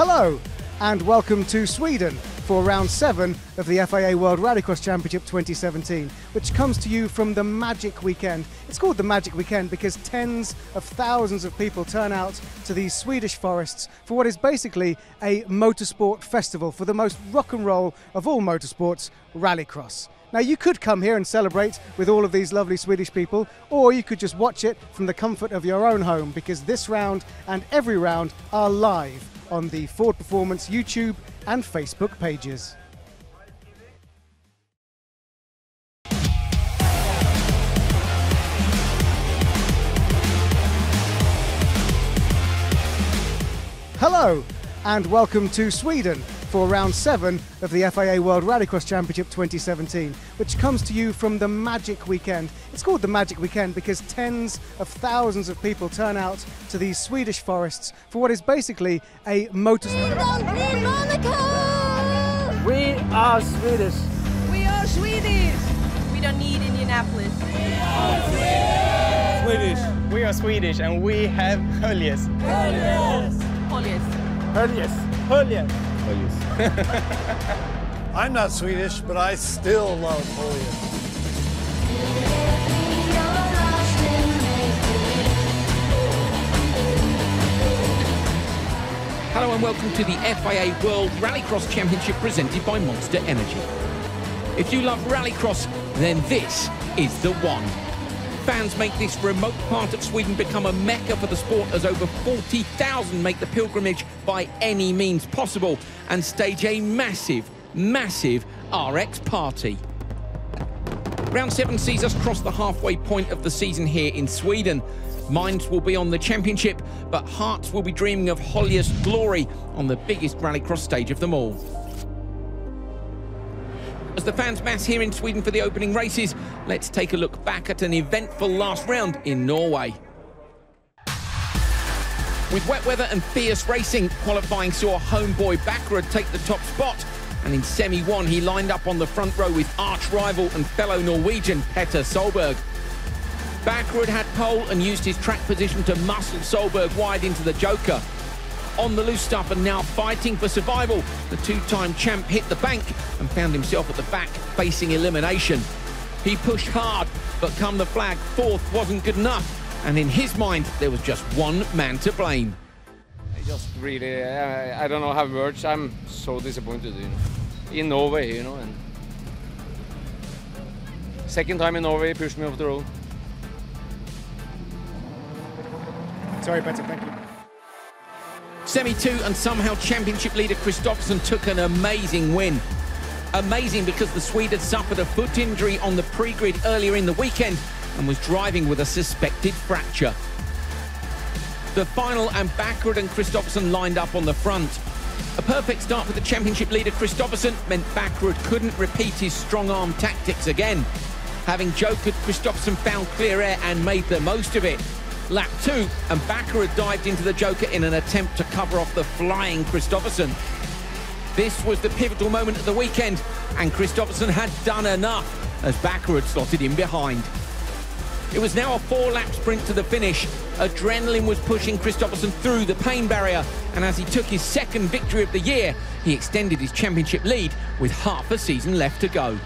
Hello and welcome to Sweden for round 7 of the FIA World Rallycross Championship 2017, which comes to you from the Magic Weekend. It's called the Magic Weekend because tens of thousands of people turn out to these Swedish forests for what is basically a motorsport festival for the most rock and roll of all motorsports, Rallycross. Now you could come here and celebrate with all of these lovely Swedish people, or you could just watch it from the comfort of your own home, because this round and every round are live on the Ford Performance YouTube and Facebook pages. Hello and welcome to Sweden for round 7 of the FIA World Rallycross Championship 2017, which comes to you from the Magic Weekend. It's called the Magic Weekend because tens of thousands of people turn out to these Swedish forests for what is basically a motorsport. We are Swedish. We are Swedish. We don't need Indianapolis. Swedish. We are Swedish and we have Holjes. Holjes. Holjes. Holjes. I'm not Swedish, but I still love Holjes. Hello and welcome to the FIA World Rallycross Championship presented by Monster Energy. If you love Rallycross, then this is the one. Fans make this remote part of Sweden become a mecca for the sport, as over 40,000 make the pilgrimage by any means possible and stage a massive, massive RX party. Round 7 sees us cross the halfway point of the season here in Sweden. Minds will be on the championship, but hearts will be dreaming of Holjes glory on the biggest rallycross stage of them all. As the fans mass here in Sweden for the opening races, let's take a look back at an eventful last round in Norway. With wet weather and fierce racing, qualifying saw homeboy Backrud take the top spot, and in semi-1 he lined up on the front row with arch rival and fellow Norwegian Petter Solberg. Backrud had pole and used his track position to muscle Solberg wide into the Joker. On the loose stuff and now fighting for survival, the two-time champ hit the bank and found himself at the back facing elimination. He pushed hard, but come the flag, fourth wasn't good enough, and in his mind there was just one man to blame. I just really, I don't know how words. I'm so disappointed, in Norway, and second time in Norway, he pushed me off the road. Sorry, Petter, thank you. Semi-2 and somehow championship leader Kristoffersson took an amazing win. Amazing because the Swede had suffered a foot injury on the pre-grid earlier in the weekend and was driving with a suspected fracture. The final, and Backrud and Kristoffersson lined up on the front. A perfect start for the championship leader Kristoffersson meant Backrud couldn't repeat his strong-arm tactics again. Having jokered, Kristoffersson found clear air and made the most of it. Lap 2, and Backrud dived into the Joker in an attempt to cover off the flying Kristoffersson. This was the pivotal moment of the weekend, and Kristoffersson had done enough as Backrud slotted in behind. It was now a 4-lap sprint to the finish. Adrenaline was pushing Kristoffersson through the pain barrier, and as he took his second victory of the year, he extended his championship lead with half a season left to go.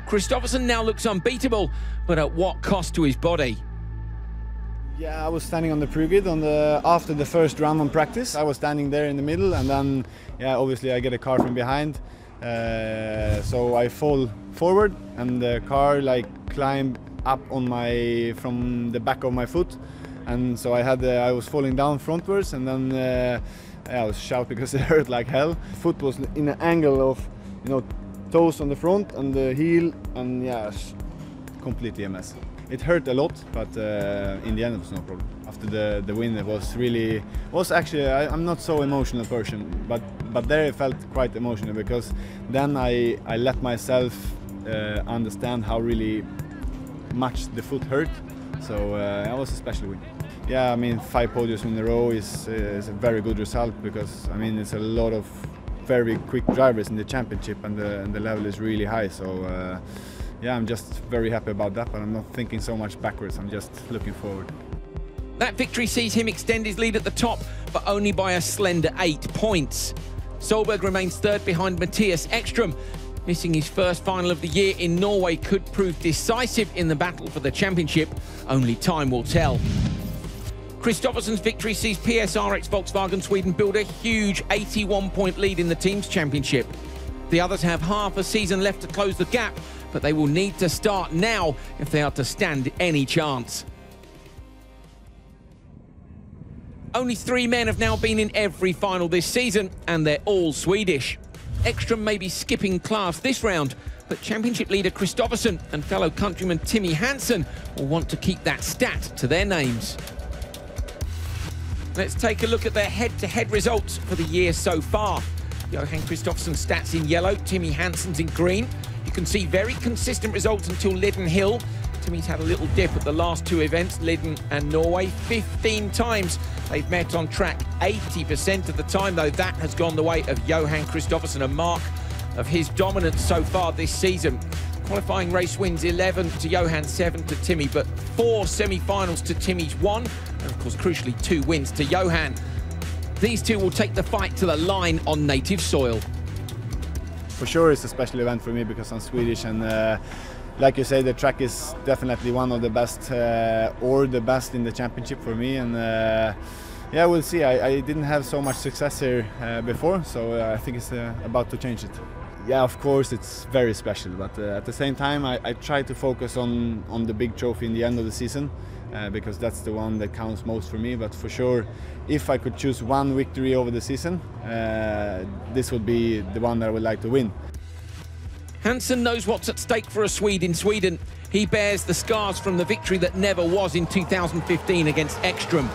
Kristoffersson now looks unbeatable, but at what cost to his body? Yeah, I was standing on the pre-grid after the first round on practice. I was standing there in the middle, and then, obviously I get a car from behind. So I fall forward, and the car climbed up on from the back of my foot, and so I was falling down frontwards, and then I was shouting because it hurt like hell. Foot was in an angle of, toes on the front and the heel, and completely a mess. It hurt a lot, but in the end it was no problem. After the win, it was actually, I'm not so emotional person, but there it felt quite emotional because then I let myself understand how really much the foot hurt. So it was a special win. Yeah, I mean 5 podiums in a row is a very good result because it's a lot of very quick drivers in the championship, and the level is really high. So. Yeah, I'm just very happy about that, but I'm not thinking so much backwards, I'm just looking forward. That victory sees him extend his lead at the top, but only by a slender 8 points. Solberg remains third behind Mattias Ekström. Missing his first final of the year in Norway could prove decisive in the battle for the championship. Only time will tell. Kristoffersen's victory sees PSRX Volkswagen Sweden build a huge 81-point lead in the team's championship. The others have half a season left to close the gap, but they will need to start now if they are to stand any chance. Only 3 men have now been in every final this season, and they're all Swedish. Ekström may be skipping class this round, but championship leader Kristoffersen and fellow countryman Timmy Hansen will want to keep that stat to their names. Let's take a look at their head-to-head results for the year so far. Johan Kristoffersen's stats in yellow, Timmy Hansen's in green. You can see very consistent results until Lydden Hill. Timmy's had a little dip at the last 2 events, Lydden and Norway. 15 times they've met on track. 80% of the time, though, that has gone the way of Johan Kristoffersen, a mark of his dominance so far this season. Qualifying race wins 11 to Johan, 7 to Timmy, but 4 semi-finals to Timmy's 1, and of course, crucially, 2 wins to Johan. These two will take the fight to the line on native soil. For sure, it's a special event for me because I'm Swedish, and like you say, the track is definitely one of the best or the best in the championship for me, and yeah, we'll see. I didn't have so much success here before, so I think it's about to change it. Yeah, of course, it's very special, but at the same time, I try to focus on the big trophy in the end of the season, because that's the one that counts most for me. But for sure, if I could choose one victory over the season, this would be the one that I would like to win. Hansen knows what's at stake for a Swede in Sweden. He bears the scars from the victory that never was in 2015 against Ekström.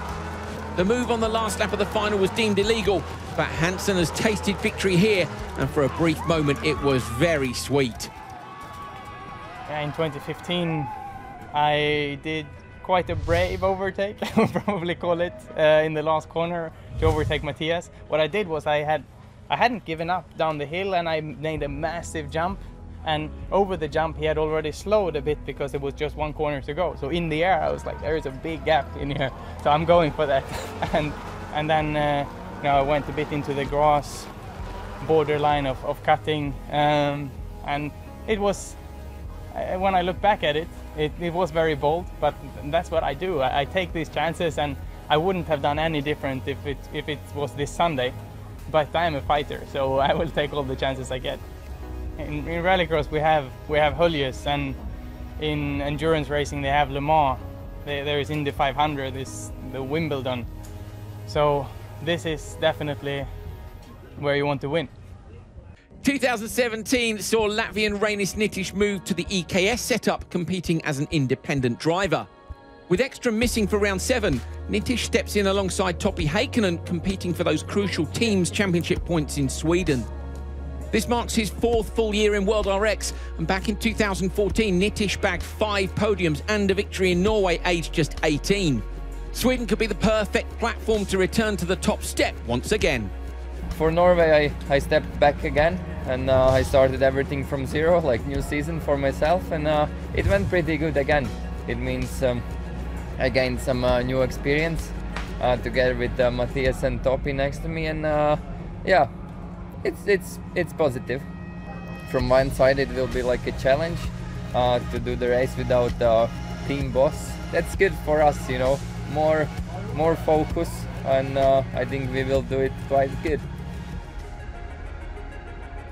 The move on the last lap of the final was deemed illegal, but Hansen has tasted victory here, and for a brief moment it was very sweet. In 2015 I did quite a brave overtake, I would probably call it, in the last corner to overtake Mattias. What I did was I hadn't given up down the hill, and I made a massive jump, and over the jump he had already slowed a bit because there was just 1 corner to go. So in the air I was like, there is a big gap in here, so I'm going for that. and then you know, I went a bit into the grass borderline of cutting, and it was, when I look back at it, it was very bold, but that's what I do. I take these chances, and I wouldn't have done any different if it was this Sunday. But I'm a fighter, so I will take all the chances I get. In Rallycross we have Holjes, and in endurance racing they have Le Mans. There is Indy 500, is the Wimbledon. So this is definitely where you want to win. 2017 saw Latvian Reinis Nitish move to the EKS setup, competing as an independent driver. With Ekström missing for round 7, Nitish steps in alongside Topi Heikkinen, competing for those crucial teams' championship points in Sweden. This marks his 4th full year in World RX, and back in 2014, Nitish bagged 5 podiums and a victory in Norway, aged just 18. Sweden could be the perfect platform to return to the top step once again. For Norway, I stepped back again, and I started everything from zero, like new season for myself, and it went pretty good again. It means I gained some new experience together with Mattias and Topi next to me, and yeah, it's positive. From one side, it will be like a challenge to do the race without the team boss. That's good for us, you know, more focus, and I think we will do it quite good.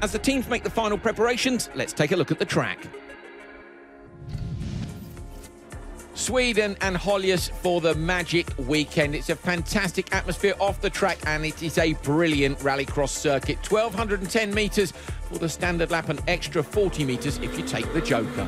As the teams make the final preparations, let's take a look at the track. Sweden and Holjes for the Magic Weekend. It's a fantastic atmosphere off the track, and it is a brilliant rallycross circuit. 1,210 metres for the standard lap, and extra 40 metres if you take the Joker.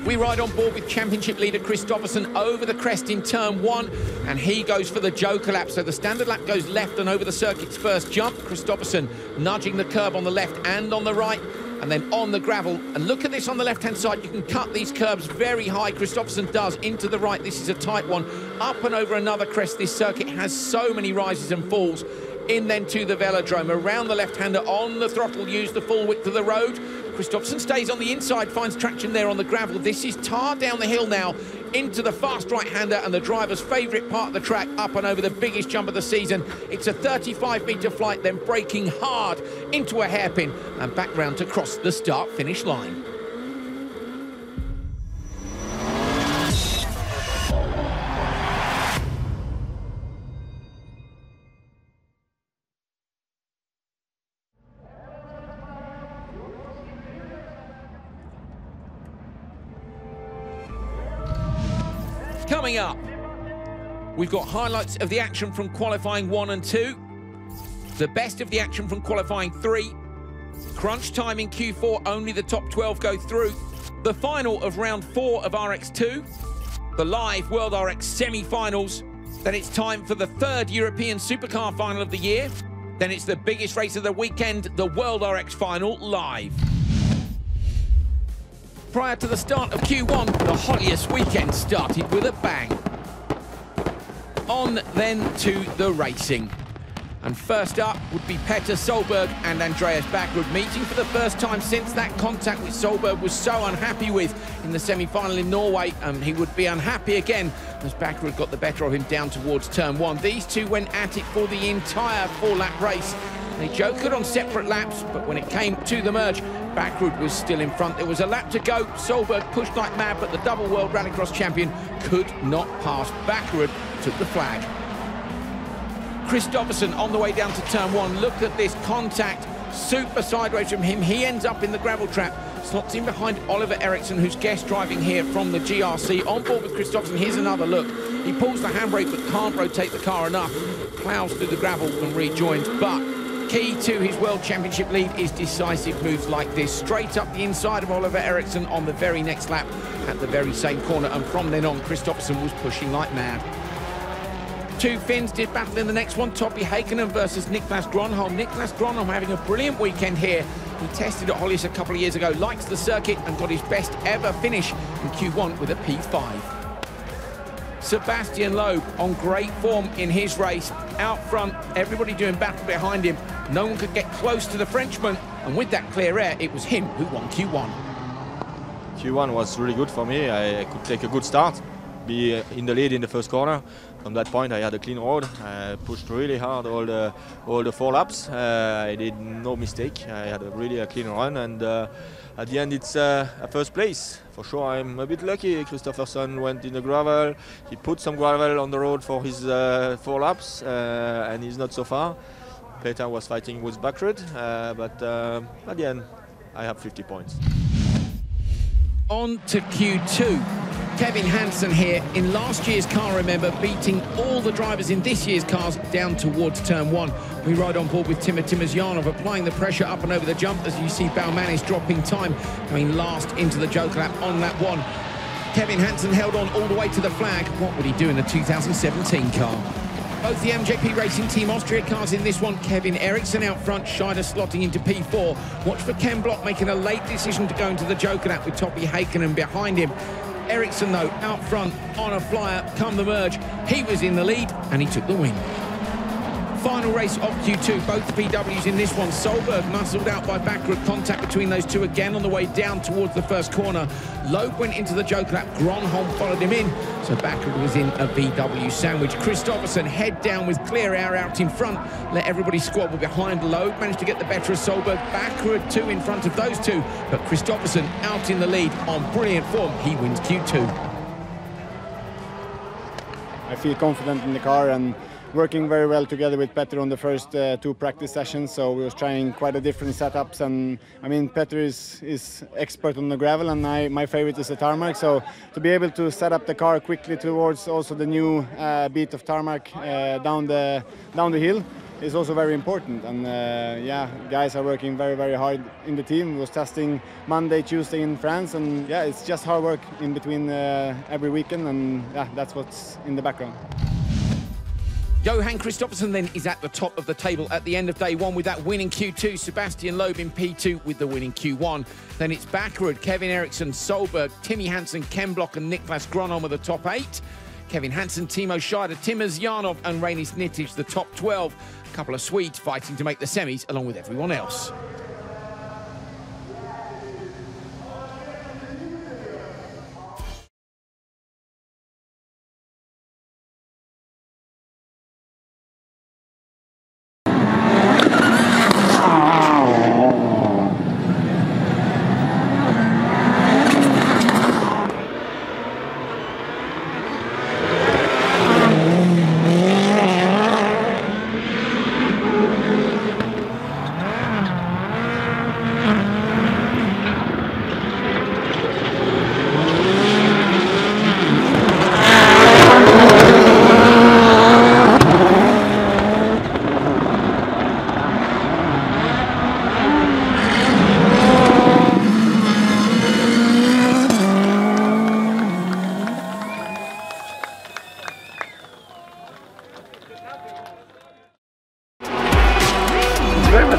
We ride on board with championship leader Kristoffersen over the crest in turn 1, and he goes for the Joker lap. So the standard lap goes left and over the circuit's first jump. Kristoffersen nudging the curb on the left and on the right, and then on the gravel. And look at this on the left-hand side. You can cut these curbs very high. Kristoffersen does into the right. This is a tight one. Up and over another crest. This circuit has so many rises and falls. In then to the velodrome, around the left-hander, on the throttle, use the full width of the road. Kristoffersson stays on the inside, finds traction there on the gravel. This is tar down the hill now into the fast right-hander and the driver's favourite part of the track, up and over the biggest jump of the season. It's a 35-metre flight, then braking hard into a hairpin and back round to cross the start-finish line. Coming up, we've got highlights of the action from qualifying 1 and 2, the best of the action from qualifying 3, crunch time in Q4, only the top 12 go through, the final of round 4 of RX2, the live World RX semi-finals, then it's time for the 3rd European Supercar final of the year, then it's the biggest race of the weekend, the World RX final live. Prior to the start of Q1, the Holjes weekend started with a bang. On then to the racing. And first up would be Petter Solberg and Andreas Backrud meeting for the first time since that contact which Solberg was so unhappy with in the semi-final in Norway. He would be unhappy again as Backrud got the better of him down towards turn 1. These two went at it for the entire 4-lap race. They joked on separate laps, but when it came to the merge, Backrud was still in front. There was a lap to go. Solberg pushed like mad, but the double World Rallycross champion could not pass. Backrud took the flag. Kristoffersson on the way down to turn 1. Look at this contact. Super sideways from him. He ends up in the gravel trap. Slots in behind Oliver Ericsson, who's guest driving here from the GRC. On board with Kristoffersson. Here's another look. He pulls the handbrake, but can't rotate the car enough. Plows through the gravel and rejoins, but key to his World Championship lead is decisive moves like this. Straight up the inside of Oliver Ericsson on the very next lap at the very same corner, and from then on, Kristoffersson was pushing like mad. Two Finns did battle in the next one, Topi Heikkinen versus Niklas Gronholm. Niklas Gronholm having a brilliant weekend here. He tested at Holjes a couple of years ago, likes the circuit and got his best ever finish in Q1 with a P5. Sebastian Loeb on great form in his race. Out front, everybody doing battle behind him. No one could get close to the Frenchman, and with that clear air, it was him who won Q1. Q1 was really good for me. I could take a good start, be in the lead in the first corner. From that point, I had a clean road. I pushed really hard all the 4 laps. I did no mistake. I had really a clean run, and at the end, it's a first place. For sure, I'm a bit lucky. Kristoffersson went in the gravel. He put some gravel on the road for his 4 laps, and he's not so far. Peter was fighting with Backrud, but at the end, I have 50 points. On to Q2. Kevin Hansen here in last year's car, remember, beating all the drivers in this year's cars down towards turn 1. We ride on board with Timmers Janov, applying the pressure up and over the jump as you see Bowman is dropping time, going last into the joke lap on lap 1. Kevin Hansen held on all the way to the flag. What would he do in the 2017 car? Both the MJP Racing Team Austria cars in this one. Kevin Ericsson out front, Scheider slotting into P4. Watch for Ken Block making a late decision to go into the joker lap with Topi Heikkinen behind him. Ericsson, though, out front on a flyer come the merge. He was in the lead and he took the win. Final race of Q2, both PWs in this one. Solberg muscled out by Backrud. Contact between those two again on the way down towards the first corner. Loeb went into the joke lap. Gronholm followed him in, so Backrud was in a VW sandwich. Kristoffersson head down with clear air out in front. Let everybody squabble behind. Loeb managed to get the better of Solberg. Backrud 2 in front of those two, but Kristoffersson out in the lead on brilliant form. He wins Q2. I feel confident in the car and working very well together with Petter on the first 2 practice sessions, so we was trying quite a different setups. And I mean, Petter is expert on the gravel, and my favorite is the tarmac. So to be able to set up the car quickly towards also the new beat of tarmac down the hill is also very important. And yeah, guys are working very hard in the team. We was testing Monday, Tuesday in France, and yeah, it's just hard work in between every weekend, and yeah, that's what's in the background. Johan Kristoffersson then is at the top of the table at the end of day 1 with that win in Q2. Sebastian Loeb in P2 with the win in Q1. Then it's Backrud, Kevin Ericsson, Solberg, Timmy Hansen, Ken Block and Niklas Gronholm are the top 8. Kevin Hansen, Timo Scheider, Timmers Janov and Reinis Nittich the top 12. A couple of Swedes fighting to make the semis along with everyone else.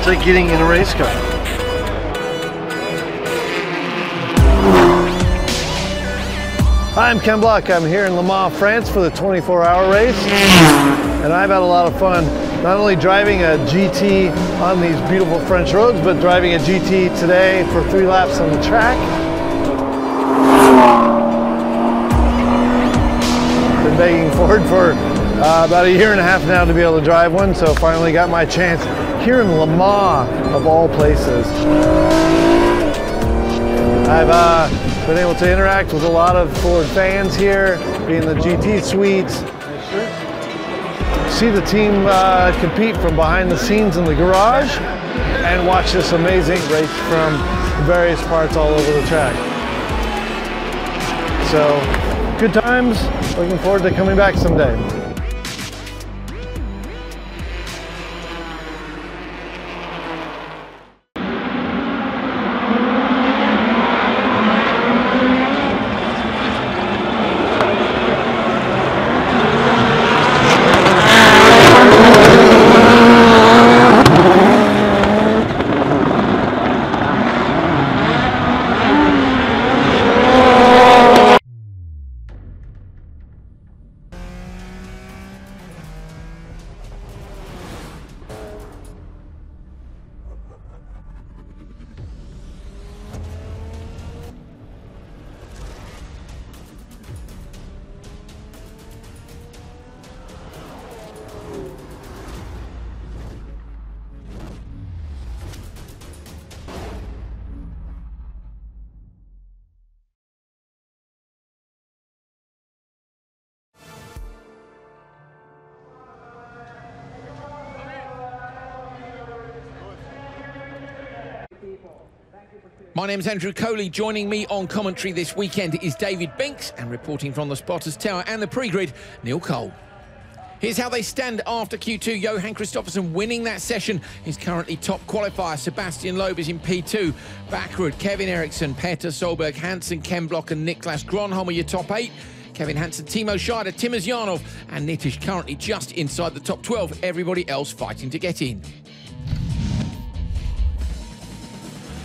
It's like getting in a race car. Hi, I'm Ken Block. I'm here in Le Mans, France for the 24-hour race, and I've had a lot of fun not only driving a GT on these beautiful French roads, but driving a GT today for 3 laps on the track. Been begging Ford for about a year and a half now to be able to drive one, so finally got my chance here in Le Mans, of all places. I've been able to interact with a lot of Ford fans here, be in the GT suites, see the team compete from behind the scenes in the garage, and watch this amazing race from various parts all over the track. So, good times, looking forward to coming back someday. My name's Andrew Coley. Joining me on commentary this weekend is David Binks, and reporting from the Spotters Tower and the pre-grid, Neil Cole. Here's how they stand after Q2. Johan Kristoffersson winning that session. He's currently top qualifier. Sebastian Loeb is in P2. Backward, Kevin Eriksson, Petter Solberg, Hansen, Ken Block and Niklas Gronholm are your top 8. Kevin Hansen, Timo Scheider, Timos Yarnov and Nitish currently just inside the top 12. Everybody else fighting to get in.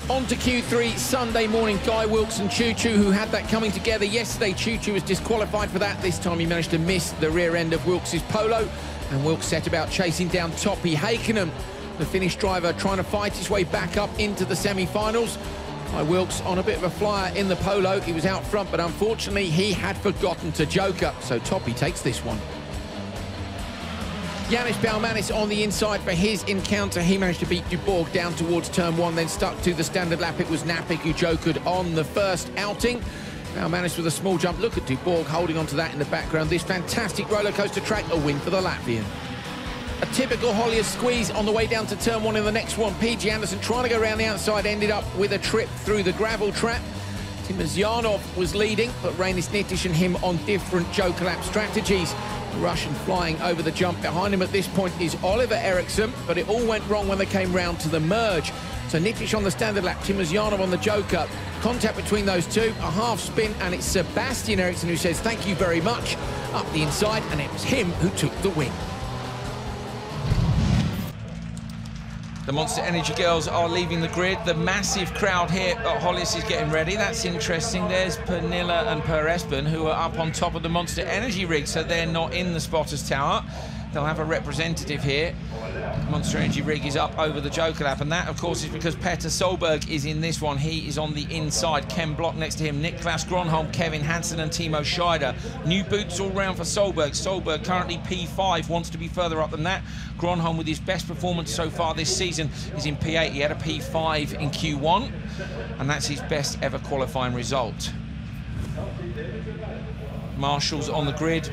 On to Q3, Sunday morning, Guy Wilkes and Choo Choo, who had that coming together yesterday. Choo Choo was disqualified for that. This time he managed to miss the rear end of Wilkes' polo, and Wilkes set about chasing down Topi Heikkinen, the Finnish driver, trying to fight his way back up into the semi-finals. Guy Wilkes on a bit of a flyer in the polo. He was out front, but unfortunately he had forgotten to joker, so Topi takes this one. Janis Baumanis on the inside for his encounter. He managed to beat Dubourg down towards turn 1, then stuck to the standard lap. It was Napik who jokered on the first outing. Baumanis with a small jump. Look at Dubourg holding on to that in the background. This fantastic roller coaster track, a win for the Latvian. A typical Holjes squeeze on the way down to turn 1 in the next one. PG Anderson trying to go around the outside, ended up with a trip through the gravel trap. Timos Yarnov was leading, but Reinis Nitish and him on different joker lap strategies. The Russian flying over the jump. Behind him at this point is Oliver Eriksson, but it all went wrong when they came round to the merge. So Nitish on the standard lap, Timos Yarnov on the joker. Contact between those two, a half spin, and it's Sebastian Eriksson who says thank you very much up the inside, and it was him who took the win. The Monster Energy girls are leaving the grid. The massive crowd here at Holjes is getting ready. That's interesting. There's Pernilla and Per Espen, who are up on top of the Monster Energy rig, so they're not in the Spotters Tower. They'll have a representative here. Monster Energy rig is up over the joker lap, and that, of course, is because Petter Solberg is in this one. He is on the inside. Ken Block next to him. Niklas Gronholm, Kevin Hansen and Timo Scheider. New boots all round for Solberg. Solberg currently P5, wants to be further up than that. Gronholm, with his best performance so far this season, is in P8. He had a P5 in Q1, and that's his best ever qualifying result. Marshall's on the grid,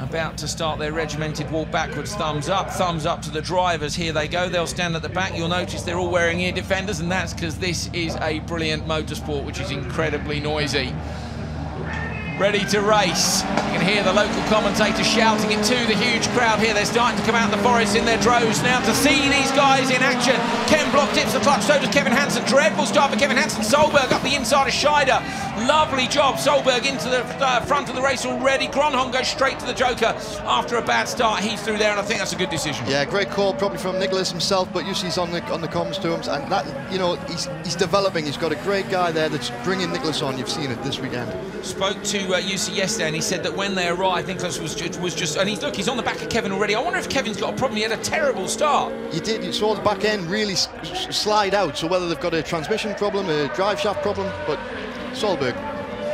about to start their regimented walk backwards. Thumbs up to the drivers. Here they go. They'll stand at the back. You'll notice they're all wearing ear defenders, and that's because this is a brilliant motorsport which is incredibly noisy. ready to race. You can hear the local commentators shouting it to the huge crowd here. They're starting to come out of the forest in their droves now to see these guys in action. Ken Block tips the clutch, so does Kevin Hansen. Dreadful start for Kevin Hansen. Solberg up the inside of Scheider. Lovely job. Solberg into the front of the race already. Gronholm goes straight to the Joker after a bad start. He's through there, and I think that's a good decision. Yeah, great call, probably from Nicholas himself, but Yussi's on the comms to him, and that, you know, he's developing. He's got a great guy there that's bringing Nicholas on. You've seen it this weekend. Spoke to Yussi yesterday, and he said that when they arrived, Nicholas was just, and he's on the back of Kevin already. I wonder if Kevin's got a problem. He had a terrible start. You saw the back end really slide out, so whether they've got a transmission problem, a drive shaft problem, but Solberg,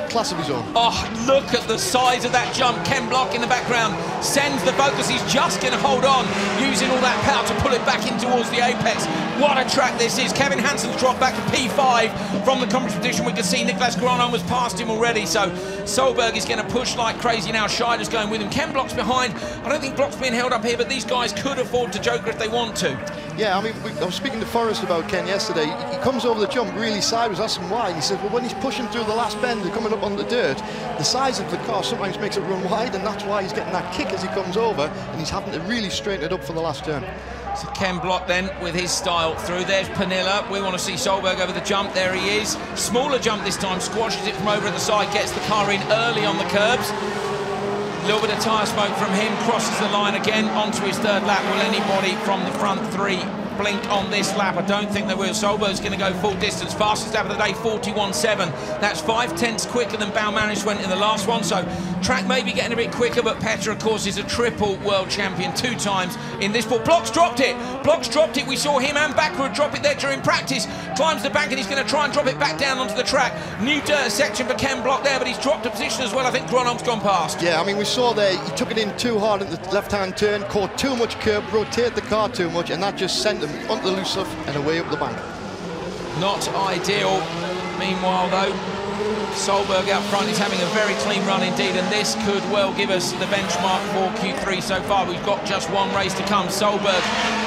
class of his own. Oh, look at the size of that jump. Ken Block in the background sends the focus. He's just going to hold on, using all that power to pull it back in towards the apex. What a track this is. Kevin Hansen's dropped back to P5 from the competition. We can see Nicholas Gronholm was past him already, so Solberg is going to push like crazy now. Scheider's going with him. Ken Block's behind. I don't think Block's being held up here, but these guys could afford to joker if they want to. Yeah, I mean, I was speaking to Forrest about Ken yesterday. He comes over the jump really sideways, asked him why. He said, well, when he's pushing through the last bend and coming up on the dirt, the size of the car sometimes makes it run wide, and that's why he's getting that kick as he comes over, and he's having to really straighten it up for the last turn. So Ken Block then with his style through. There's Pernilla. We want to see Solberg over the jump. There he is. Smaller jump this time. Squashes it from over at the side. Gets the car in early on the curbs. A little bit of tyre smoke from him. Crosses the line again onto his third lap. Will anybody from the front three blink on this lap? I don't think they will. Solberg's going to go full distance. Fastest lap of the day, 41.7. That's 5/10 quicker than Bowmanis went in the last one. So track may be getting a bit quicker, but Petter, of course, is a triple world champion 2 times in this sport. Block's dropped it. Block's dropped it. We saw him and Backward drop it there during practice. Climbs the bank and he's going to try and drop it back down onto the track. New dirt section for Ken Block there, but he's dropped a position as well. I think Gronholm's gone past. Yeah, I mean, we saw there, he took it in too hard at the left-hand turn, caught too much curb, rotated the car too much, and that just sent him onto the loose stuff and away up the bank. Not ideal. Meanwhile, though, Solberg out front is having a very clean run indeed, and this could well give us the benchmark for Q3 so far. We've got just one race to come. Solberg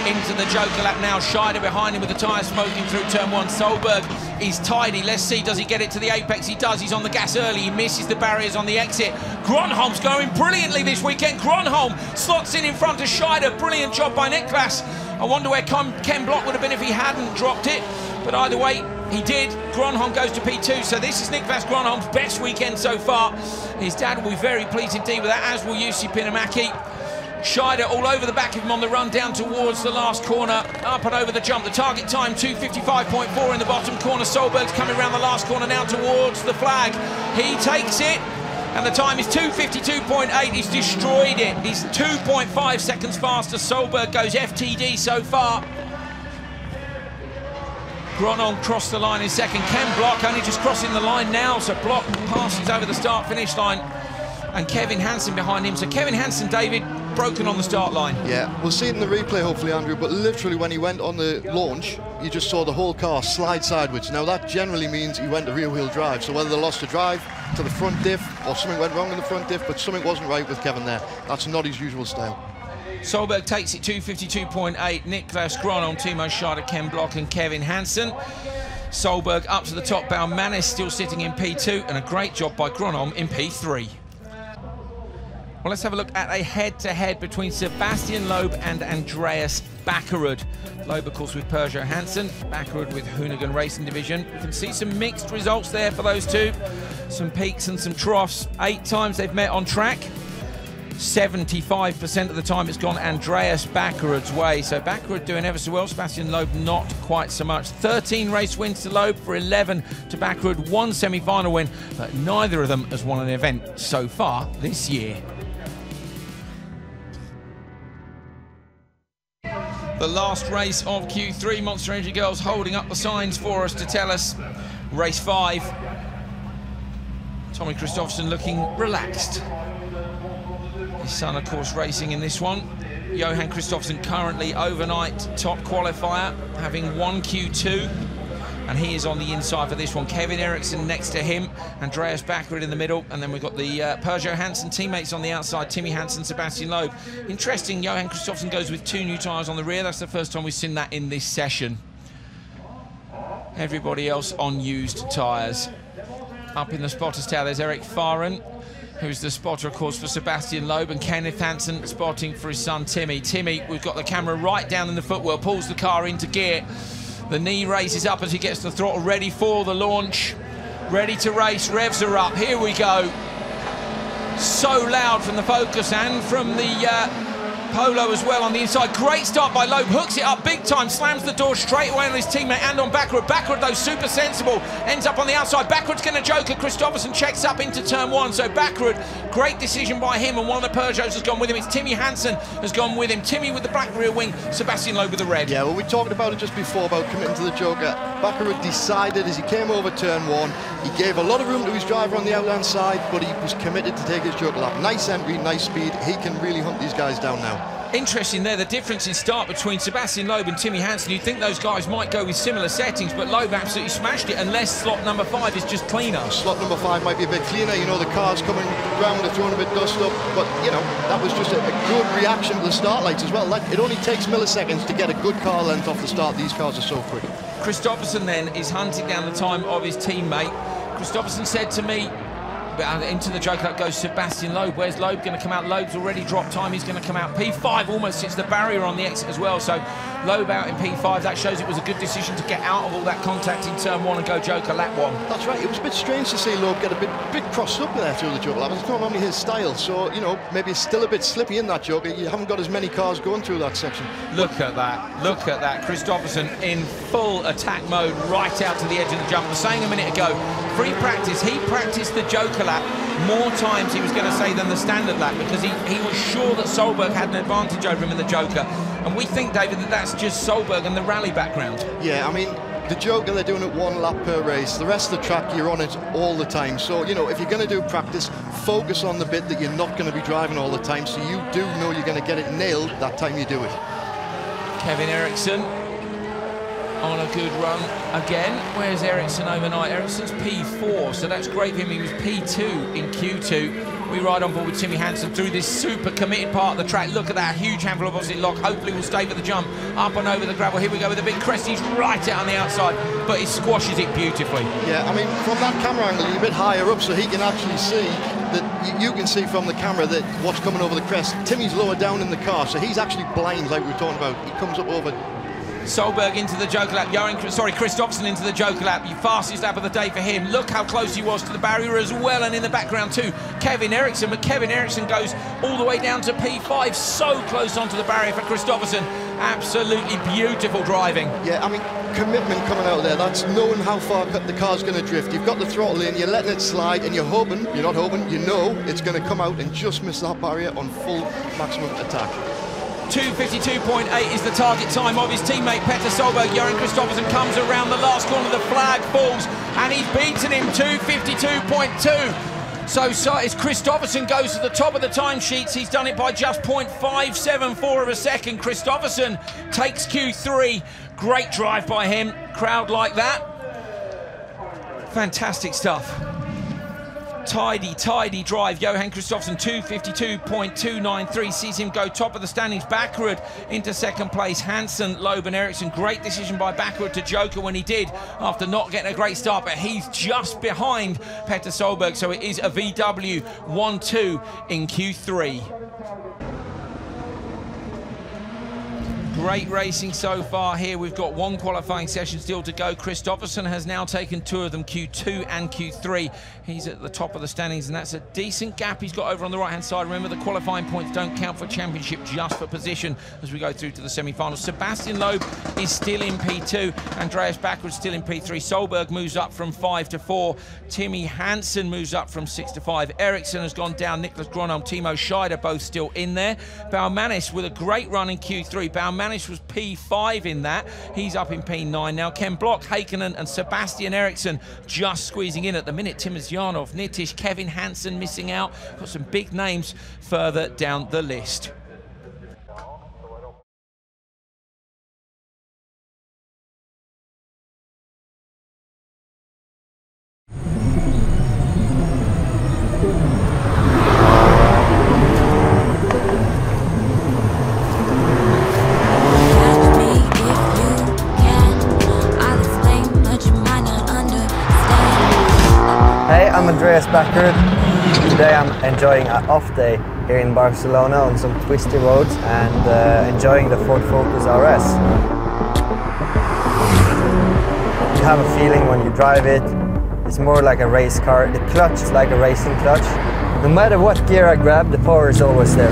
into the Joker lap now. Scheider behind him with the tyre smoking through turn 1. Solberg is tidy. Let's see, does he get it to the apex? He does. He's on the gas early. He misses the barriers on the exit. Gronholm's going brilliantly this weekend. Gronholm slots in front of Scheider. Brilliant job by Niklas. I wonder where Ken Block would have been if he hadn't dropped it, but either way, he did. Gronholm goes to P2, so this is Niklas Gronholm's best weekend so far. His dad will be very pleased indeed with that, as will Jussi Pinamaki. Scheider all over the back of him on the run down towards the last corner, up and over the jump. The target time 2:55.4 in the bottom corner. Solberg's coming around the last corner now towards the flag. He takes it, and the time is 2:52.8. He's destroyed it. He's 2.5 seconds faster. Solberg goes FTD so far. Gronholm crossed the line in second. Ken Block only just crossing the line now, so Block passes over the start-finish line, and Kevin Hansen behind him. So Kevin Hansen, David, broken on the start line. Yeah, we'll see it in the replay hopefully, Andrew, but literally when he went on the launch, you just saw the whole car slide sideways. Now that generally means he went to rear-wheel drive, so whether they lost a drive to the front diff or something went wrong in the front diff, but something wasn't right with Kevin there. That's not his usual style. Solberg takes it 2:52.8. Niklas Gronholm, Timo Scheider, Ken Block and Kevin Hansen. Solberg up to the top. Bowmanis still sitting in P2, and a great job by Gronholm in P3. Well, let's have a look at a head-to-head between Sebastian Loeb and Andreas Backerud. Loeb, of course, with Peugeot Hansen, Backerud with Hoonigan Racing Division. You can see some mixed results there for those two. Some peaks and some troughs. 8 times they've met on track. 75% of the time it's gone Andreas Backerud's way. So Backerud doing ever so well. Sebastian Loeb not quite so much. 13 race wins to Loeb for 11 to Backerud. 1 semi-final win, but neither of them has won an event so far this year. The last race of Q3, Monster Energy Girls holding up the signs for us to tell us. Race 5. Tommy Kristofferson looking relaxed. His son, of course, racing in this one. Johan Kristofferson currently overnight top qualifier, having won Q2. And he is on the inside for this one. Kevin Eriksson next to him, Andreas Backerud in the middle, and then we've got the Peugeot Hansen teammates on the outside, Timmy Hansen, Sebastian Loeb. Interesting, Johan Kristofferson goes with 2 new tyres on the rear. That's the first time we've seen that in this session. Everybody else on used tyres. Up in the spotter's tower, there's Eric Fahren, who's the spotter, of course, for Sebastian Loeb, and Kenneth Hansen spotting for his son, Timmy. Timmy, we've got the camera right down in the footwell, pulls the car into gear. The knee raises up as he gets the throttle, ready for the launch, ready to race, revs are up, here we go. So loud from the Focus and from the Polo as well on the inside. Great start by Loeb, hooks it up big time, slams the door straight away on his teammate and on Backward. Backward though, super sensible, ends up on the outside. Backward's going to joker. Christopherson checks up into turn one, so Backward, great decision by him, and one of the Peugeots has gone with him. It's Timmy Hansen has gone with him. Timmy with the black rear wing, Sebastian Loeb with the red. Yeah, well, we talked about it just before about committing to the joker. Backward decided as he came over turn one, he gave a lot of room to his driver on the outhand side, but he was committed to take his joker lap. Nice entry, nice speed. He can really hunt these guys down now. Interesting there, the difference in start between Sebastian Loeb and Timmy Hansen. You'd think those guys might go with similar settings, but Loeb absolutely smashed it, unless slot number 5 is just cleaner. Slot number 5 might be a bit cleaner, you know, the car's coming round, they're throwing a bit of dust up, but, you know, that was just a good reaction to the start lights as well. Like, it only takes milliseconds to get a good car length off the start. These cars are so quick. Christopherson then is hunting down the time of his teammate. Christopherson said to me, into the joker, that goes Sebastian Loeb. Where's Loeb going to come out? Loeb's already dropped time. He's going to come out P5, almost hits the barrier on the exit as well. So Loeb out in P5. That shows it was a good decision to get out of all that contact in turn one and go joker lap one. That's right. It was a bit strange to see Loeb get a bit crossed up there through the joker lap. It's not normally his style. So, you know, maybe it's still a bit slippy in that joker. You haven't got as many cars going through that section. Look at that. Look at that. Christopherson in full attack mode right out to the edge of the jump. I was saying a minute ago, free practice. He practiced the joker lap more times, he was going to say, than the standard lap, because he was sure that Solberg had an advantage over him in the joker. And we think, David, that that's just Solberg and the rally background. Yeah, I mean, the joker, they're doing it 1 lap per race. The rest of the track, you're on it all the time. So, you know, if you're going to do practice, focus on the bit that you're not going to be driving all the time, so you do know you're going to get it nailed that time you do it. Kevin Eriksson on a good run again. Where's Ericsson overnight? Ericsson's P4, so that's great for him. He was P2 in Q2. We ride on board with Timmy Hansen through this super committed part of the track. Look at that huge handful of opposite lock. Hopefully we'll stay for the jump. Up and over the gravel. Here we go with a big crest. He's right out on the outside, but he squashes it beautifully. Yeah, I mean, from that camera angle, you're a bit higher up, so he can actually see that you can see from the camera that what's coming over the crest. Timmy's lower down in the car, so he's actually blind, like we were talking about. He comes up over. Solberg into the joker lap, Christopherson into the joker lap, the fastest lap of the day for him. Look how close he was to the barrier as well, and in the background too, Kevin Eriksson, but Kevin Eriksson goes all the way down to P5, so close onto the barrier for Christopherson. Absolutely beautiful driving. Yeah, I mean, commitment coming out of there, that's knowing how far the car's going to drift. You've got the throttle in, you're letting it slide, and you're not hoping, you know it's going to come out and just miss that barrier on full maximum attack. 2:52.8 is the target time of his teammate Petter Solberg. Johan Christopherson comes around the last corner, the flag falls, and he's beaten him. 2:52.2. So as Christopherson goes to the top of the timesheets, he's done it by just 0.574 of a second. Christopherson takes Q3. Great drive by him. Crowd like that. Fantastic stuff. Tidy drive. Johan Christopherson, 2:52.293, sees him go top of the standings. Backward into second place. Hansen, Loeb and Eriksson. Great decision by Backward to joker when he did, after not getting a great start, but he's just behind Petter Solberg, so it is a VW 1-2 in Q3. Great racing so far here. We've got 1 qualifying session still to go. Christopherson has now taken 2 of them, Q2 and Q3. He's at the top of the standings, and that's a decent gap he's got over on the right-hand side. Remember, the qualifying points don't count for championship, just for position as we go through to the semi-finals. Sebastian Loeb is still in P2. Andreas Backward still in P3. Solberg moves up from 5 to 4. Timmy Hansen moves up from 6 to 5. Eriksson has gone down. Nicholas Gronholm, Timo Scheider both still in there. Baumanis with a great run in Q3. Baumanis was P5 in that. He's up in P9 now. Ken Block, Heikkinen and Sebastian Eriksson just squeezing in at the minute. Timmins Yarnov, Nitish, Kevin Hansen missing out. Got some big names further down the list. Backer. Today I'm enjoying an off day here in Barcelona on some twisty roads and enjoying the Ford Focus RS. You have a feeling when you drive it, it's more like a race car. The clutch is like a racing clutch. No matter what gear I grab, the power is always there.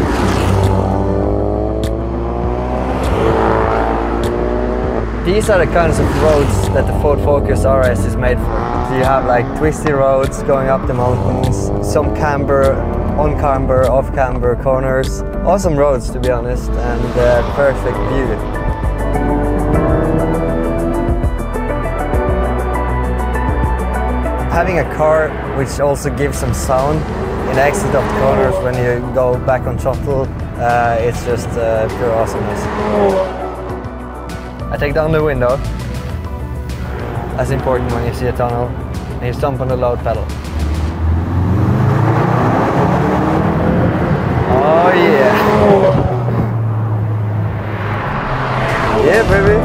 These are the kinds of roads that the Ford Focus RS is made for. So you have like twisty roads going up the mountains, some camber, on camber, off camber corners. Awesome roads, to be honest, and perfect view. Having a car which also gives some sound in the exit of the corners when you go back on throttle, it's just pure awesomeness. I take down the window. That's important when you see a tunnel. And you stomp on the load pedal. Oh yeah! Yeah, baby!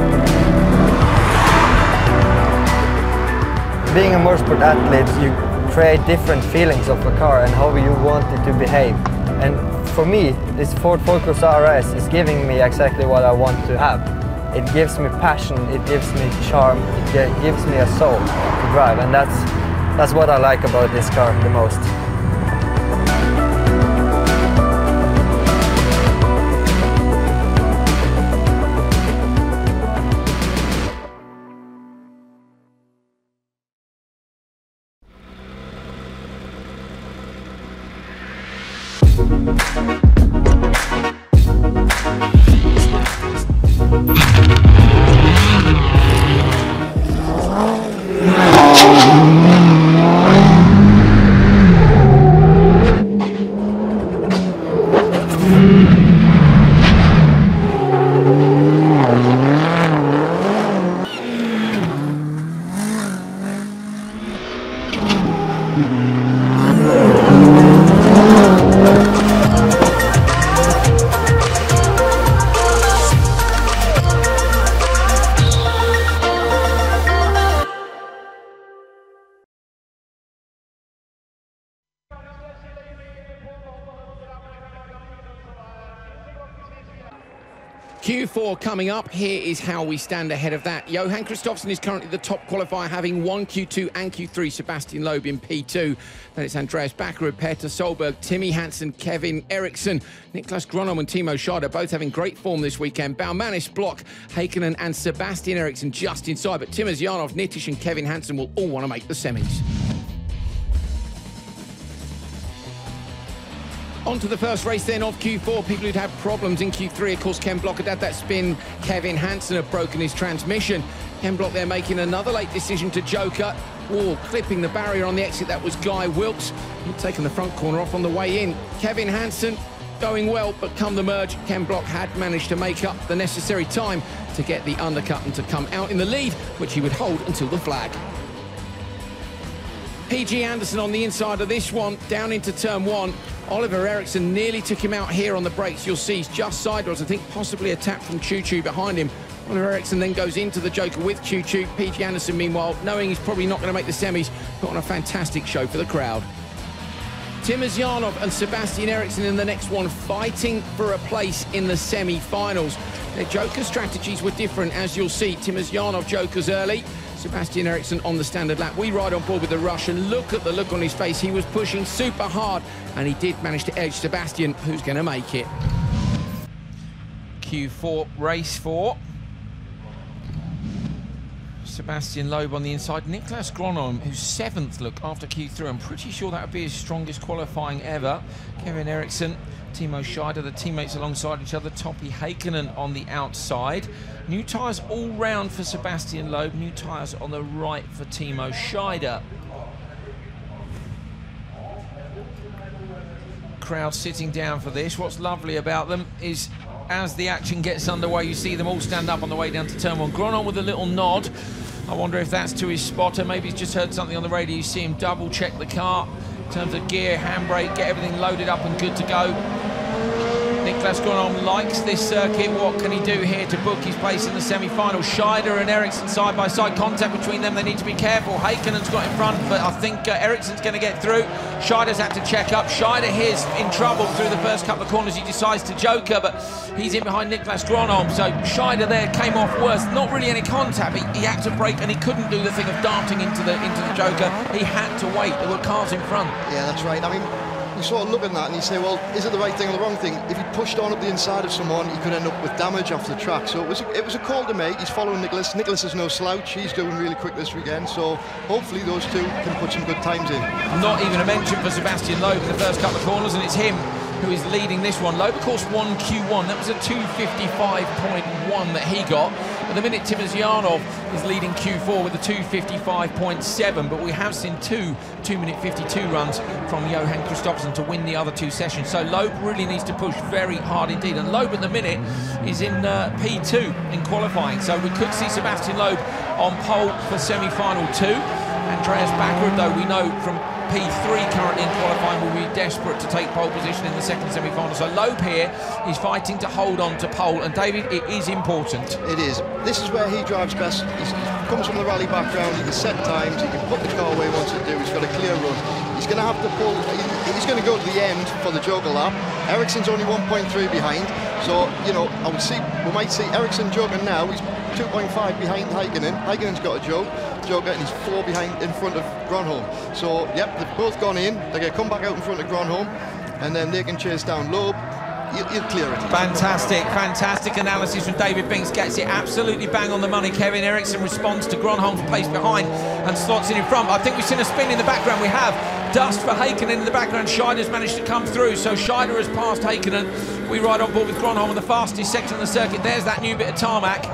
Being a motorsport athlete, you create different feelings of a car and how you want it to behave. And for me, this Ford Focus RS is giving me exactly what I want to have. It gives me passion, it gives me charm, it gives me a soul to drive, and that's what I like about this car the most. Q4 coming up. Here is how we stand ahead of that. Johan Kristoffersson is currently the top qualifier, having won Q2 and Q3. Sebastian Loeb in P2. Then it's Andreas Backer, Peter Solberg, Timmy Hansen, Kevin Eriksson, Niklas Gronholm and Timo Scheider, both having great form this weekend. Baumanis, Block, Heikkinen and Sebastian Eriksson just inside. But Timo Zyanov, Nitish and Kevin Hansen will all want to make the semis. On to the first race then of Q4. People who'd had problems in Q3, of course, Ken Block had that spin. Kevin Hansen had broken his transmission. Ken Block there making another late decision to joker. Or clipping the barrier on the exit, that was Guy Wilkes. He'd taken the front corner off on the way in. Kevin Hansen going well, but come the merge, Ken Block had managed to make up the necessary time to get the undercut and to come out in the lead, which he would hold until the flag. PG Anderson on the inside of this one, down into turn one. Oliver Eriksson nearly took him out here on the brakes. You'll see he's just sideways. I think possibly a tap from Choo Choo behind him. Oliver Eriksson then goes into the joker with Choo Choo. PG Anderson, meanwhile, knowing he's probably not going to make the semis, put on a fantastic show for the crowd. Timo Zyanov and Sebastian Eriksson in the next one, fighting for a place in the semi-finals. Their joker strategies were different, as you'll see. Timo Zyanov jokers early. Sebastian Eriksson on the standard lap. We ride on board with the Roush, and look at the look on his face. He was pushing super hard, and he did manage to edge Sebastian, who's going to make it. Q4, race 4. Sebastian Loeb on the inside. Niklas Gronholm, who's 7th look after Q3. I'm pretty sure that would be his strongest qualifying ever. Kevin Eriksson, Timo Scheider, the teammates alongside each other. Topi Heikkinen on the outside. New tyres all round for Sebastian Loeb. New tyres on the right for Timo Scheider. Crowd sitting down for this. What's lovely about them is as the action gets underway, you see them all stand up on the way down to turn one. Gronholm with a little nod. I wonder if that's to his spotter. Maybe he's just heard something on the radio. You see him double check the car in terms of gear, handbrake, get everything loaded up and good to go. Niklas Gronholm likes this circuit. What can he do here to book his place in the semi-final? Scheider and Ericsson side-by-side, contact between them. They need to be careful. Haikkonen's got in front, but I think Ericsson's going to get through. Scheider's had to check up. Scheider here's in trouble through the first couple of corners. He decides to joker, but he's in behind Niklas Gronholm. So Scheider there came off worse. Not really any contact, but he had to brake, and he couldn't do the thing of darting into the joker. He had to wait. There were cars in front. Yeah, that's right. I mean, you sort of look at that and you say, well, is it the right thing or the wrong thing? If he pushed on up the inside of someone, he could end up with damage off the track. So it was a call to make. He's following Niklas. Niklas is no slouch. He's doing really quick this weekend. So hopefully those two can put some good times in. Not even a mention for Sebastian Loeb in the first couple of corners, and it's him who is leading this one. Loeb, of course, won Q1. That was a 2:55.1 that he got. At the minute, Timozyanov is leading Q4 with a 2:55.7, but we have seen two 2-minute 52 runs from Johan Kristoffersson to win the other two sessions. So Loeb really needs to push very hard indeed. And Loeb at the minute is in P2 in qualifying. So we could see Sebastian Loeb on pole for semi-final 2. Andreas Backrud, though, we know from P3 currently in qualifying, will be desperate to take pole position in the second semi-final. So Loeb here is fighting to hold on to pole, and David, it is important. It is. This is where he drives best. He comes from the rally background. He can set times. He can put the car where he wants to do. He's got a clear run. He's going to have to pull. He's going to go to the end for the joker lap. Ericsson's only 1.3 behind. So, you know, we might see Ericsson joking now. He's 2.5 behind Haikkonen. Haikkonen's got a joker, and he's 4 behind in front of Gronholm. So, yep, they've both gone in. They're going to come back out in front of Gronholm, and then they can chase down Loeb. He'll clear it. Fantastic analysis from David Binks. Gets it absolutely bang on the money. Kevin Ericsson responds to Gronholm's place behind and slots it in front. I think we've seen a spin in the background. We have dust for Haikkonen in the background. Scheider's managed to come through, so Scheider has passed Haikkonen. We ride on board with Gronholm on the fastest section of the circuit. There's that new bit of tarmac.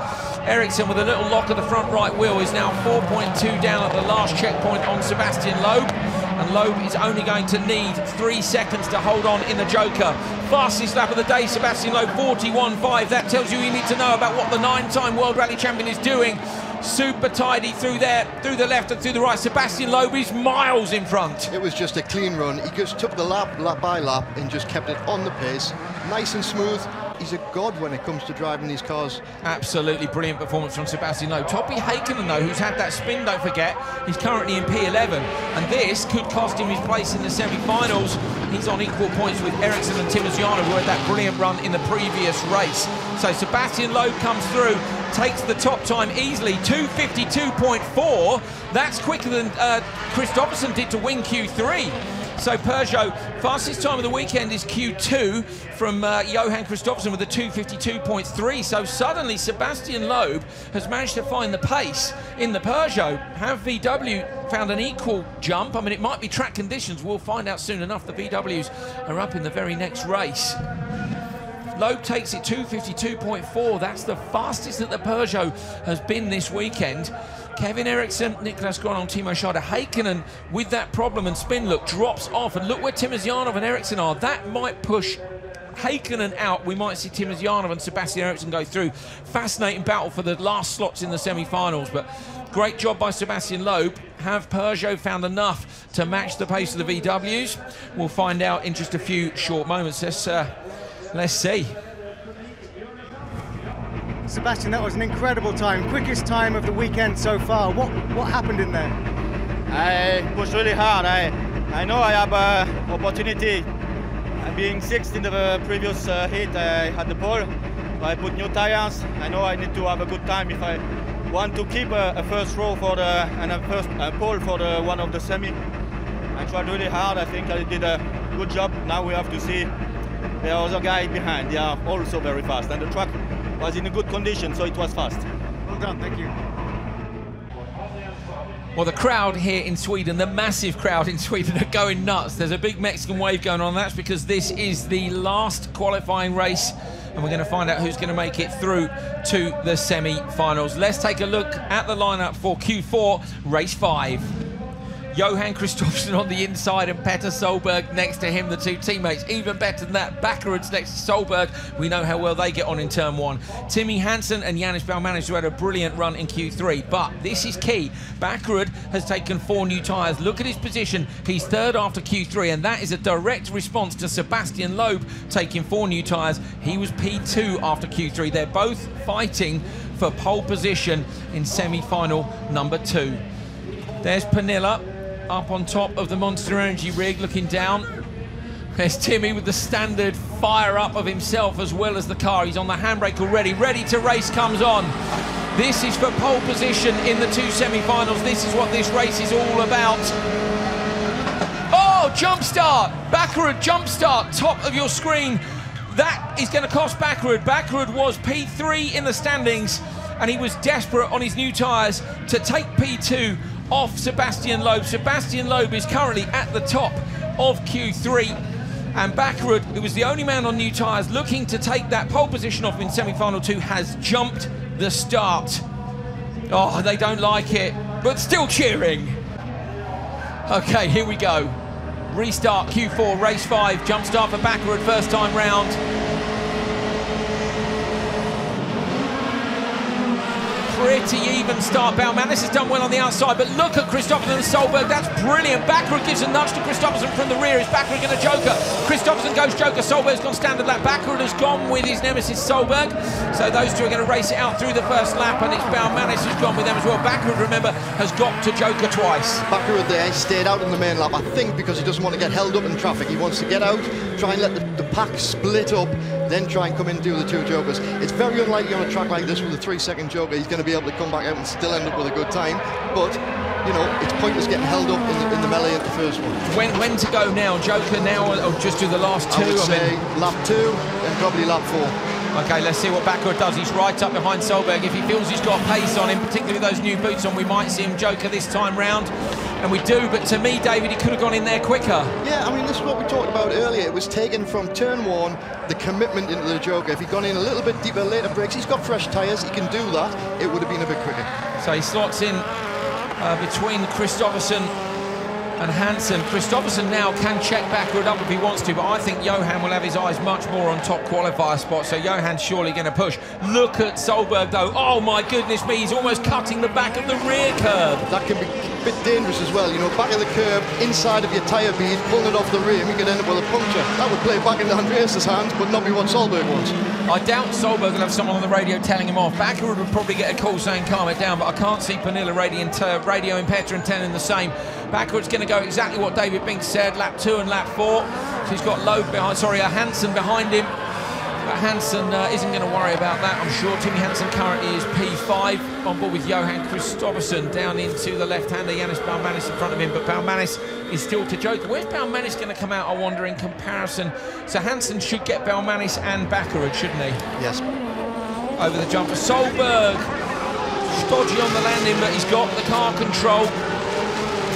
Ericsson with a little lock of the front right wheel is now 4.2 down at the last checkpoint on Sebastian Loeb. And Loeb is only going to need 3 seconds to hold on in the joker. Fastest lap of the day, Sebastian Loeb, 41.5. That tells you need to know about what the 9-time World Rally Champion is doing. Super tidy through there, through the left and through the right. Sebastian Loeb is miles in front. It was just a clean run. He just took the lap by lap and just kept it on the pace. Nice and smooth. He's a god when it comes to driving these cars. Absolutely brilliant performance from Sebastian Loeb. Toppy Haikkonen, though, who's had that spin, don't forget, he's currently in P11, and this could cost him his place in the semi-finals. He's on equal points with Ericsson and Timozyanov, who had that brilliant run in the previous race. So Sebastian Loeb comes through, takes the top time easily, 2:52.4. That's quicker than Kristoffersson did to win Q3. So Peugeot, fastest time of the weekend is Q2 from Johan Kristoffersson with a 2:52.3. So suddenly Sebastian Loeb has managed to find the pace in the Peugeot. Have VW found an equal jump? I mean, it might be track conditions. We'll find out soon enough. The VWs are up in the very next race. Loeb takes it 2:52.4. That's the fastest that the Peugeot has been this weekend. Kevin Ericsson, Niklas Gronholm, Timo Scheider, Haikkonen with that problem and spin look drops off, and look where Timozyanov and Ericsson are. That might push Haikkonen out. We might see Timozyanov and Sebastian Ericsson go through. Fascinating battle for the last slots in the semi-finals, but great job by Sebastian Loeb. Have Peugeot found enough to match the pace of the VWs? We'll find out in just a few short moments. Let's see. Sebastian, that was an incredible time. Quickest time of the weekend so far. What happened in there? I pushed really hard. I know I have an opportunity. Being sixth in the previous heat, I had the pole. I put new tires. I know I need to have a good time if I want to keep a first row for the and a first pole for the one of the semi. I tried really hard. I think I did a good job. Now we have to see the other guy behind. They are also very fast, and the track was in a good condition, so it was fast. Well done, thank you. Well, the crowd here in Sweden, the massive crowd in Sweden, are going nuts. There's a big Mexican wave going on. That's because this is the last qualifying race, and we're going to find out who's going to make it through to the semi-finals. Let's take a look at the lineup for Q4, race 5. Johan Kristoffersson on the inside and Petter Solberg next to him, the two teammates. Even better than that, Bakkerud's next to Solberg. We know how well they get on in turn one. Timmy Hansen and Janis Baumanis, who had a brilliant run in Q3. But this is key. Bakkerud has taken 4 new tyres. Look at his position. He's third after Q3, and that is a direct response to Sebastian Loeb taking 4 new tyres. He was P2 after Q3. They're both fighting for pole position in semi-final number 2. There's Pernilla up on top of the Monster Energy rig looking down. There's Timmy with the standard fire up of himself as well as the car. He's on the handbrake already, ready to race comes on. This is for pole position in the 2 semi-finals. This is what this race is all about. Oh, jump start. Bakkerud jump start, top of your screen. That is going to cost Bakkerud. Bakkerud was P3 in the standings and he was desperate on his new tyres to take P2 off Sebastian Loeb. Sebastian Loeb is currently at the top of Q3, and Bakkerud, who was the only man on new tyres looking to take that pole position off in semi-final 2, has jumped the start. Oh, they don't like it, but still cheering. Okay, here we go. Restart Q4, race 5, jump start for Bakkerud, first time round. Pretty even start. Baumanis has done well on the outside, but look at Kristoffersson and Solberg. That's brilliant. Bakkerud gives a nudge to Kristoffersson from the rear. Is Bakkerud going to joker? Kristoffersson goes joker. Solberg's gone standard lap. Bakkerud has gone with his nemesis Solberg. So those two are going to race it out through the first lap, and it's Baumanis who's gone with them as well. Bakkerud, remember, has got to joker twice. Bakkerud there stayed out in the main lap, I think because he doesn't want to get held up in traffic. He wants to get out, try and let the pack split up, then try and come in and do the 2 jokers. It's very unlikely on a track like this with a 3-second joker he's going to be able to come back out and still end up with a good time, but you know, it's pointless getting held up in the melee at the first one. When to go now? Joker now, or just do the last 2? I would say lap 2 and probably lap 4. Okay, let's see what Bakkerud does. He's right up behind Solberg. If he feels he's got pace on him, particularly with those new boots on, we might see him joker this time round. And we do, but to me, David, he could have gone in there quicker. Yeah, I mean, this is what we talked about earlier. It was taken from turn 1, the commitment into the joker. If he'd gone in a little bit deeper, later brakes, he's got fresh tyres, he can do that. It would have been a bit quicker. So he slots in between Kristoffersson and Hansen. Kristoffersson now can check Bakkerud up if he wants to, but I think Johan will have his eyes much more on top qualifier spots, so Johan's surely going to push. Look at Solberg though. Oh my goodness me, he's almost cutting the back of the rear curb. That can be a bit dangerous as well, you know, back of the curb, inside of your tyre bead, pulling it off the rim, you could end up with a puncture. That would play back into Andreas' hands, but not be what Solberg wants. I doubt Solberg will have someone on the radio telling him off. Bakkerud would probably get a call saying calm it down, but I can't see Pernilla radioing Petter and telling the same. Bakkerud's going to go exactly what David Binks said, lap 2 and lap 4. So he's got Loeb behind, Hansen behind him. But Hansen isn't going to worry about that, I'm sure. Timmy Hansen currently is P5 on board with Johan Kristoffersson down into the left-hander, Janis Baumanis in front of him, but Baumanis is still to joker. Where's Baumanis going to come out, I wonder, in comparison? So Hansen should get Baumanis and Bakkerud, shouldn't he? Yes. Over the jumper. Solberg, stodgy on the landing, but he's got the car control.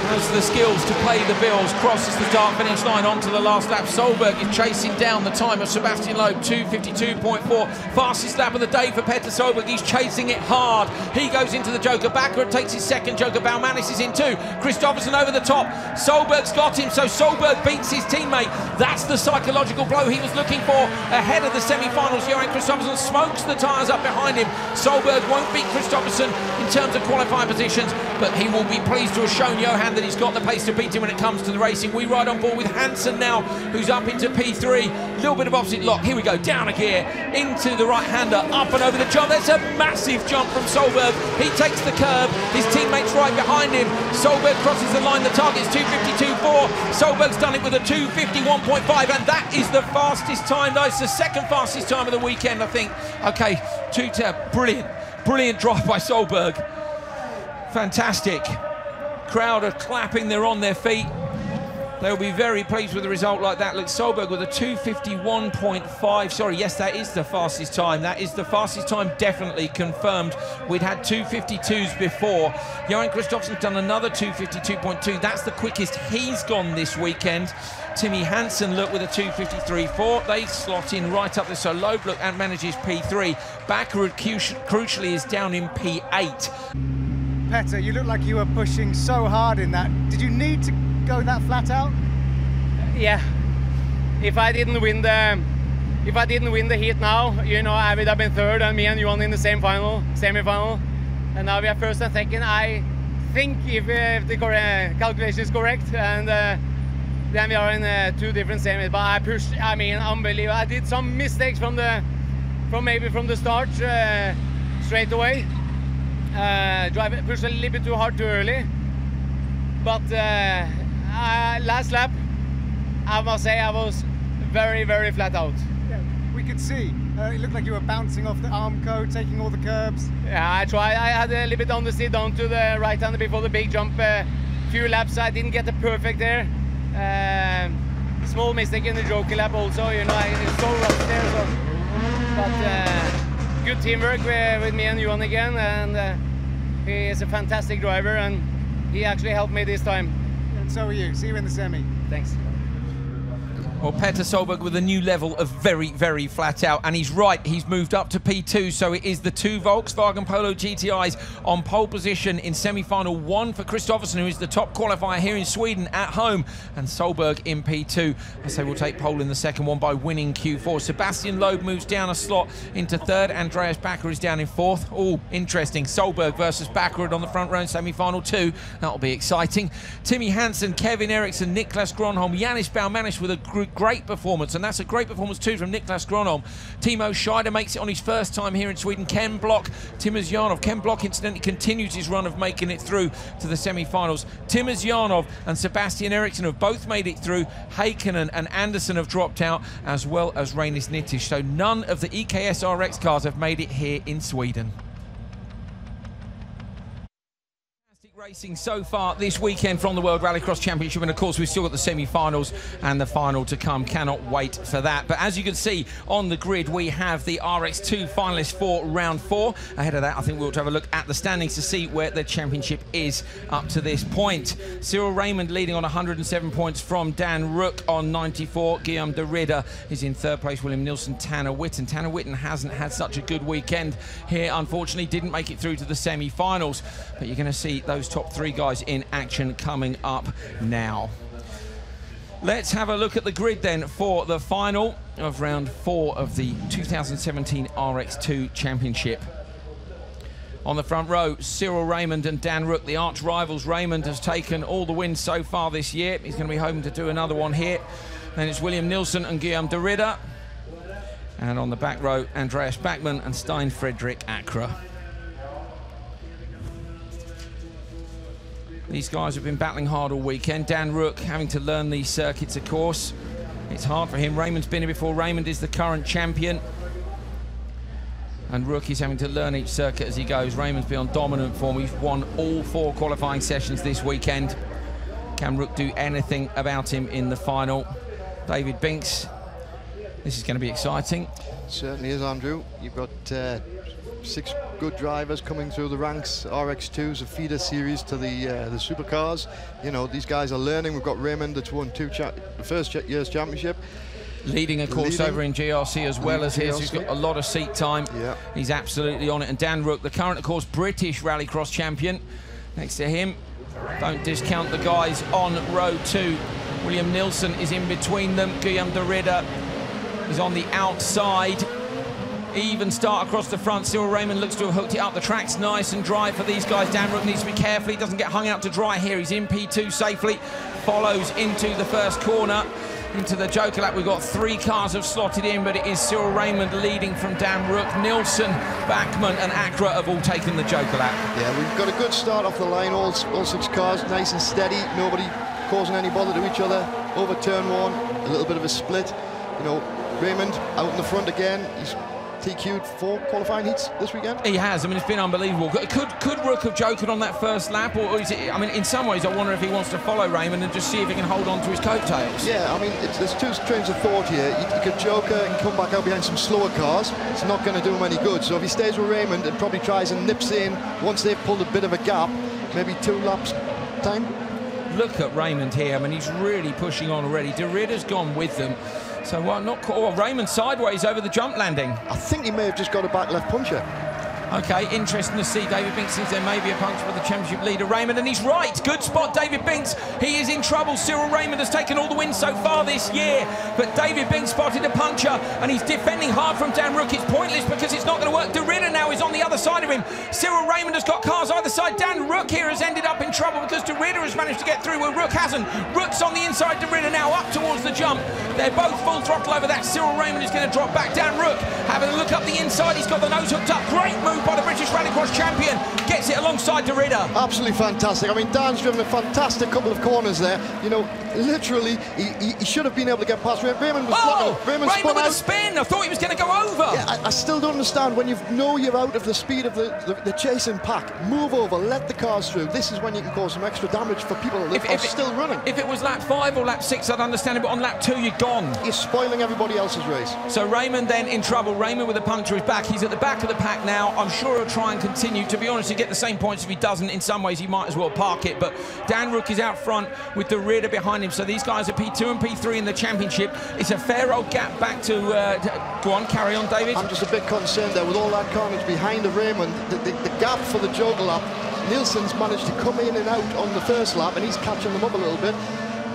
Has the skills to pay the bills, crosses the start finish line onto the last lap. Solberg is chasing down the time of Sebastian Loeb, 2:52.4, fastest lap of the day for Petter Solberg. He's chasing it hard. He goes into the joker. Bakkerud takes his second joker. Baumanis is in 2. Kristoffersson over the top. Solberg's got him, so Solberg beats his teammate. That's the psychological blow he was looking for ahead of the semi-finals. Johan Kristoffersson smokes the tyres up behind him. Solberg won't beat Kristoffersson in terms of qualifying positions, but he will be pleased to have shown Johan that he's got the pace to beat him when it comes to the racing. We ride on board with Hansen now, who's up into P3. Little bit of opposite lock. Here we go, down a gear, into the right-hander, up and over the jump. That's a massive jump from Solberg. He takes the curb. His teammate's right behind him. Solberg crosses the line. The target's 2:52.4. Solberg's done it with a 2:51.5, and that is the fastest time. That's the second fastest time of the weekend, I think. Okay, brilliant drive by Solberg. Fantastic. Crowd are clapping, they're on their feet. They'll be very pleased with a result like that. Look, Solberg with a 2:51.5. Sorry, yes, that is the fastest time. That is the fastest time, definitely confirmed. We'd had 2:52s before. Johan Kristoffersson's done another 2:52.2. That's the quickest he's gone this weekend. Timmy Hansen, look, with a 2:53.4. They slot in right up there. So Loeb, look, and manages P3. Bakkerud, crucially, is down in P8. Petter, you look like you were pushing so hard in that. Did you need to go that flat out? Yeah. If I didn't win the heat now, you know, I would have been third and me and Johan in the same semi-final. And now we are first and second. I think if the calculation is correct, and then we are in 2 different semis. But I pushed, I mean, unbelievable. I did some mistakes from the start straight away. Pushed a little bit too hard too early. But last lap, I must say I was very, very flat out. Yeah, we could see. It looked like you were bouncing off the Armco, taking all the curbs. Yeah, I tried. I had a little bit on the seat down to the right hand before the big jump. Few laps, I didn't get the perfect there. Small mistake in the joker lap also, you know, it's so rough there. So. But good teamwork with me and Johan again, and he is a fantastic driver, and he actually helped me this time. And so are you. See you in the semi. Thanks. Well, Petter Solberg with a new level of very, very flat out. And he's right, he's moved up to P2. So it is the 2 Volkswagen Polo GTIs on pole position in semi-final 1 for Kristoffersson, who is the top qualifier here in Sweden at home. And Solberg in P2. I say we'll take pole in the second one by winning Q4. Sebastian Loeb moves down a slot into 3rd. Andreas Backer is down in 4th. Oh, interesting. Solberg versus Backer on the front row in semi-final 2. That'll be exciting. Timmy Hansen, Kevin Eriksson, Niklas Gronholm, Janis Baumanis with a great performance, and that's a great performance too from Niklas Gronholm. Timo Scheider makes it on his first time here in Sweden. Ken Block, Timmers Janov. Ken Block incidentally continues his run of making it through to the semi-finals. Timmers Janov and Sebastian Eriksson have both made it through. Heikkinen and Anderson have dropped out, as well as Reinis Nittisch. So none of the EKS RX cars have made it here in Sweden. Racing so far this weekend from the World Rallycross Championship, and of course we've still got the semi-finals and the final to come. Cannot wait for that. But as you can see on the grid, we have the RX2 finalists for round 4. Ahead of that, I think we'll have a look at the standings to see where the championship is up to this point. Cyril Raymond leading on 107 points from Dan Rook on 94. Guillaume de Ridder is in 3rd place. William Nilsson, Tanner Witten. Tanner Witten hasn't had such a good weekend here, unfortunately. Didn't make it through to the semi-finals. But you're going to see those top 3 guys in action coming up now. Let's have a look at the grid then for the final of round 4 of the 2017 RX2 Championship. On the front row, Cyril Raymond and Dan Rook, the arch rivals. Raymond has taken all the wins so far this year. He's going to be hoping to do another one here. Then it's William Nilsson and Guillaume de Ridder. And on the back row, Andreas Backman and Stein Fredrik Akra. These guys have been battling hard all weekend. Dan Rook having to learn these circuits, of course. It's hard for him. Raymond's been here before. Raymond is the current champion. And Rook is having to learn each circuit as he goes. Raymond's been on dominant form. He's won all 4 qualifying sessions this weekend. Can Rook do anything about him in the final? David Binks, this is going to be exciting. Certainly is, Andrew. You've got 6 good drivers coming through the ranks. RX2's a feeder series to the supercars. You know, these guys are learning. We've got Raymond that's won the first year's championship. Leading a course over in GRC as well as his. He's got a lot of seat time. Yeah. He's absolutely on it. And Dan Rook, the current, of course, British Rallycross champion. Next to him, don't discount the guys on row 2. William Nilsson is in between them. Guillaume de Ridder is on the outside. Even start across the front. Cyril Raymond looks to have hooked it up. The track's nice and dry for these guys. Dan Rook needs to be careful. He doesn't get hung out to dry here. He's in P2 safely. Follows into the first corner, into the Joker lap. We've got 3 cars have slotted in, but it is Cyril Raymond leading from Dan Rook. Nilsson, Backman and Akra have all taken the Joker lap. Yeah, we've got a good start off the line. All 6 cars nice and steady. Nobody causing any bother to each other. Over turn 1, a little bit of a split. You know, Raymond out in the front again. He's TQ'd 4 qualifying heats this weekend. He has. I mean, it's been unbelievable. Could Rook have jokered on that first lap, or is it? I mean, in some ways, I wonder if he wants to follow Raymond and just see if he can hold on to his coattails. Yeah, I mean, there's 2 trains of thought here. You could joker and come back out behind some slower cars. It's not going to do him any good. So if he stays with Raymond and probably tries and nips in once they've pulled a bit of a gap, maybe 2 laps time. Look at Raymond here. I mean, he's really pushing on already. De Ridder's gone with them. So not Raymond sideways over the jump landing. I think he may have just got a back left puncher. Okay, interesting to see. David Binks thinks there may be a puncture with the championship leader, Raymond, and he's right. Good spot, David Binks. He is in trouble. Cyril Raymond has taken all the wins so far this year, but David Binks spotted a puncture, and he's defending hard from Dan Rook. It's pointless because it's not going to work. DiBenedetto now is on the other side of him. Cyril Raymond has got cars either side. Dan Rook here has ended up in trouble because DiBenedetto has managed to get through where Rook hasn't. Rook's on the inside, DiBenedetto now up towards the jump. They're both full throttle over that. Cyril Raymond is going to drop back. Dan Rook having a look up the inside. He's got the nose hooked up. Great move by the British Rallycross champion. Gets it alongside DiBenedetto. Absolutely fantastic. I mean, Dan's driven a fantastic couple of corners there. You know, literally, he should have been able to get past Raymond. Was blocking. Raymond with a spin. I thought he was going to go over. Yeah, I still don't understand. When you know you're out of the speed of the chasing pack, move over, let the cars through. This is when you can cause some extra damage for people that are still running. If it was lap 5 or lap 6, I'd understand it, but on lap 2, you're gone. You're spoiling everybody else's race. So Raymond then in trouble. Raymond with a puncture is back. He's at the back of the pack now. I'm sure he'll try and continue. To be honest, he'll get the same points. If he doesn't, in some ways, he might as well park it. But Dan Rook is out front with DiBenedetto behind him. So these guys are P2 and P3 in the championship. It's a fair old gap back to... go on, carry on, David. I'm just a bit concerned there with all that carnage behind of Raymond. The gap for the jogger lap. Nielsen's managed to come in and out on the first lap, and he's catching them up a little bit.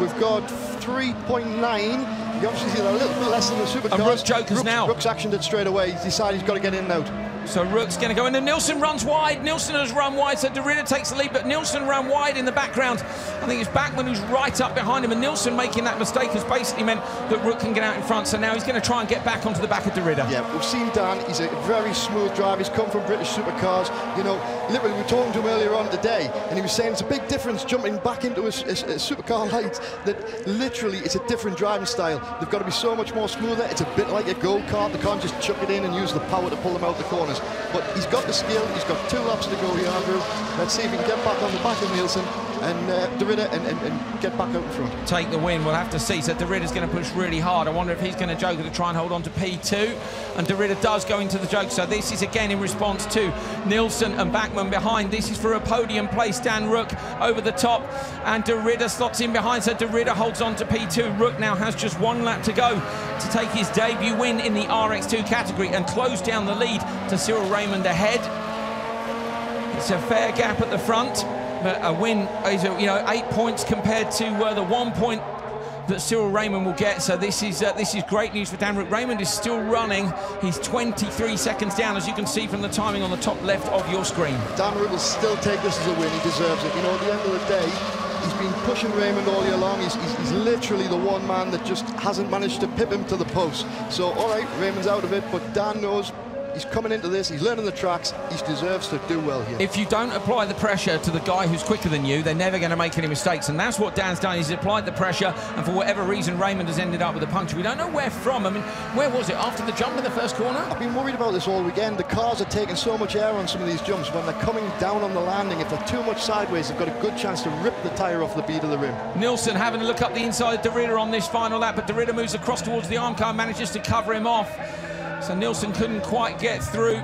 We've got 3.9. You obviously see that a little bit less than the supercars. And Rook's jokers now. Rook's actioned it straight away. He's decided he's got to get in and out. So Rook's going to go in, and Nielsen runs wide. Nielsen has run wide, so DiBenedetto takes the lead, but Nielsen ran wide in the background. I think it's Bachmann who's right up behind him, and Nielsen making that mistake has basically meant that Rook can get out in front, so now he's going to try and get back onto the back of DiBenedetto. Yeah, we've seen Dan. He's a very smooth driver. He's come from British supercars. You know, literally, we were talking to him earlier on today, and he was saying it's a big difference jumping back into a supercar light, that literally it's a different driving style. They've got to be so much more smoother. It's a bit like a go-kart. They can't just chuck it in and use the power to pull them out the corners. But he's got the skill. He's got 2 laps to go here, Andrew. Let's see if he can get back on the back of Nielsen and DiBenedetto and get back out in front. Take the win, we'll have to see. So DiBenedetto's going to push really hard. I wonder if he's going to joker to try and hold on to P2. And DiBenedetto does go into the joke. So this is again in response to Nielsen and Bachmann behind. This is for a podium place. Dan Rook over the top. And DiBenedetto slots in behind. So DiBenedetto holds on to P2. Rook now has just 1 lap to go to take his debut win in the RX2 category and close down the lead to Cyril Raymond ahead. It's a fair gap at the front, but a win is, 8 points compared to the 1 point that Cyril Raymond will get. So this is great news for Dan Rook. Raymond is still running. He's 23 seconds down, as you can see from the timing on the top left of your screen. Dan Rook will still take this as a win. He deserves it. You know, at the end of the day, he's been pushing Raymond all year long. He's literally the one man that just hasn't managed to pip him to the post. So, all right, Raymond's out of it, but Dan knows he's coming into this, he's learning the tracks, he deserves to do well here. If you don't apply the pressure to the guy who's quicker than you, they're never going to make any mistakes, and that's what Dan's done. He's applied the pressure, and for whatever reason, Raymond has ended up with a puncture. We don't know where from. I mean, where was it? After the jump in the first corner? I've been worried about this all weekend. The cars are taking so much air on some of these jumps. When they're coming down on the landing, if they're too much sideways, they've got a good chance to rip the tyre off the bead of the rim. Nielsen having a look up the inside of DiBenedetto on this final lap, but DiBenedetto moves across towards the arm car, manages to cover him off. So Nielsen couldn't quite get through.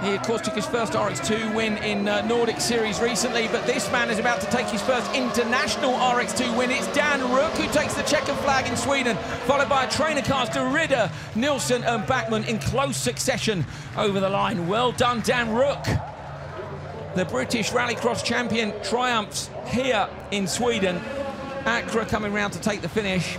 He, of course, took his first RX2 win in Nordic Series recently, but this man is about to take his first international RX2 win. It's Dan Rook who takes the checkered flag in Sweden, followed by a train of cars, DiBenedetto, Nielsen and Bachmann in close succession over the line. Well done, Dan Rook. The British Rallycross champion triumphs here in Sweden. Acra coming round to take the finish.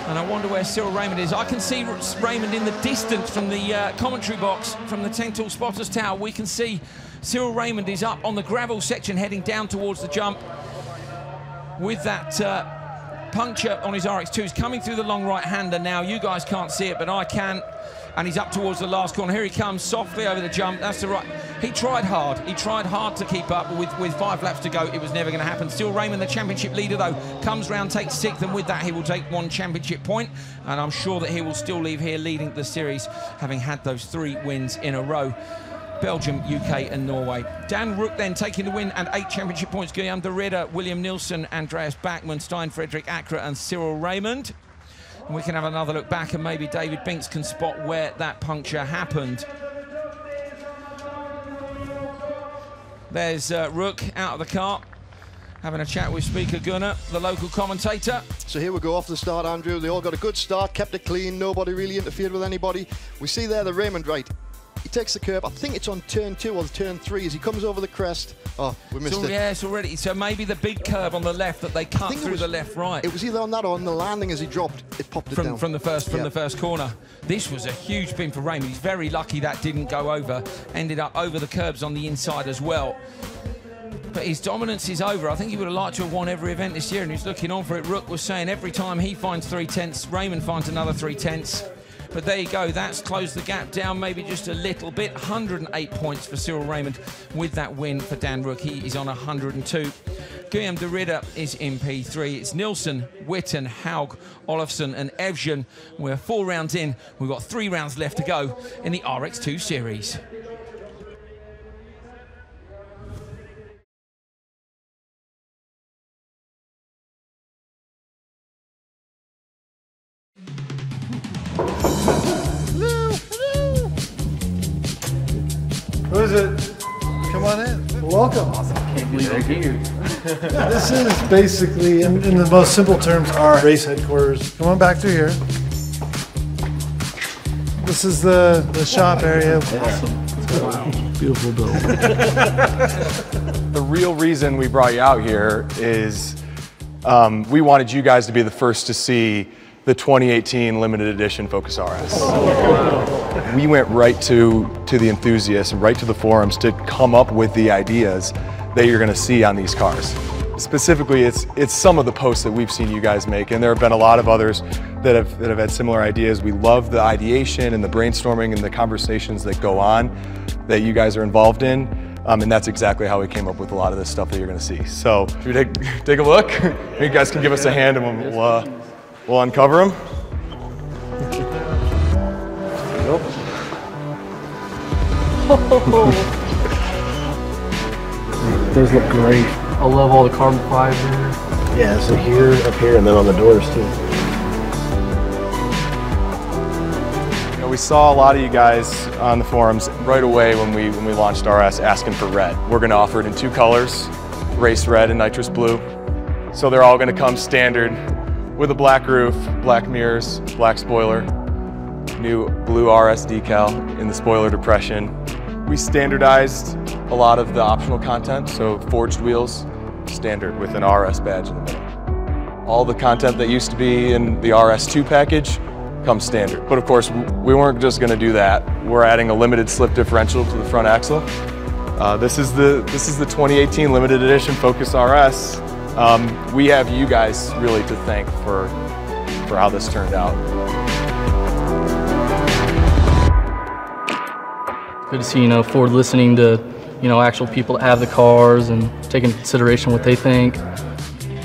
And I wonder where Cyril Raymond is. I can see Raymond in the distance from the commentary box, from the Tental Spotters Tower. We can see Cyril Raymond is up on the gravel section heading down towards the jump with that puncture on his RX2. He's coming through the long right-hander now. You guys can't see it, but I can. And he's up towards the last corner. Here he comes, softly over the jump. That's the right. He tried hard. He tried hard to keep up, but with 5 laps to go, it was never going to happen. Still Raymond, the championship leader, though, comes round, takes 6th, and with that, he will take 1 championship point. And I'm sure that he will still leave here leading the series, having had those 3 wins in a row. Belgium, UK, and Norway. Dan Rook then taking the win and 8 championship points. Guillaume DiBenedetto, William Nielsen, Andreas Bachmann, Stein Frederick Acra, and Cyril Raymond. And we can have another look back, and maybe David Binks can spot where that puncture happened. There's Rook out of the car, having a chat with Speaker Gunnar, the local commentator. So here we go off the start, Andrew. They all got a good start, kept it clean, nobody really interfered with anybody. We see there the Raymond, right, takes the curb. I think it's on turn 2 or turn 3 as he comes over the crest. Oh, we missed it. Yeah, it's already. So maybe the big curb on the left that they cut through the left-right. It was either on that or on the landing as he dropped. It popped it down. From the first corner. This was a huge pin for Raymond. He's very lucky that didn't go over. Ended up over the curbs on the inside as well. But his dominance is over. I think he would have liked to have won every event this year, and he's looking on for it. Rook was saying every time he finds 3/10, Raymond finds another 3/10. But there you go, that's closed the gap down maybe just a little bit. 108 points for Cyril Raymond with that win for Dan Rook. He is on 102. Guillaume de Ridder is in P3. It's Nilsson, Witten, Haug, Olofsson and Evgen. We're 4 rounds in. We've got 3 rounds left to go in the RX2 series. Who is it? Come on in. Welcome. Awesome. Can't believe I'm here. This is basically, in the most simple terms, our race headquarters. Come on back through here. This is the shop area. Awesome. Beautiful building. The real reason we brought you out here is we wanted you guys to be the first to see the 2018 limited edition Focus RS. We went right to the enthusiasts and right to the forums to come up with the ideas that you're going to see on these cars. Specifically, it's some of the posts that we've seen you guys make, and there have been a lot of others that have had similar ideas. We love the ideation and the brainstorming and the conversations that go on that you guys are involved in, and that's exactly how we came up with a lot of this stuff that you're going to see. So, should we take a look? You guys can give us a hand, and we'll uncover them. Those look great. I love all the carbon fiber. Yeah, so here, up here, and then on the doors too. You know, we saw a lot of you guys on the forums right away when we launched RS asking for red. We're going to offer it in 2 colors, race red and nitrous blue. So they're all going to come standard with a black roof, black mirrors, black spoiler, new blue RS decal in the spoiler depression. We standardized a lot of the optional content, so forged wheels, standard with an RS badge in the middle. All the content that used to be in the RS2 package comes standard. But of course, we weren't just going to do that. We're adding a limited slip differential to the front axle. This is the 2018 limited edition Focus RS. We have you guys really to thank for how this turned out. Good to see, Ford listening to, actual people that have the cars and taking into consideration what they think.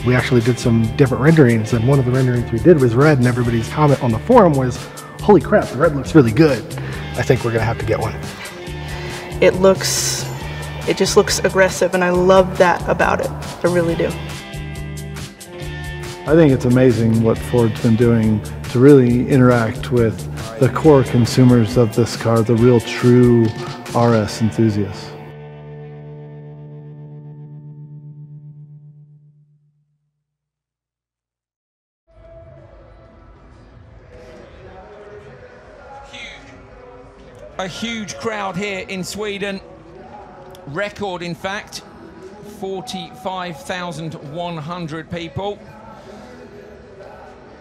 We actually did some different renderings, and one of the renderings we did was red, and everybody's comment on the forum was, holy crap, the red looks really good. I think we're gonna have to get one. It just looks aggressive, and I love that about it. I really do. I think it's amazing what Ford's been doing to really interact with the core consumers of this car, the real true RS enthusiasts. A huge crowd here in Sweden. Record, in fact, 45,100 people.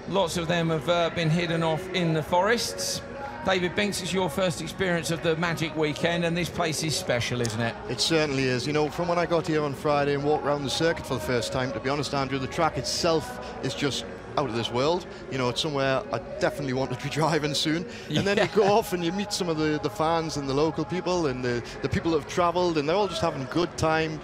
Lots of them have been hidden off in the forests. David Binks, it's your first experience of the Magic Weekend, and this place is special, isn't it? It certainly is. From when I got here on Friday and walked around the circuit for the first time, to be honest, Andrew, the track itself is just out of this world. It's somewhere I definitely want to be driving soon. And then you go off and you meet some of the fans and the local people and the people that have traveled, and they're all just having a good time,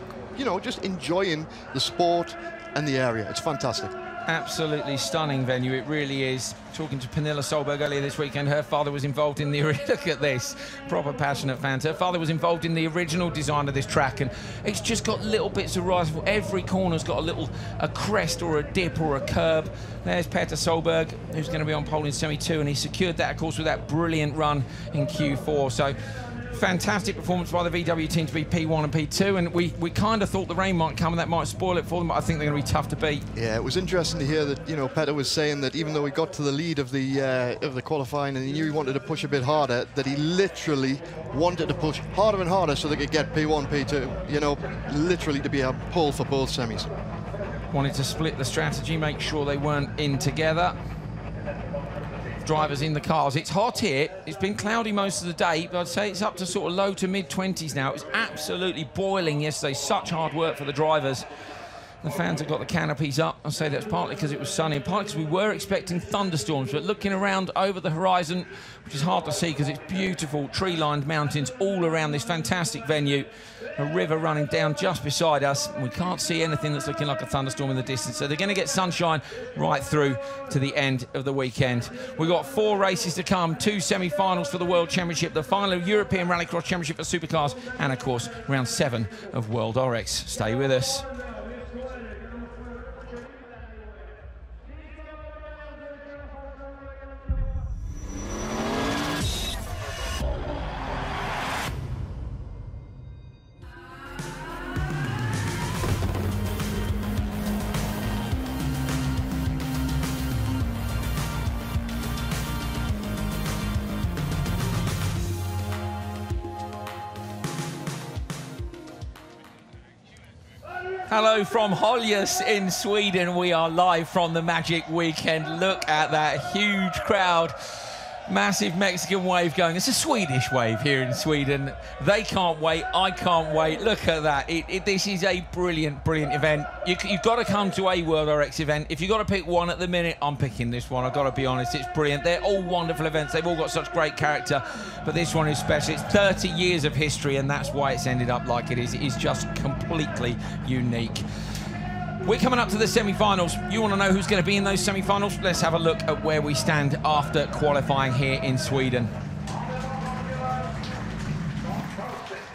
just enjoying the sport and the area. It's fantastic. Absolutely stunning venue, it really is. Talking to Pernilla Solberg earlier this weekend, her father was involved in the, look at this, proper passionate fans. Her father was involved in the original design of this track, and it's just got little bits of rise. Every corner's got a crest or a dip or a curb. There's Peter Solberg, who's going to be on pole in semi-2, and he secured that, of course, with that brilliant run in Q4. So Fantastic performance by the VW team to be P1 and P2, and we kind of thought the rain might come and that might spoil it for them, but I think they're going to be tough to beat. Yeah, it was interesting to hear that, you know, Petter was saying that even though he got to the lead of the qualifying and he knew he wanted to push a bit harder, that he literally wanted to push harder and harder so they could get P1, P2, you know, literally to be a pull for both semis. Wanted to split the strategy, make sure they weren't in together. Drivers in the cars. It's hot here. It's been cloudy most of the day, but I'd say it's up to sort of low to mid-20s now. It was absolutely boiling yesterday. Such hard work for the drivers. The fans have got the canopies up. I'll say that's partly because it was sunny and partly because we were expecting thunderstorms, but looking around over the horizon, which is hard to see because it's beautiful tree-lined mountains all around this fantastic venue. A river running down just beside us. We can't see anything that's looking like a thunderstorm in the distance, so they're going to get sunshine right through to the end of the weekend. We've got 4 races to come, 2 semi-finals for the World Championship, the final European Rallycross Championship for supercars, and of course, round 7 of World RX. Stay with us. Hello from Holjes in Sweden. We are live from the Magic Weekend. Look at that huge crowd. Massive Mexican wave going. It's a Swedish wave here in Sweden. They can't wait. I can't wait. Look at that. This is a brilliant, brilliant event. You've got to come to a World RX event. If you've got to pick one at the minute, I'm picking this one. I've got to be honest. It's brilliant. They're all wonderful events. They've all got such great character. But this one is special. It's 30 years of history, and that's why it's ended up like it is. It is just completely unique. We're coming up to the semi-finals. You want to know who's going to be in those semi-finals? Let's have a look at where we stand after qualifying here in Sweden.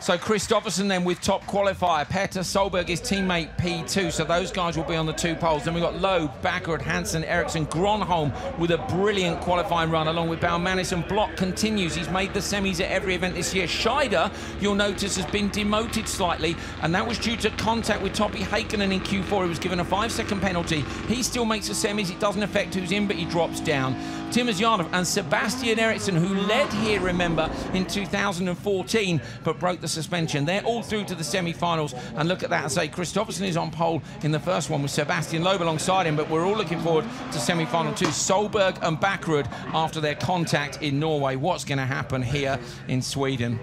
So Kristoffersson then with top qualifier. Petter Solberg, his teammate, P2. So those guys will be on the 2 poles. Then we've got Loeb, Backward, Hansen, Ericsson, Gronholm with a brilliant qualifying run along with Baumanis, and Block continues. He's made the semis at every event this year. Scheider, you'll notice, has been demoted slightly, and that was due to contact with Topi Heikkinen in Q4. He was given a 5-second penalty. He still makes the semis. It doesn't affect who's in, but he drops down. Timmers Yarnov and Sebastian Eriksson, who led here, remember, in 2014, but broke the suspension. They're all through to the semi-finals, and look at that. I say Kristoffersson is on pole in the first one with Sebastian Loeb alongside him, but we're all looking forward to semi-final 2. Solberg and Backrud after their contact in Norway. What's going to happen here in Sweden?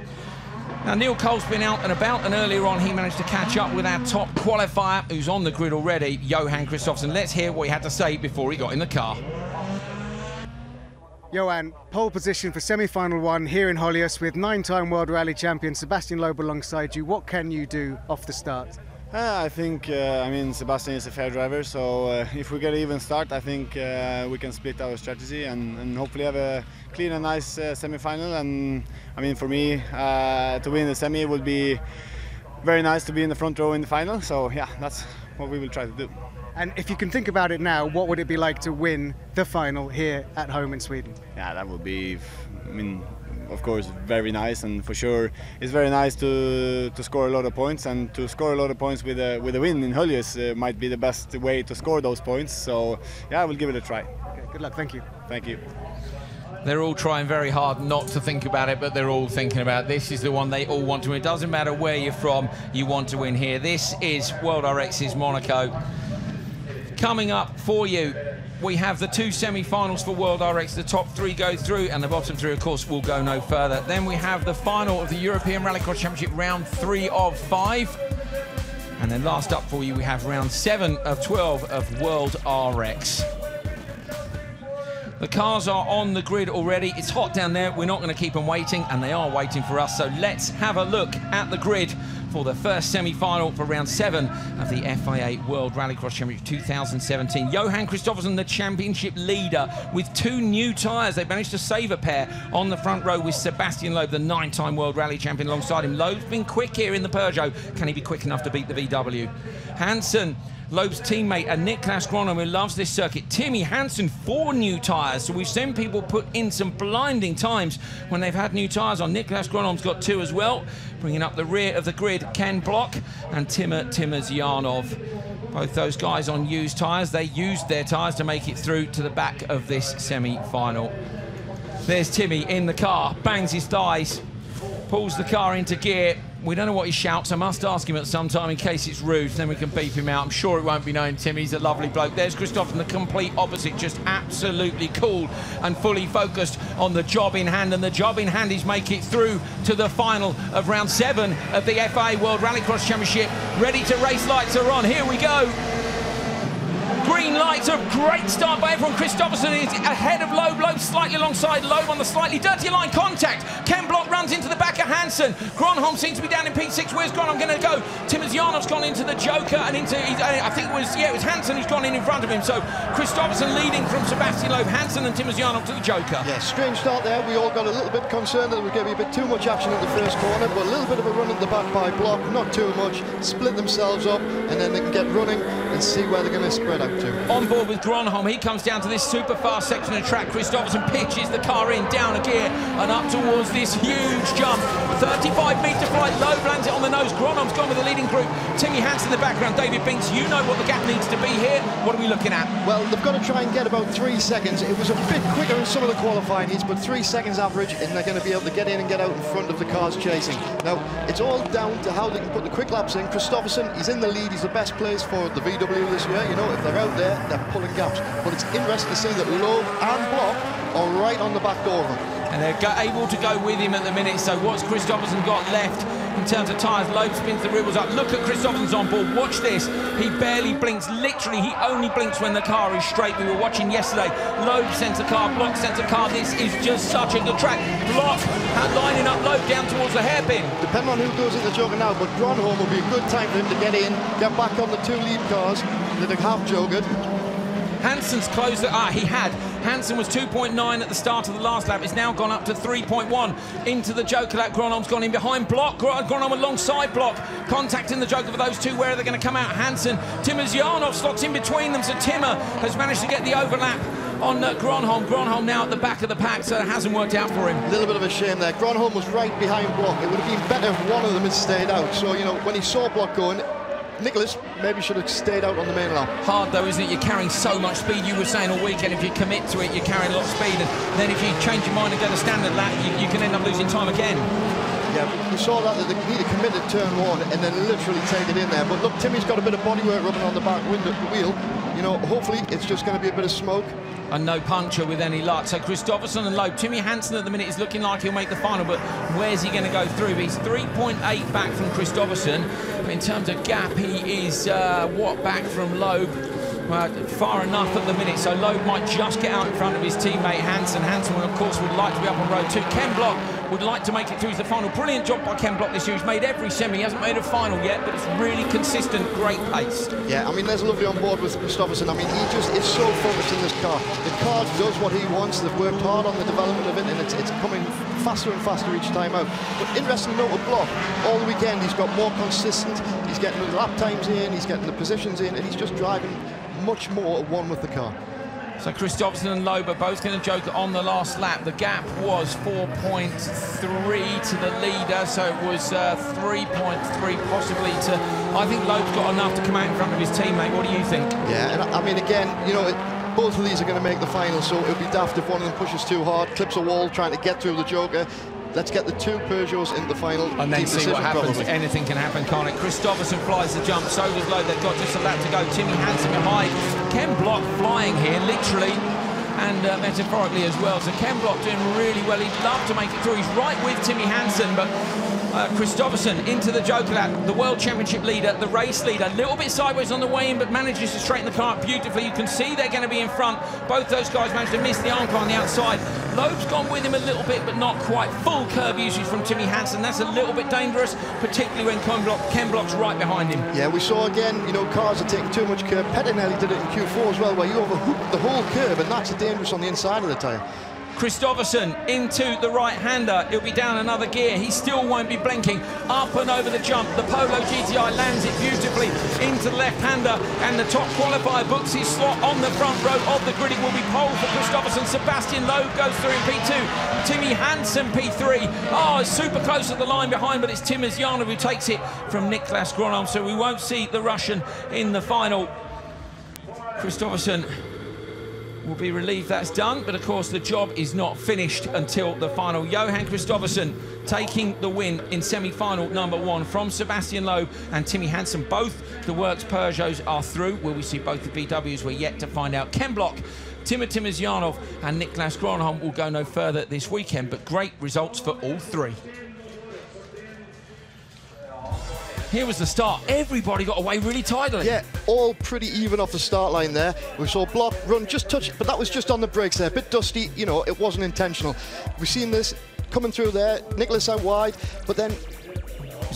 Now, Neil Cole's been out and about, and earlier on he managed to catch up with our top qualifier, who's on the grid already, Johan Kristoffersson. Let's hear what he had to say before he got in the car. Johan, pole position for semi-final 1 here in Holjes with 9-time World Rally Champion Sebastian Loeb alongside you. What can you do off the start? I think, I mean, Sebastian is a fair driver, so if we get an even start, I think we can split our strategy and hopefully have a clean and nice semi-final. And I mean, for me, to win the semi would be very nice to be in the front row in the final. So yeah, that's what we will try to do. And if you can think about it now, what would it be like to win the final here at home in Sweden? Yeah, that would be, I mean, of course, very nice, and for sure it's very nice to score a lot of points, and to score a lot of points with a win in Holjes might be the best way to score those points. So yeah, I will give it a try. Okay, good luck. Thank you. Thank you. They're all trying very hard not to think about it, but they're all thinking about it. This is the one they all want to win. It doesn't matter where you're from, you want to win here. This is World RX's Monaco. Coming up for you, we have the 2 semi-finals for World RX. The top 3 go through, and the bottom 3, of course, will go no further. Then we have the final of the European Rallycross Championship, round 3 of 5. And then last up for you, we have round 7 of 12 of World RX. The cars are on the grid already. It's hot down there. We're not going to keep them waiting, and they are waiting for us. So let's have a look at the grid for the first semi-final for round 7 of the FIA World Rallycross Championship 2017. Johan Kristoffersson, the championship leader, with 2 new tyres. They managed to save a pair on the front row with Sebastian Loeb, the 9-time World Rally Champion, alongside him. Loeb's been quick here in the Peugeot. Can he be quick enough to beat the VW? Hansen Loeb's teammate, and Niklas Gronholm, who loves this circuit. Timmy Hansen, 4 new tyres. So we've seen people put in some blinding times when they've had new tyres on. Niklas Gronholm's got 2 as well. Bringing up the rear of the grid, Ken Block and Timazyanov. Both those guys on used tyres. They used their tyres to make it through to the back of this semi-final. There's Timmy in the car, bangs his thighs, pulls the car into gear. We don't know what he shouts. I must ask him at some time in case it's rude, then we can beep him out. I'm sure it won't be known, Tim. He's a lovely bloke. There's Christopherson, the complete opposite, just absolutely cool and fully focused on the job in hand. And the job in hand is make it through to the final of round 7 of the FIA World Rallycross Championship. Ready to race, lights are on. Here we go. Green lights, a great start by everyone. Christopherson is ahead of Loeb. Loeb slightly alongside Loeb on the slightly dirty line. Contact. Ken Block runs into the back of Hansen. Gronholm seems to be down in P6. Where's Gronholm going to go? Timazyanov's gone into the Joker and into, I think it was Hansen who's gone in front of him. So Christopherson leading from Sebastian Loeb. Hansen and Timazyanov to the Joker. Yeah, strange start there. We all got a little bit concerned that there was going to be a bit too much action in the first corner, but a little bit of a run at the back by Block, not too much. Split themselves up, and then they can get running and see where they're going to spread out to. On board with Gronholm, he comes down to this super fast section of track. Christopherson pitches the car in, down a gear, and up towards this huge jump. 35-metre flight, Loeb lands it on the nose. Gronholm's gone with the leading group. Timmy Hansen in the background. David Binks, you know what the gap needs to be here. What are we looking at? Well, they've got to try and get about 3 seconds. It was a bit quicker in some of the qualifying heats, but 3 seconds average, and they're going to be able to get in and get out in front of the cars chasing. Now, it's all down to how they can put the quick laps in. Christopherson, he's in the lead. He's the best place for the VW this year. You know, if they're out there, they're pulling gaps. But it's interesting to see that Loeb and Block are right on the back door of him. And they're able to go with him at the minute. So what's Christopherson got left in terms of tyres? Loeb spins the rear wheels up. Look at Christopherson's on board. Watch this. He barely blinks. Literally, he only blinks when the car is straight. We were watching yesterday. Loeb sends a car. Block sends a car. This is just such a good track. Block lining up Loeb down towards the hairpin. Depending on who goes in the Joker now, but Gronholm will be a good time for him to get in, get back on the 2 lead cars that are half jokered. Hansen's closed it. Hansen was 2.9 at the start of the last lap. It's now gone up to 3.1 into the Joker lap. Gronholm's gone in behind Block. Gronholm alongside Block, contacting the Joker for those two. Where are they going to come out? Hansen. Timazyanov slots in between them. So Timmer has managed to get the overlap on Gronholm. Gronholm now at the back of the pack, so it hasn't worked out for him. A little bit of a shame there. Gronholm was right behind Block. It would have been better if one of them had stayed out. So, you know, when he saw Block going, Nicholas maybe should have stayed out on the main lap. Hard though, isn't it? You're carrying so much speed. You were saying all weekend, if you commit to it, you're carrying a lot of speed, and then if you change your mind and go to standard lap, you can end up losing time again. Yeah, we saw that they need to commit to turn 1 and then literally take it in there. But look, Timmy's got a bit of bodywork rubbing on the back wheel. You know, hopefully it's just going to be a bit of smoke. And no puncture with any luck. So Christopherson and Loeb. Timmy Hansen at the minute is looking like he'll make the final, but where's he going to go through? He's 3.8 back from Christopherson. But in terms of gap, he is what back from Loeb? Far enough at the minute, so Loeb might just get out in front of his teammate Hansen. Hansen, of course, would like to be up on road 2. Ken Block would like to make it through to the final. Brilliant job by Ken Block this year. He's made every semi. He hasn't made a final yet, but it's really consistent, great pace. Yeah, I mean, there's lovely on board with Christopherson. I mean, he just is so focused in this car. The car does what he wants. They've worked hard on the development of it, and it's coming faster and faster each time out. But interesting note with Block, all the weekend he's got more consistent. He's getting the lap times in, he's getting the positions in, and he's just driving much more at one with the car. So Christopherson and Loeb are both going to joke on the last lap. The gap was 4.3 to the leader, so it was 3.3 possibly to... I think Loeb's got enough to come out in front of his teammate. What do you think? Yeah, and I mean, again, you know, both of these are going to make the final, so it would be daft if one of them pushes too hard, clips a wall trying to get through the Joker. Let's get the 2 Peugeots into the final. And then see what happens. Probably. Anything can happen, can't it? Christopherson flies the jump, so does Loeb. They've got just a lap to go. Timmy Hansen behind. Ken Block flying here, literally and metaphorically as well. So Ken Block doing really well. He'd love to make it through. He's right with Timmy Hansen, but Christopherson into the Joker lap, the World Championship leader, the race leader, a little bit sideways on the way in, but manages to straighten the car up beautifully. You can see they're going to be in front. Both those guys managed to miss the arm car on the outside. Loeb's gone with him a little bit, but not quite. Full curb usage from Timmy Hansen. That's a little bit dangerous, particularly when Ken Block's right behind him. Yeah, we saw again, you know, cars are taking too much curb. Pettinelli did it in Q4 as well, where you overhooped the whole curb, and that's dangerous on the inside of the tyre. Kristoffersson into the right-hander. He'll be down another gear. He still won't be blinking. Up and over the jump. The Polo GTI lands it beautifully into the left-hander, and the top qualifier books his slot on the front row of the grid. It will be pole for Kristoffersson. Sebastian Loeb goes through in P2. Timmy Hansen P3. Oh, it's super close at the line behind, but it's Tim Izyanov who takes it from Niklas Gronholm, so we won't see the Russian in the final. Kristoffersson will be relieved that's done, but of course the job is not finished until the final. Johan Kristoffersson taking the win in semi-final number 1 from Sebastian Loeb and Timmy Hansen. Both the Works Peugeots are through. Will we see both the VWs? We're yet to find out. Ken Block, Timothy Izyanov and Niklas Gronholm will go no further this weekend, but great results for all three. Here was the start. Everybody got away really tidily. Yeah, all pretty even off the start line there. We saw Block run just touch, but that was just on the brakes there. A bit dusty, you know, it wasn't intentional. We've seen this coming through there. Nicholas out wide, but then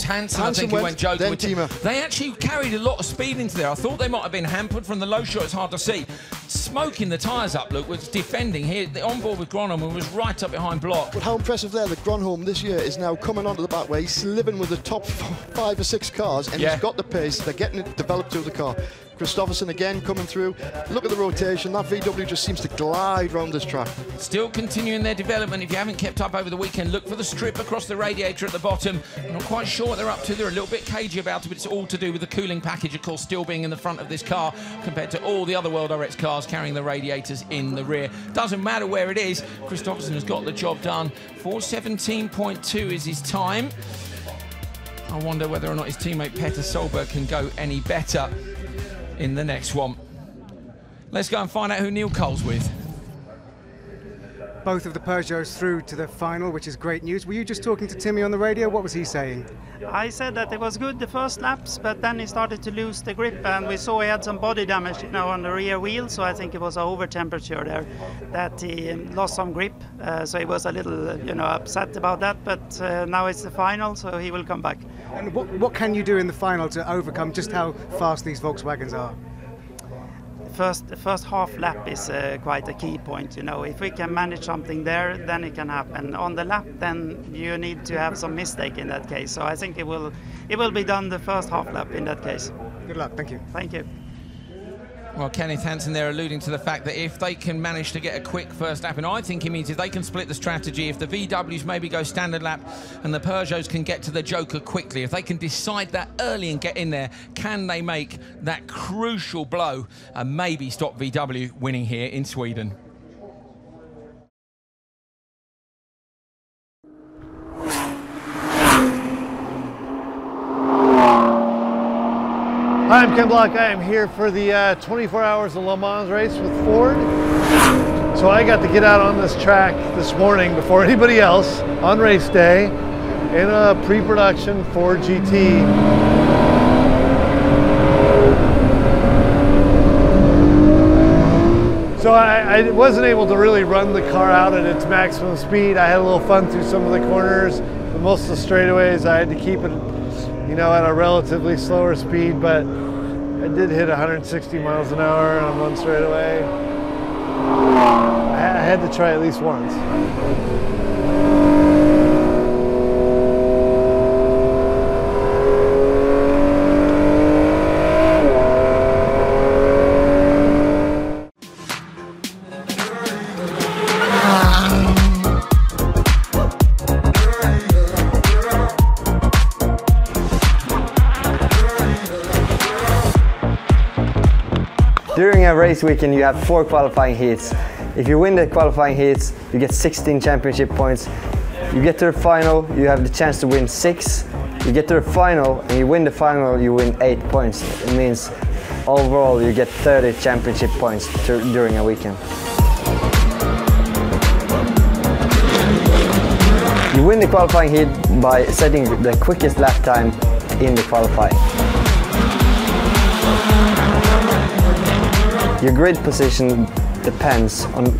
Hansen, I think, who went joking with Tima. They actually carried a lot of speed into there. I thought they might have been hampered from the low shot. It's hard to see. Smoking the tyres up, Luke, was defending here. On board with Gronholm and was right up behind Block. But how impressive there that Gronholm this year is now coming onto the back way. He's living with the top 5 or 6 cars, and he's got the pace. They're getting it developed through the car. Kristoffersson again coming through. Look at the rotation. That VW just seems to glide around this track. Still continuing their development. If you haven't kept up over the weekend, look for the strip across the radiator at the bottom. I'm not quite sure what they're up to. They're a little bit cagey about it, but it's all to do with the cooling package, of course, still being in the front of this car compared to all the other World RX cars carrying the radiators in the rear. Doesn't matter where it is. Kristoffersson has got the job done. 4:17.2 is his time. I wonder whether or not his teammate Petter Solberg can go any better in the next one. Let's go and find out who Neil Cole's with. Both of the Peugeots through to the final, which is great news. Were you just talking to Timmy on the radio? What was he saying? I said that it was good the first laps, but then he started to lose the grip, and we saw he had some body damage, you know, on the rear wheel. So I think it was over temperature there that he lost some grip. So he was a little, you know, upset about that. But now it's the final, so he will come back. And what can you do in the final to overcome just how fast these Volkswagens are? The first half lap is quite a key point, you know. If we can manage something there, then it can happen. On the lap, then you need to have some mistake in that case. So I think it will be done the first half lap in that case. Good luck, thank you. Thank you. Well, Kenneth Hansen there alluding to the fact that if they can manage to get a quick first lap, and I think it means if they can split the strategy, if the VWs maybe go standard lap and the Peugeots can get to the Joker quickly, if they can decide that early and get in there, can they make that crucial blow and maybe stop VW winning here in Sweden? Hi, I'm Ken Block. I am here for the 24 Hours of Le Mans race with Ford. So I got to get out on this track this morning before anybody else on race day in a pre-production Ford GT. So I wasn't able to really run the car out at its maximum speed. I had a little fun through some of the corners, but most of the straightaways I had to keep it, you know, at a relatively slower speed, but I did hit 160 miles an hour on one straightaway. I had to try at least once. During a race weekend you have 4 qualifying heats. If you win the qualifying heats, you get 16 championship points. You get to the final, you have the chance to win 6. You get to the final and you win the final, you win 8 points. It means overall you get 30 championship points during a weekend. You win the qualifying heat by setting the quickest lap time in the qualifying. Your grid position depends on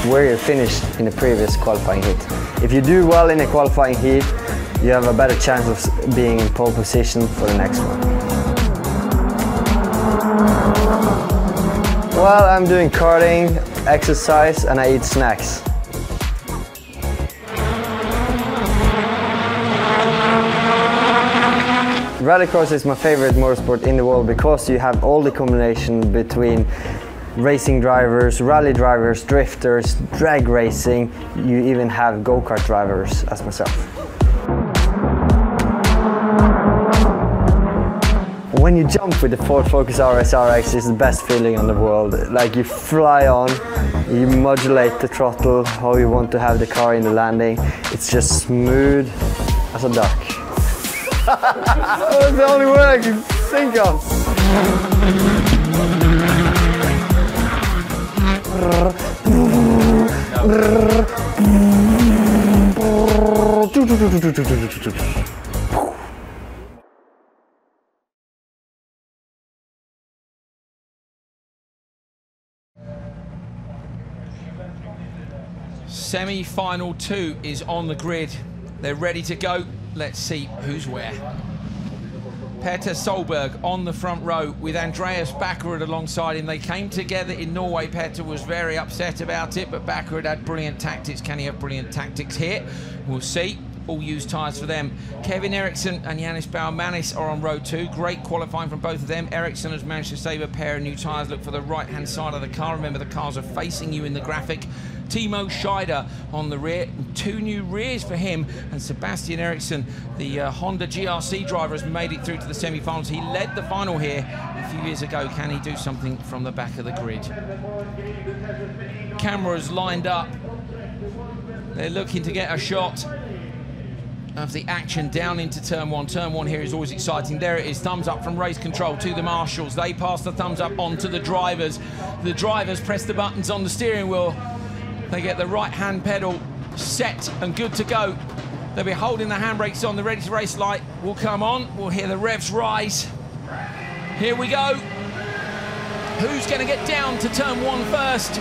where you finished in the previous qualifying heat. If you do well in a qualifying heat, you have a better chance of being in pole position for the next one. Well, I'm doing karting, exercise, and I eat snacks. Rallycross is my favorite motorsport in the world because you have all the combination between racing drivers, rally drivers, drifters, drag racing. You even have go-kart drivers as myself. When you jump with the Ford Focus RS RX, it's the best feeling in the world. Like you fly on, you modulate the throttle, how you want to have the car in the landing. It's just smooth as a duck. That's the only word I can think of. Semi-final 2 is on the grid. They're ready to go. Let's see who's where. Petter Solberg on the front row with Andreas Bakkerud alongside him. They came together in Norway. Petter was very upset about it, but Bakkerud had brilliant tactics. Can he have brilliant tactics here? We'll see. All used tyres for them. Kevin Eriksson and Yannis Baumanis are on row 2. Great qualifying from both of them. Eriksson has managed to save a pair of new tyres. Look for the right-hand side of the car. Remember, the cars are facing you in the graphic. Timo Scheider on the rear. 2 new rears for him. And Sebastian Eriksson, the Honda GRC driver, has made it through to the semi-finals. He led the final here a few years ago. Can he do something from the back of the grid? Cameras lined up. They're looking to get a shot of the action down into turn 1. Turn 1 here is always exciting. There it is, thumbs up from race control to the marshals. They pass the thumbs up on to the drivers. The drivers press the buttons on the steering wheel. They get the right hand pedal set and good to go. They'll be holding the handbrakes on. The ready to race light will come on. We'll hear the revs rise. Here we go. Who's going to get down to turn 1 first?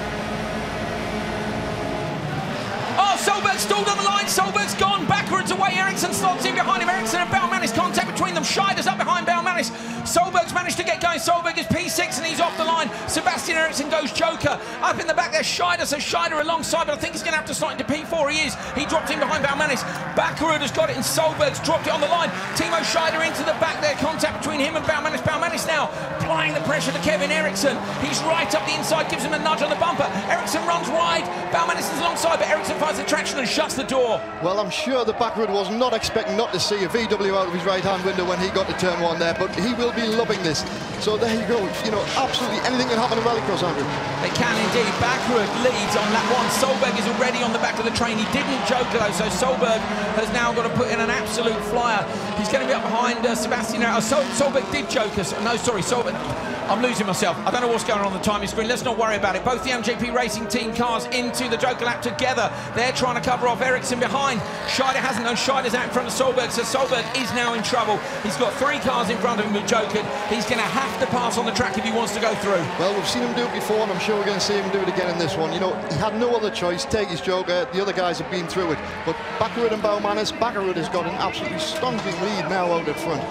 Oh, Solberg stalled on the line. Solberg's gone. Backwards away. Eriksson slots in behind him. Eriksson and Baumanis, contact between them. Scheider's up behind Baumanis. Solberg's managed to get going. Solberg is P6 and he's off the line. Sebastian Eriksson goes joker. Up in the back there's Scheider, so Scheider alongside, but I think he's going to have to slide into P4. He is. He dropped in behind Baumanis. Bakkerud has got it and Solberg's dropped it on the line. Timo Scheider into the back there. Contact between him and Baumanis. Baumanis now applying the pressure to Kevin Eriksson. He's right up the inside, gives him a nudge on the bumper. Eriksson runs wide. Baumanis is alongside, but Eriksson finds the traction and shuts the door. Well, I'm sure the Bakkerud was not expecting not to see a VW out of his right-hand window when he got to turn 1 there, but he will be loving this. So there you go. You know, absolutely anything can happen in Rallycross, Andrew. They can indeed. Bakkerud leads on lap 1. Solberg is already on the back of the train. He didn't joke though, so Solberg has now got to put in an absolute flyer. He's going to be up behind Sebastian. Solberg did joke us. No, sorry, Solberg. I'm losing myself. I don't know what's going on the timing screen. Let's not worry about it. Both the MJP Racing Team cars into the Joker lap together. They're trying to cover off Eriksson behind. Scheider hasn't known. Scheider's out in front of Solberg, so Solberg is now in trouble. He's got 3 cars in front of him with Joker. He's going to have to pass on the track if he wants to go through. Well, we've seen him do it before, and I'm sure we're going to see him do it again in this one. You know, he had no other choice. Take his Joker. The other guys have been through it. But Bakkerud and Baumanis, Bakkerud has got an absolutely stunning lead now out at front.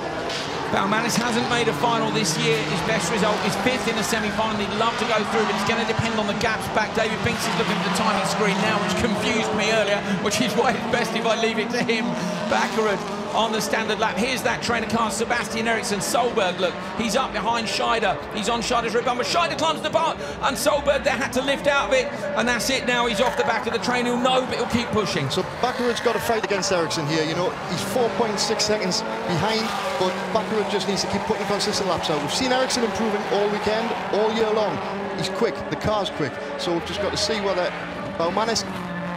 Baumanis hasn't made a final this year. His best result is 5th in a semi-final. He'd love to go through, but it's going to depend on the gaps back. David Binks is looking at the timing screen now, which confused me earlier, which is why it's best if I leave it to him. Bakkerud on the standard lap. Here's that trainer car, Sebastian Eriksson. Solberg, look, he's up behind Scheider. He's on Scheider's rear bumper. Scheider climbs the bar, and Solberg there had to lift out of it, and that's it now. He's off the back of the train. He'll know, but he'll keep pushing. So Bakkerud's got to fight against Eriksson here. You know, he's 4.6 seconds behind, but Bakkerud just needs to keep putting consistent laps out. We've seen Eriksson improving all weekend, all year long. He's quick, the car's quick, so we've just got to see whether Baumanis,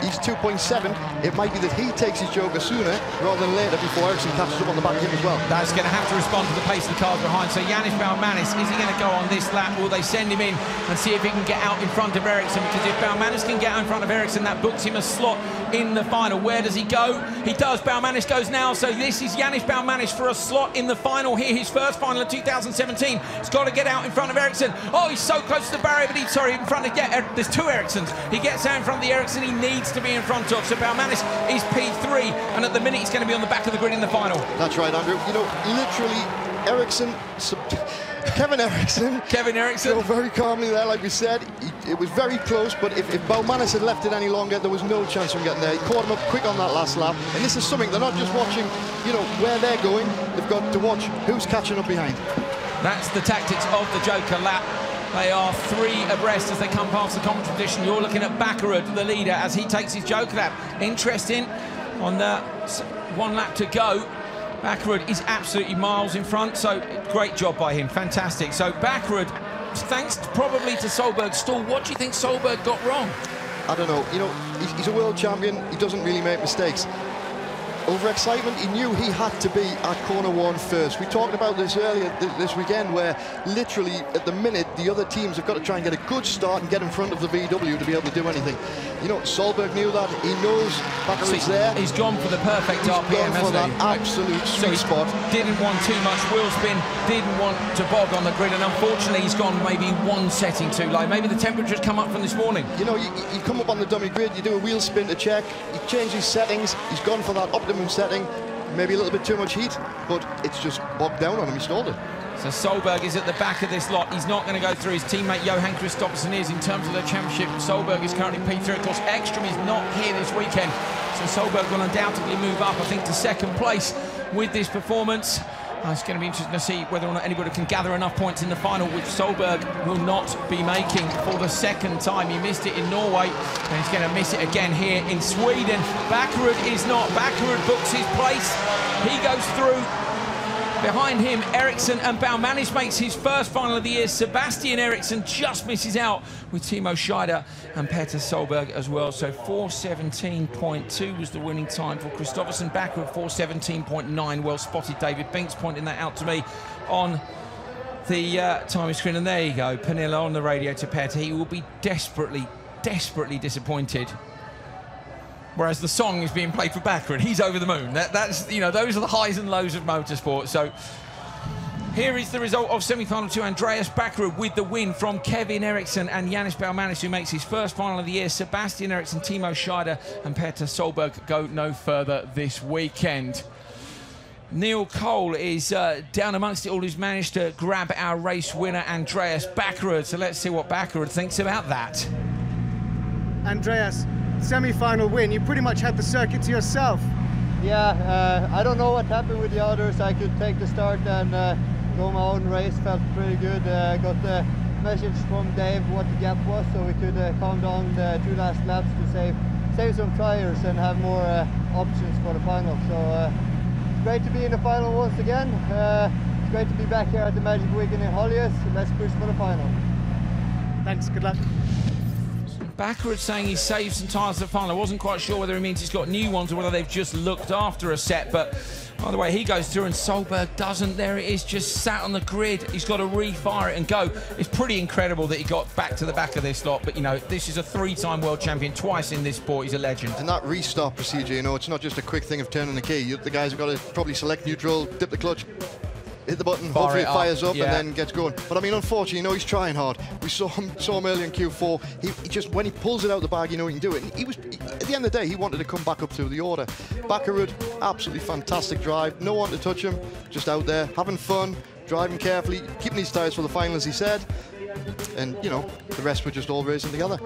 he's 2.7. It might be that he takes his Joker sooner rather than later before Eriksson catches up on the back of him as well. That's going to have to respond to the pace of the cars behind. So Yannis Baumanis, is he going to go on this lap? Will they send him in and see if he can get out in front of Eriksson? Because if Baumanis can get out in front of Eriksson, that books him a slot in the final. Where does he go? He does. Baumanis goes now. So this is Yannis Baumanis for a slot in the final here. His first final of 2017. He's got to get out in front of Eriksson. Oh, he's so close to the barrier, but he's sorry, in front of, there's 2 Erikssons. He gets out in front of the Eriksson he needs to be in front of. So Baumanis is P3, and at the minute he's going to be on the back of the grid in the final. That's right, Andrew. You know, literally, Eriksson Kevin Ericsson. Kevin Ericsson. Very calmly there, like we said. It was very close, but if Bowmanis had left it any longer, there was no chance of him getting there. He caught him up quick on that last lap. And this is something, they're not just watching, you know, where they're going. They've got to watch who's catching up behind. That's the tactics of the Joker lap. They are 3 abreast as they come past the common tradition. You're looking at Backerud, the leader, as he takes his Joker lap. Interesting, on the 1 lap to go. Backerud is absolutely miles in front, so great job by him, fantastic. So Backerud, thanks probably to Solberg's stall, what do you think Solberg got wrong? I don't know, you know, he's a world champion, he doesn't really make mistakes. Overexcitement, he knew he had to be at corner 1 first. We talked about this earlier this weekend, where literally at the minute the other teams have got to try and get a good start and get in front of the VW to be able to do anything. You know, Solberg knew that. He knows Backerud's there. He's gone for the perfect RPM, gone for hasn't he? that absolute sweet spot. Didn't want too much wheel spin, didn't want to bog on the grid, and unfortunately he's gone maybe 1 setting too low. Maybe the temperature's come up from this morning. You know, you come up on the dummy grid, you do a wheel spin to check, he changes settings, he's gone for that optimum setting, maybe a little bit too much heat, but it's just bogged down on him, he stalled it. So Solberg is at the back of this lot. He's not going to go through. His teammate Johan Kristoffersson is in terms of the championship. Solberg is currently P3. Of course, Ekstrom is not here this weekend, so Solberg will undoubtedly move up, I think, to 2nd place with this performance. It's going to be interesting to see whether or not anybody can gather enough points in the final, which Solberg will not be making for the 2nd time. He missed it in Norway, and he's going to miss it again here in Sweden. Backerud is not. Backerud books his place. He goes through. Behind him, Ericsson and Bowmanis makes his first final of the year. Sebastian Ericsson just misses out with Timo Scheider and Peter Solberg as well. So 4:17.2 was the winning time for Kristoffersson. Backerud 4:17.9. Well spotted, David Binks pointing that out to me on the timing screen. And there you go, Pernilla on the radio to Peter. He will be desperately, desperately disappointed. Whereas the song is being played for Backerud. He's over the moon. That's, you know, those are the highs and lows of motorsport. So here is the result of semi-final 2. Andreas Backerud with the win from Kevin Ericsson and Yannis Bowmanis, who makes his first final of the year. Sebastian Ericsson, Timo Scheider and Peter Solberg go no further this weekend. Neil Cole is down amongst it all, who's managed to grab our race winner, Andreas Backerud. So let's see what Backerud thinks about that. Andreas, semi-final win, you pretty much had the circuit to yourself. Yeah, I don't know what happened with the others. I could take the start and go my own race, felt pretty good. Got the message from Dave what the gap was, so we could calm down the 2 last laps to save some tires and have more options for the final. So it's great to be in the final once again. It's great to be back here at the Magic Weekend in Holjes. Let's push for the final. Thanks, good luck. Backerud saying he saved some tyres for the final. I wasn't quite sure whether it means he's got new ones or whether they've just looked after a set, but by the way, he goes through and Solberg doesn't. There it is, just sat on the grid. He's got to refire it and go. It's pretty incredible that he got back to the back of this lot, but you know, this is a 3-time world champion, twice in this sport. He's a legend. And that restart procedure, you know, it's not just a quick thing of turning the key. The guys have got to probably select neutral, dip the clutch, hit the button, hopefully it fires up, yeah, and then gets going. But I mean, unfortunately, you know, he's trying hard. We saw him early in Q4. He just, when he pulls it out of the bag, you know he can do it. And at the end of the day, he wanted to come back up through the order. Backerud, absolutely fantastic drive. No one to touch him, just out there, having fun, driving carefully, keeping these tyres for the final, as he said. And, you know, the rest were just all racing together.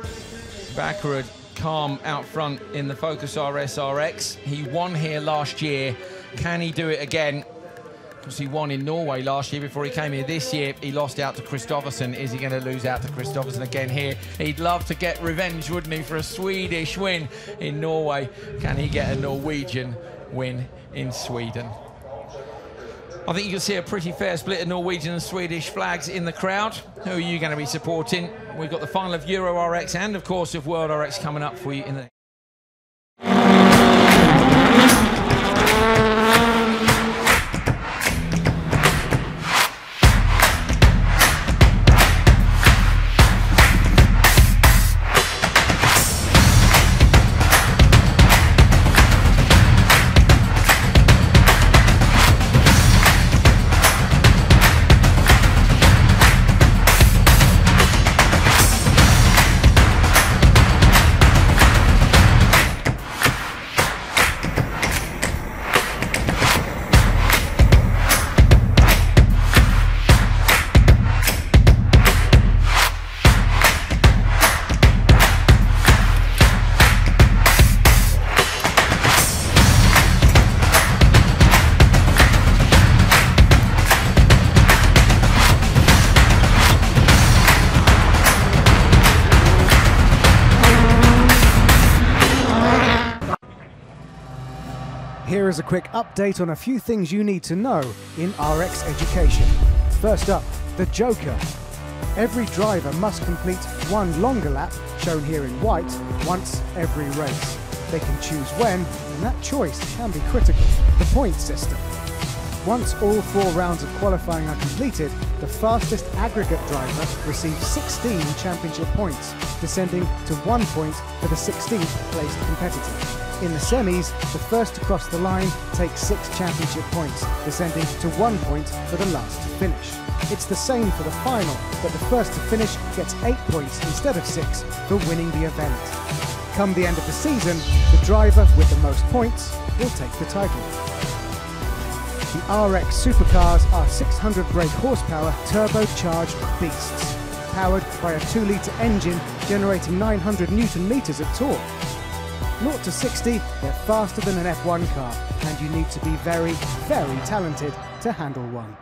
Backerud calm out front in the Focus RS RX. He won here last year. Can he do it again? Because he won in Norway last year before he came here this year. He lost out to Kristoffersson. Is he going to lose out to Kristoffersson again here? He'd love to get revenge, wouldn't he, for a Swedish win in Norway. Can he get a Norwegian win in Sweden? I think you can see a pretty fair split of Norwegian and Swedish flags in the crowd. Who are you going to be supporting? We've got the final of Euro RX and, of course, of World RX coming up for you in the Here is a quick update on a few things you need to know in RX education. First up, the Joker. Every driver must complete one longer lap, shown here in white, once every race. They can choose when, and that choice can be critical. The point system. Once all 4 rounds of qualifying are completed, the fastest aggregate driver receives 16 championship points, descending to 1 point for the 16th placed competitor. In the semis, the first to cross the line takes 6 championship points, descending to 1 point for the last to finish. It's the same for the final, but the first to finish gets 8 points instead of 6 for winning the event. Come the end of the season, the driver with the most points will take the title. The RX supercars are 600 brake horsepower turbocharged beasts, powered by a 2-litre engine generating 900 Newton-meters of torque. 0 to 60, they're faster than an F1 car, and you need to be very, very talented to handle one.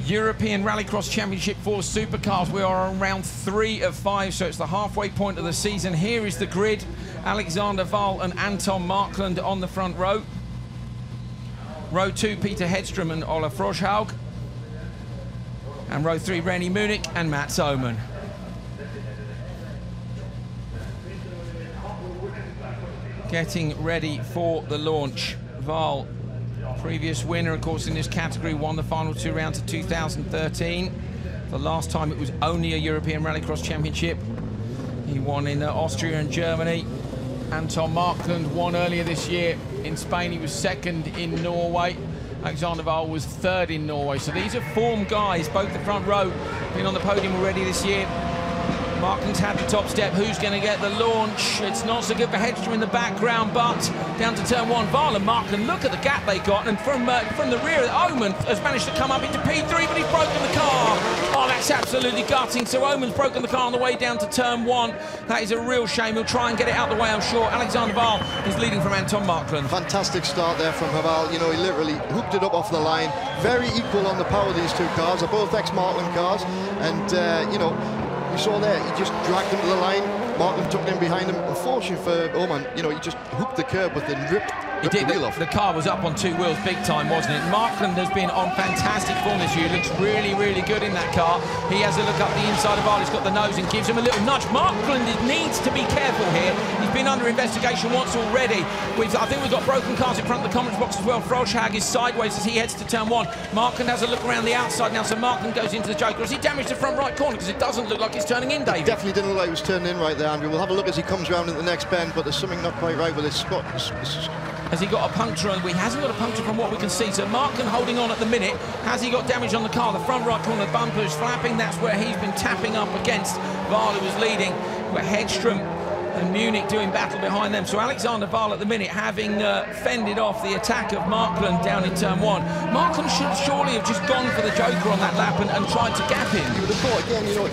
European Rallycross Championship for supercars. We are on round 3 of 5, so it's the halfway point of the season. Here is the grid. Alexander Wahl and Anton Markland on the front row. Row 2, Peter Hedstrom and Olaf Froschhaug. And row 3, René Munich and Mats Oman. Getting ready for the launch. Wahl, previous winner, of course, in this category, won the final 2 rounds of 2013. The last time it was only a European Rallycross Championship. He won in Austria and Germany. Anton Markland won earlier this year in Spain. He was 2nd in Norway. Alexander Wahl was 3rd in Norway. So these are form guys, both the front row, been on the podium already this year. Markland's had the top step. Who's going to get the launch? It's not so good for Hedstrom in the background, but down to turn 1, Wahl and Markland, look at the gap they got, and from the rear, Oman has managed to come up into P3, but he's broken the car. Oh, that's absolutely gutting. So Oman's broken the car on the way down to turn 1. That is a real shame. He'll try and get it out of the way, I'm sure. Alexander Wahl is leading from Anton Markland. Fantastic start there from Wahl. You know, he literally hooked it up off the line. Very equal on the power of these 2 cars. They're both ex-Markland cars, and, you know, we saw there, he just dragged him to the line. Markland took him behind him. Unfortunately for Oman, you know, he just hooked the curb with the ripped the wheel off. The car was up on 2 wheels big time, wasn't it? Markland has been on fantastic form this year. He looks really, really good in that car. He has a look up the inside of Wahl. He's got the nose and gives him a little nudge. Markland needs to be careful here. He's been under investigation once already. I think we've got broken cars in front of the comments box as well. Froschhaug is sideways as he heads to turn 1. Markland has a look around the outside now, so Markland goes into the Joker. Has he damaged the front right corner? Because it doesn't look like it's turning in, David. It definitely didn't look like it was turning in right there, Andrew. We'll have a look as he comes around at the next bend, but there's something not quite right with his spot. Has he got a puncture? He hasn't got a puncture from what we can see. So Markland holding on at the minute. Has he got damage on the car? The front right corner bumper is flapping. That's where he's been tapping up against Wahl, who was leading. But Hedstrom and Munich doing battle behind them. So Alexander Wahl at the minute having fended off the attack of Markland down in turn 1. Markland should surely have just gone for the Joker on that lap and tried to gap him. You would have thought, again, you know,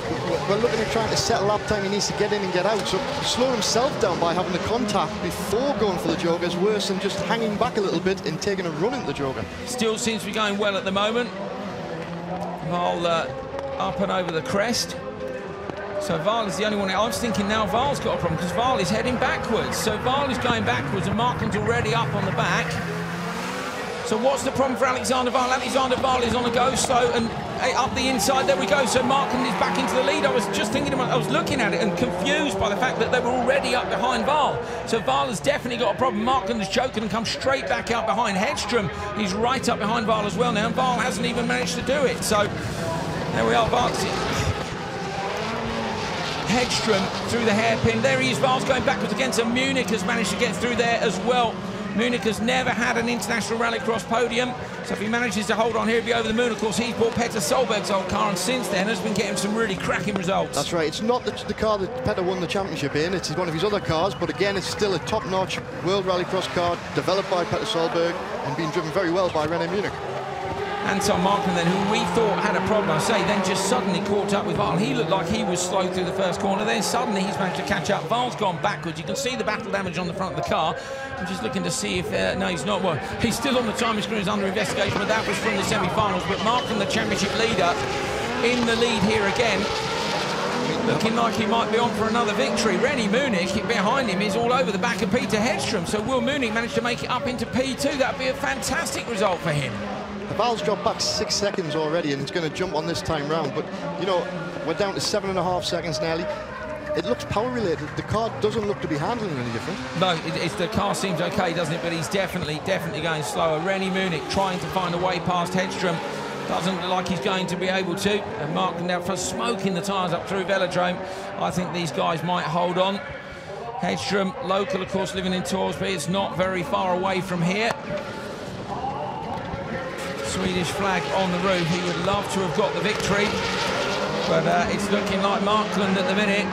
we're looking at trying to set lap time. He needs to get in and get out. So slowing himself down by having the contact before going for the Joker is worse than just hanging back a little bit and taking a run into the Joker. Still seems to be going well at the moment. Wahl up and over the crest. So Wahl is the only one. I was thinking now Wahl's got a problem because Wahl is heading backwards. So Wahl is going backwards and Markland's already up on the back. So what's the problem for Alexander Wahl? Alexander Wahl is on the go slow and up the inside. There we go. So Markland is back into the lead. I was just thinking about, I was looking at it and confused by the fact that they were already up behind Wahl. So Wahl has definitely got a problem. Markland is choking and comes straight back out behind. Hedstrom, he's right up behind Wahl as well now, and Wahl hasn't even managed to do it. So There we are, Vance. Hedstrom through the hairpin. There he is, Vance going backwards again. So Munich has managed to get through there as well. Munich has never had an international rallycross podium, so if he manages to hold on here, he'll be over the moon. Of course, he's bought Petter Solberg's old car, and since then has been getting some really cracking results. That's right. It's not the car that Petter won the championship in. It's one of his other cars, but again, it's still a top-notch World Rallycross car developed by Petter Solberg and being driven very well by René Munich. Anton Markman then, who we thought had a problem, I say, then just suddenly caught up with Vaughn. He looked like he was slow through the first corner, then suddenly he's managed to catch up. Vaughn's gone backwards. You can see the battle damage on the front of the car. I'm just looking to see if, no, he's not. Well, he's still on the timing screen, is under investigation, but that was from the semi-finals. But Markman, the championship leader, in the lead here again, looking like he might be on for another victory. René Munich behind him is all over the back of Peter Hedstrom, so will Munich manage to make it up into P2? That would be a fantastic result for him. The valve's dropped back 6 seconds already, and it's going to jump on this time round. But, you know, we're down to 7.5 seconds nearly. It looks power-related. The car doesn't look to be handling any different. No, the car seems okay, doesn't it? But he's definitely going slower. René Munich trying to find a way past Hedstrom. Doesn't look like he's going to be able to. And Mark now for smoking the tyres up through Velodrome. I think these guys might hold on. Hedstrom, local, of course, living in Torsby. It's not very far away from here. Swedish flag on the roof. He would love to have got the victory, but it's looking like Markland at the minute.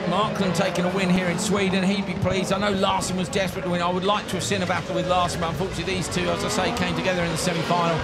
Markland taking a win here in Sweden. He'd be pleased. I know Larson was desperate to win. I would like to have seen a battle with Larson, but unfortunately these two, as I say, came together in the semi-final,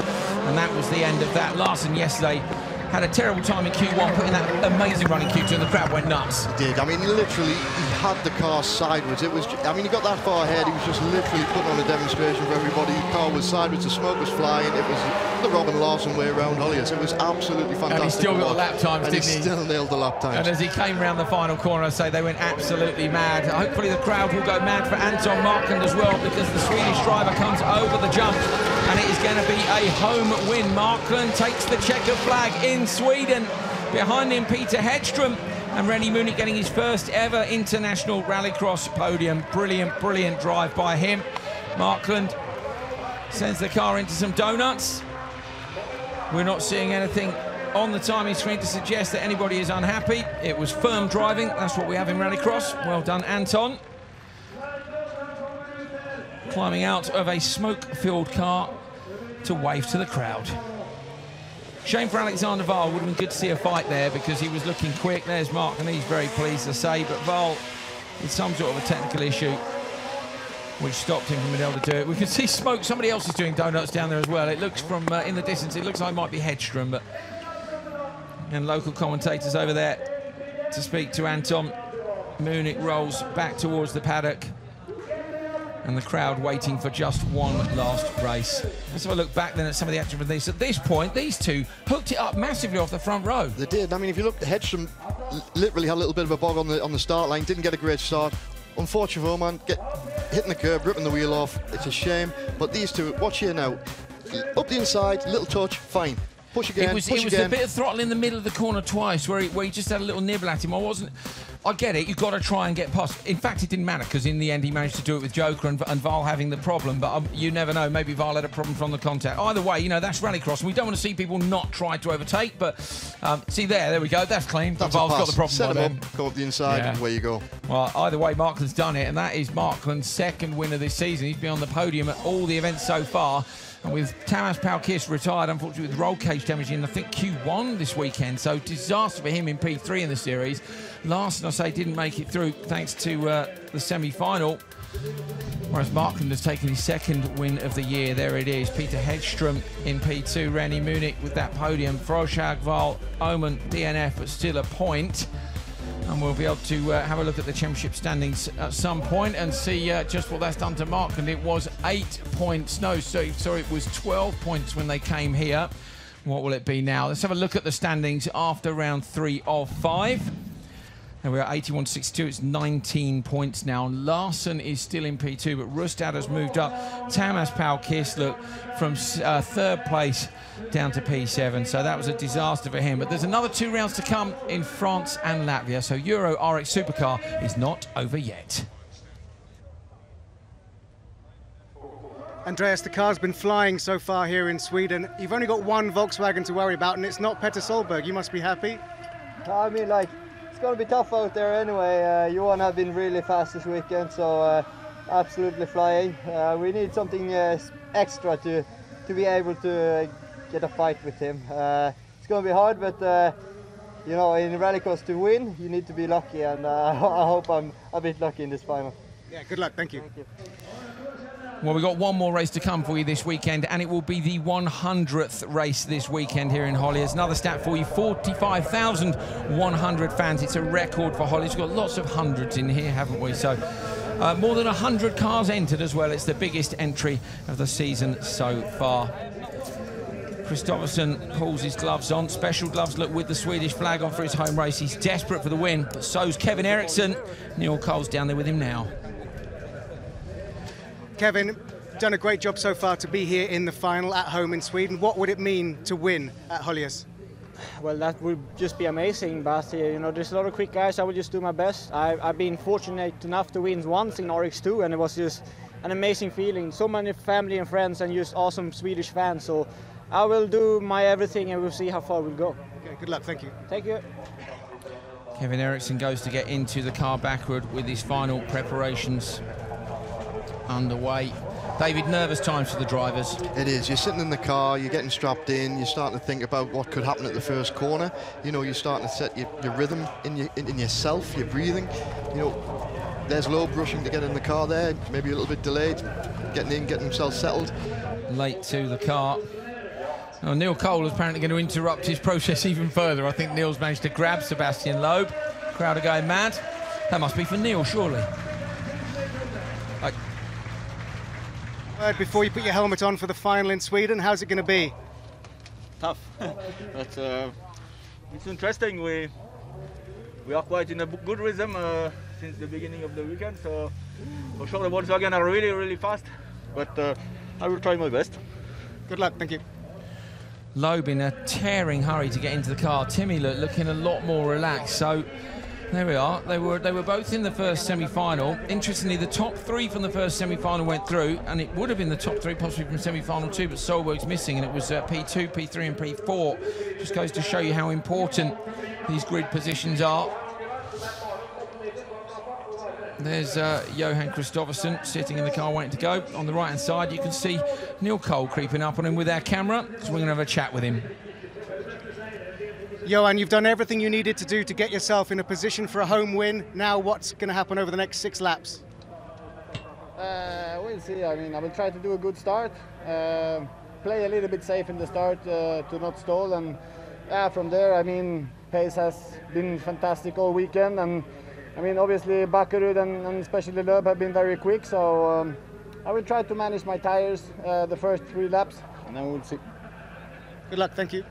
and that was the end of that. Larson yesterday had a terrible time in Q1, putting that amazing run in Q2, and the crowd went nuts. He did. I mean, literally, he had the car sideways. It was, I mean, he got that far ahead. He was just literally putting on a demonstration for everybody. The car was sideways, the smoke was flying. It was the Robin Larson way around Holjes. It was absolutely fantastic. And he still got the lap times, didn't he? And he still nailed the lap times. And as he came round the final corner, I say they went absolutely mad. Hopefully the crowd will go mad for Anton Markland as well, because the Swedish driver comes over the jump, and it is going to be a home win. Markland takes the checkered flag in Sweden. Behind him, Peter Hedstrom, and René Munich getting his first ever international rallycross podium. Brilliant, brilliant drive by him. Markland sends the car into some donuts. We're not seeing anything on the timing screen to suggest that anybody is unhappy. It was firm driving. That's what we have in rallycross. Well done, Anton. Climbing out of a smoke-filled car to wave to the crowd. Shame for Alexander Vaughn. Would have been good to see a fight there because he was looking quick. There's Mark, and he's very pleased to say, but Vaughn with some sort of a technical issue which stopped him from being able to do it. We can see smoke. Somebody else is doing donuts down there as well. It looks from in the distance, it looks like it might be Hedstrom, but and local commentators over there to speak to Anton. Munich rolls back towards the paddock, and the crowd waiting for just one last race. Let's have a look back then at some of the action from these. At this point, these two hooked it up massively off the front row. They did. I mean, if you look, Hedstrom literally had a little bit of a bog on the start line, didn't get a great start. Unfortunate for man, hitting the curb, ripping the wheel off. It's a shame. But these two, watch here now. Up the inside, little touch, fine. Push again, it was a bit of throttle in the middle of the corner twice where he just had a little nibble at him. I get it, you've got to try and get past. In fact, it didn't matter because in the end he managed to do it with Joker and Val having the problem, but you never know, maybe Val had a problem from the contact. Either way, you know, that's rallycross, and we don't want to see people not try to overtake, but see there we go, that's clean. That's Val's got the problem. Set him up, go up the inside, and away you go. Well, either way, Markland's done it, and that is Markland's second win of this season. He's been on the podium at all the events so far. And with Tamas Paukis retired, unfortunately, with roll cage damage in, I think, Q1 this weekend. So disaster for him in P3 in the series. Larson, I say, didn't make it through thanks to the semi-final. Whereas Markland has taken his second win of the year. There it is. Peter Hedstrom in P2. René Munich with that podium. Froschag, Val, Oman, DNF, but still a point. And we'll be able to have a look at the championship standings at some point and see just what that's done to Markland. It was 8 points. No, sorry, it was 12 points when they came here. What will it be now? Let's have a look at the standings after round 3 of 5. And we're at 81-62. It's 19 points now. Larson is still in P2, but Rustad has moved up. Tamas Paukis, look, from third place down to P7. So that was a disaster for him. But there's another 2 rounds to come in France and Latvia. So Euro Aric Supercar is not over yet. Andreas, the car's been flying so far here in Sweden. You've only got one Volkswagen to worry about, and it's not Petter Solberg. You must be happy. I mean, like, it's going to be tough out there anyway. Johan have been really fast this weekend, so absolutely flying. We need something extra to be able to get a fight with him. It's going to be hard, but you know, in Rallycross to win, you need to be lucky, and I hope I'm a bit lucky in this final. Yeah, good luck. Thank you. Thank you. Well, we've got one more race to come for you this weekend, and it will be the 100th race this weekend here in Holjes. Another stat for you, 45,100 fans. It's a record for Holjes. We've got lots of hundreds in here, haven't we? So more than 100 cars entered as well. It's the biggest entry of the season so far. Kristoffersson pulls his gloves on. Special gloves, look, with the Swedish flag on for his home race. He's desperate for the win, but so's Kevin Eriksson. Neil Cole's down there with him now. Kevin, done a great job so far to be here in the final at home in Sweden. What would it mean to win at Holjes? Well, that would just be amazing, but you know, there's a lot of quick guys. I will just do my best. I've been fortunate enough to win once in RX2, and it was just an amazing feeling. So many family and friends and just awesome Swedish fans. So I will do my everything, and we'll see how far we'll go. Okay, good luck. Thank you. Thank you. Kevin Eriksson goes to get into the car backward with his final preparations underway. David, nervous times for the drivers. It is. You're sitting in the car, you're getting strapped in, you're starting to think about what could happen at the first corner. You know, you're starting to set your rhythm in yourself, your breathing. You know, there's Loeb rushing to get in the car there, maybe a little bit delayed, getting in, getting himself settled. Late to the car. Oh, Neil Cole is apparently going to interrupt his process even further. I think Neil's managed to grab Sebastian Loeb. Crowd are going mad. That must be for Neil, surely. Before you put your helmet on for the final in Sweden, how's it going to be? Tough, but it's interesting. We are quite in a good rhythm since the beginning of the weekend. So for sure the Volkswagen are really, really fast, but I will try my best. Good luck. Thank you. Loeb in a tearing hurry to get into the car. Timmy looking a lot more relaxed. So there we are. They were both in the first semi-final. Interestingly, the top three from the first semi-final went through, and it would have been the top three possibly from semi-final 2, but Solberg's missing, and it was P2, P3 and P4. Just goes to show you how important these grid positions are. There's Johan Kristoffersson sitting in the car waiting to go. On the right-hand side, you can see Neil Cole creeping up on him with our camera, so we're going to have a chat with him. Johan, you've done everything you needed to do to get yourself in a position for a home win. Now what's going to happen over the next 6 laps? We'll see. I mean, I will try to do a good start. Play a little bit safe in the start to not stall. And from there, I mean, pace has been fantastic all weekend. And I mean, obviously, Bakkerud and especially Loeb have been very quick. So I will try to manage my tires the first 3 laps, and then we'll see. Good luck. Thank you.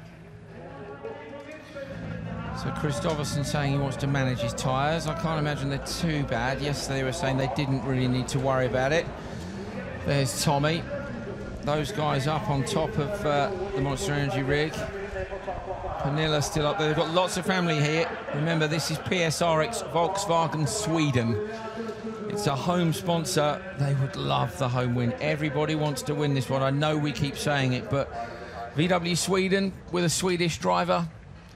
So Kristoffersson saying he wants to manage his tyres. I can't imagine they're too bad. Yesterday they were saying they didn't really need to worry about it. There's Tommy. Those guys up on top of the Monster Energy rig. Pernilla still up there. They've got lots of family here. Remember, this is PSRX Volkswagen Sweden. It's a home sponsor. They would love the home win. Everybody wants to win this one. I know we keep saying it, but VW Sweden with a Swedish driver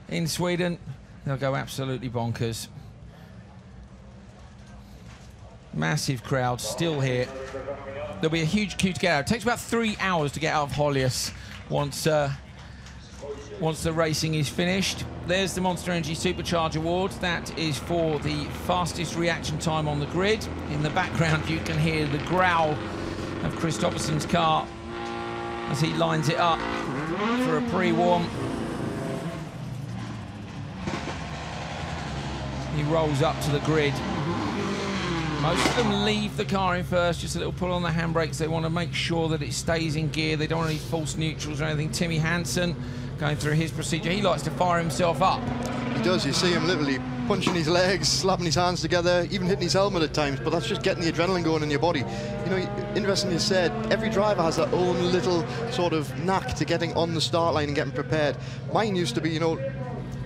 in Sweden, they'll go absolutely bonkers. Massive crowd still here. There'll be a huge queue to get out. It takes about 3 hours to get out of Holjes once the racing is finished. There's the Monster Energy Supercharge Award. That is for the fastest reaction time on the grid. In the background, you can hear the growl of Kristoffersson's car as he lines it up for a pre-warm. He rolls up to the grid. Most of them leave the car in first, just a little pull on the handbrakes. They want to make sure that it stays in gear. They don't want any false neutrals or anything. Timmy Hansen going through his procedure. He likes to fire himself up. He does. You see him literally punching his legs, slapping his hands together, even hitting his helmet at times, but that's just getting the adrenaline going in your body. You know, interesting you said, every driver has their own little sort of knack to getting on the start line and getting prepared. Mine used to be, you know,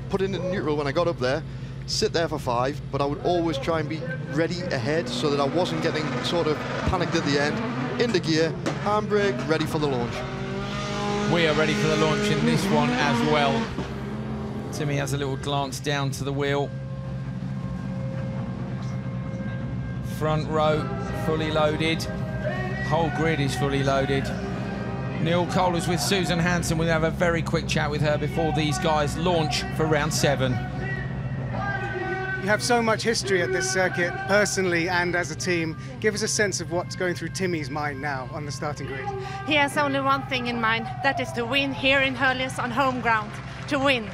put in neutral when I got up there, sit there for 5, but I would always try and be ready ahead so that I wasn't getting sort of panicked at the end. into gear, handbrake, ready for the launch. We are ready for the launch in this one as well. Timmy has a little glance down to the wheel. Front row fully loaded. Whole grid is fully loaded. Neil Cole is with Susan Hansen. We'll have a very quick chat with her before these guys launch for round 7. You have so much history at this circuit, personally and as a team. Give us a sense of what's going through Timmy's mind now on the starting grid. He has only one thing in mind, that is to win here in Holjes on home ground, to win.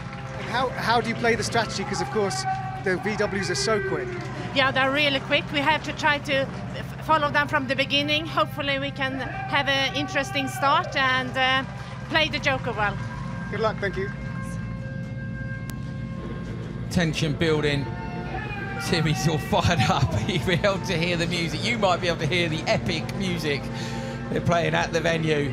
How do you play the strategy? Because of course the VWs are so quick. Yeah, they're really quick. We have to try to follow them from the beginning. Hopefully we can have an interesting start and play the Joker well. Good luck, thank you. Tension building. Timmy's all fired up. You'll be able to hear the music. You might be able to hear the epic music they're playing at the venue.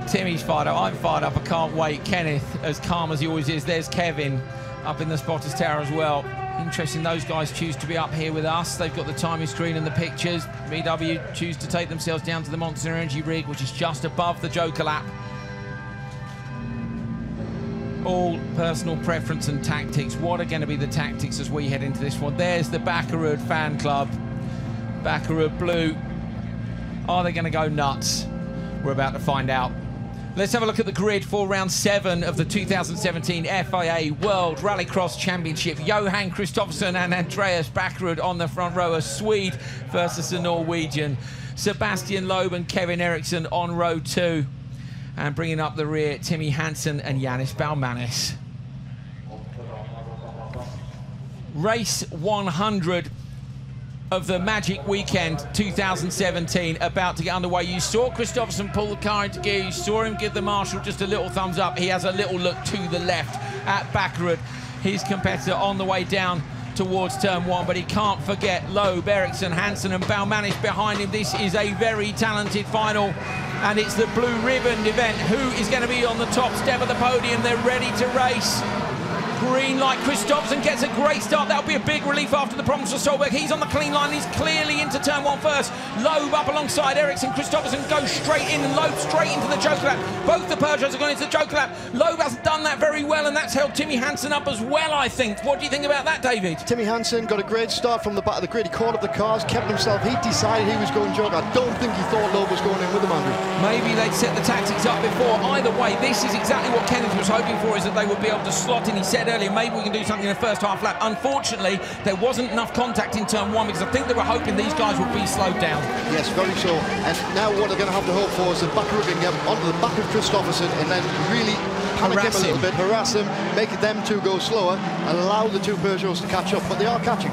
Timmy's fired up. I'm fired up. I can't wait. Kenneth, as calm as he always is. There's Kevin up in the spotters tower as well. Interesting, those guys choose to be up here with us. They've got the timing screen and the pictures. VW choose to take themselves down to the Monster Energy rig, which is just above the Joker lap. All personal preference and tactics. What are going to be the tactics as we head into this one? There's the Bakkerud fan club. Bakkerud Blue. Are they going to go nuts? We're about to find out. Let's have a look at the grid for round 7 of the 2017 FIA World Rallycross Championship. Johan Kristoffersson and Andreas Bakkerud on the front row, a Swede versus a Norwegian. Sebastian Loeb and Kevin Eriksson on row 2. And bringing up the rear, Timmy Hansen and Yanis Baumanis. Race 100 of the Magic Weekend 2017 about to get underway. You saw Kristoffersson pull the car into gear. You saw him give the marshal just a little thumbs up. He has a little look to the left at Bakkerud, his competitor, on the way down towards turn 1, but he can't forget Loeb, Eriksson, Hansen and Baumanis behind him. This is a very talented final, and it's the blue ribbon event. Who is going to be on the top step of the podium? They're ready to race. Green light. Kristoffersson gets a great start. That'll be a big relief after the problems for Solberg. He's on the clean line. He's clearly into turn 1 first. Loeb up alongside Eriksson. Kristoffersson goes straight in, and Loeb straight into the Joker lap. Both the Peugeots are going into the Joker lap. Loeb has done that very well, and that's held Timmy Hansen up as well, I think. What do you think about that, David? Timmy Hansen got a great start from the back of the grid. He caught up the cars, kept himself. He decided he was going Joker. I don't think he thought Loeb was going in with him, Andrew. Maybe they'd set the tactics up before. Either way, this is exactly what Kenneth was hoping for, is that they would be able to slot in. He said earlier, maybe we can do something in the first half lap. Unfortunately, there wasn't enough contact in turn 1 because I think they were hoping these guys would be slowed down. Yes, very so. And now what they're going to have to hope for is that Bakkerud can get onto the back of Kristoffersson and then really panic him a little bit, harass him, make them two go slower, allow the two Peugeots to catch up, but they are catching.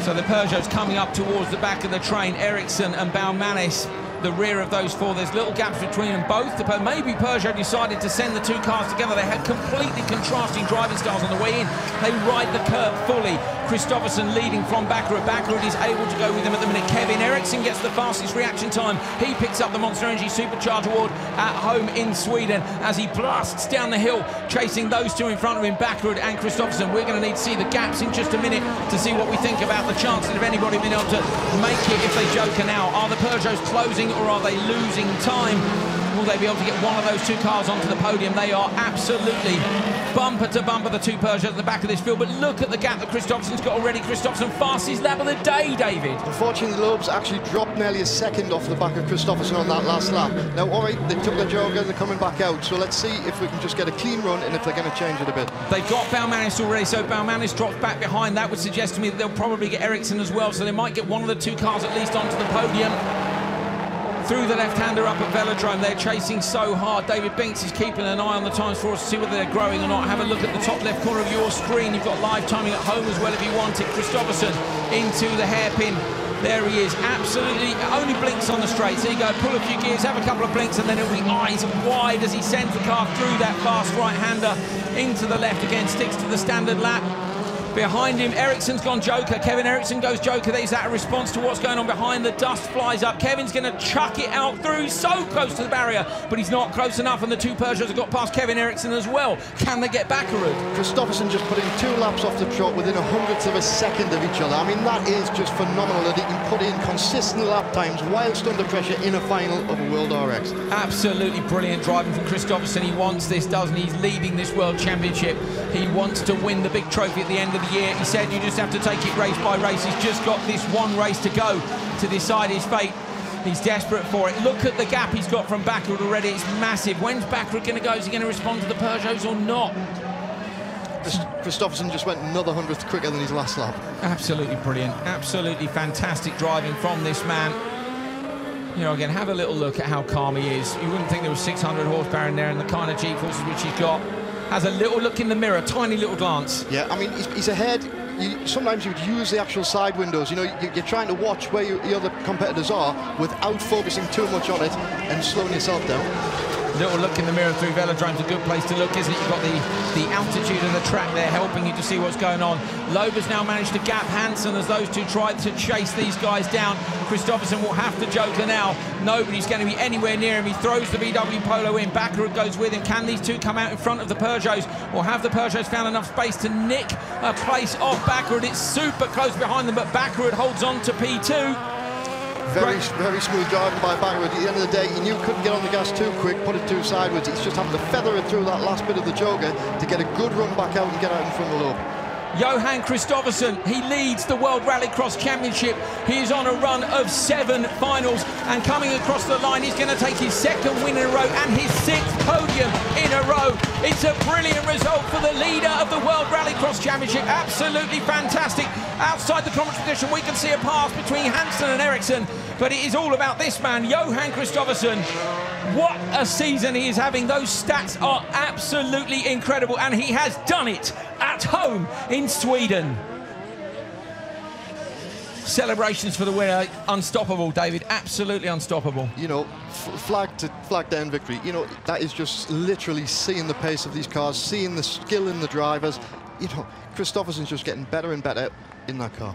So the Peugeots coming up towards the back of the train. Eriksson and Baumanis, the rear of those 4. There's little gaps between them both. Maybe Peugeot decided to send the 2 cars together. They had completely contrasting driving styles on the way in. They ride the curve fully. Kristoffersson leading from Bakkerud. Bakkerud is able to go with him at the minute. Kevin Eriksson gets the fastest reaction time. He picks up the Monster Energy Supercharge Award at home in Sweden as he blasts down the hill, chasing those 2 in front of him, Bakkerud and Kristoffersson. We're going to need to see the gaps in just a minute to see what we think about the chances of anybody being able to make it if they Joker now. Are the Peugeots closing, or are they losing time? Will they be able to get one of those 2 cars onto the podium? They are absolutely bumper to bumper, the 2 Peugeots at the back of this field. But look at the gap that Kristoffersson's got already. Kristoffersson, fastest lap of the day, David. Unfortunately, Loeb's actually dropped nearly a second off the back of Kristoffersson on that last lap. Now, all right, they took the Joker, they're coming back out. So let's see if we can just get a clean run and if they're going to change it a bit. They've got Baumanis already, so Baumanis drops back behind. That would suggest to me that they'll probably get Eriksson as well, so they might get one of the 2 cars at least onto the podium. Through the left-hander up at Velodrome, they're chasing so hard. David Binks is keeping an eye on the times for us to see whether they're growing or not. Have a look at the top left corner of your screen. You've got live timing at home as well if you want it. Kristoffersson into the hairpin. There he is, absolutely, only blinks on the straight. So you go, pull a few gears, have a couple of blinks, and then it'll be eyes wide as he sends the car through that fast right-hander into the left again, sticks to the standard lap. Behind him, Ericsson's gone Joker. Kevin Ericsson goes Joker. Is that a response to what's going on behind? The dust flies up. Kevin's going to chuck it out through. So close to the barrier, but he's not close enough, and the two Peugeots have got past Kevin Ericsson as well. Can they get Backerud? Kristoffersson just put in 2 laps off the trot within 100th of a second of each other. I mean, that is just phenomenal that he can put in consistent lap times whilst under pressure in a final of a World RX. Absolutely brilliant driving from Kristoffersson. He wants this, doesn't he? He's leading this World Championship. He wants to win the big trophy at the end of the year. He said you just have to take it race by race. He's just got this one race to go to decide his fate. He's desperate for it. Look at the gap he's got from Backerud already. It's massive. When's Backerud going to go? Is he going to respond to the Peugeots or not? Kristoffersson just went another 100th quicker than his last lap. Absolutely brilliant. Absolutely fantastic driving from this man. You know, again, have a little look at how calm he is. You wouldn't think there was 600 horsepower in there, and the kind of G-forces which he's got. Has a little look in the mirror, tiny little glance. Yeah, I mean, he's ahead. Sometimes you'd use the actual side windows. You know, you're trying to watch where the other competitors are without focusing too much on it and slowing yourself down. Little look in the mirror through Velodrome's a good place to look, isn't it? You've got the altitude of the track there helping you to see what's going on. Loeb has now managed to gap Hansen as those two tried to chase these guys down. Kristoffersson will have to Joker now. Nobody's going to be anywhere near him. He throws the VW Polo in. Backerud goes with him. Can these two come out in front of the Peugeots, or have the Peugeots found enough space to nick a place off Backerud? It's super close behind them, but Backerud holds on to P2. Very smooth driving by Backerud. At the end of the day, he knew couldn't get on the gas too quick, put it too sideways. He's just having to feather it through that last bit of the Joker to get a good run back out and get out in front of the loop. Johan Kristoffersson, he leads the World Rallycross Championship. He is on a run of 7 finals, and coming across the line, he's going to take his 2nd win in a row and his 6th podium in a row. It's a brilliant result for the leader of the World Rallycross Championship. Absolutely fantastic. Outside the commentary position, we can see a pass between Hansen and Ericsson, but it is all about this man, Johan Kristoffersson. What a season he is having. Those stats are absolutely incredible, and he has done it at home in Sweden. Celebrations for the winner, unstoppable, David, absolutely unstoppable. You know, flag down victory. You know, that is just literally seeing the pace of these cars, seeing the skill in the drivers. You know, Kristoffersson's just getting better and better in that car.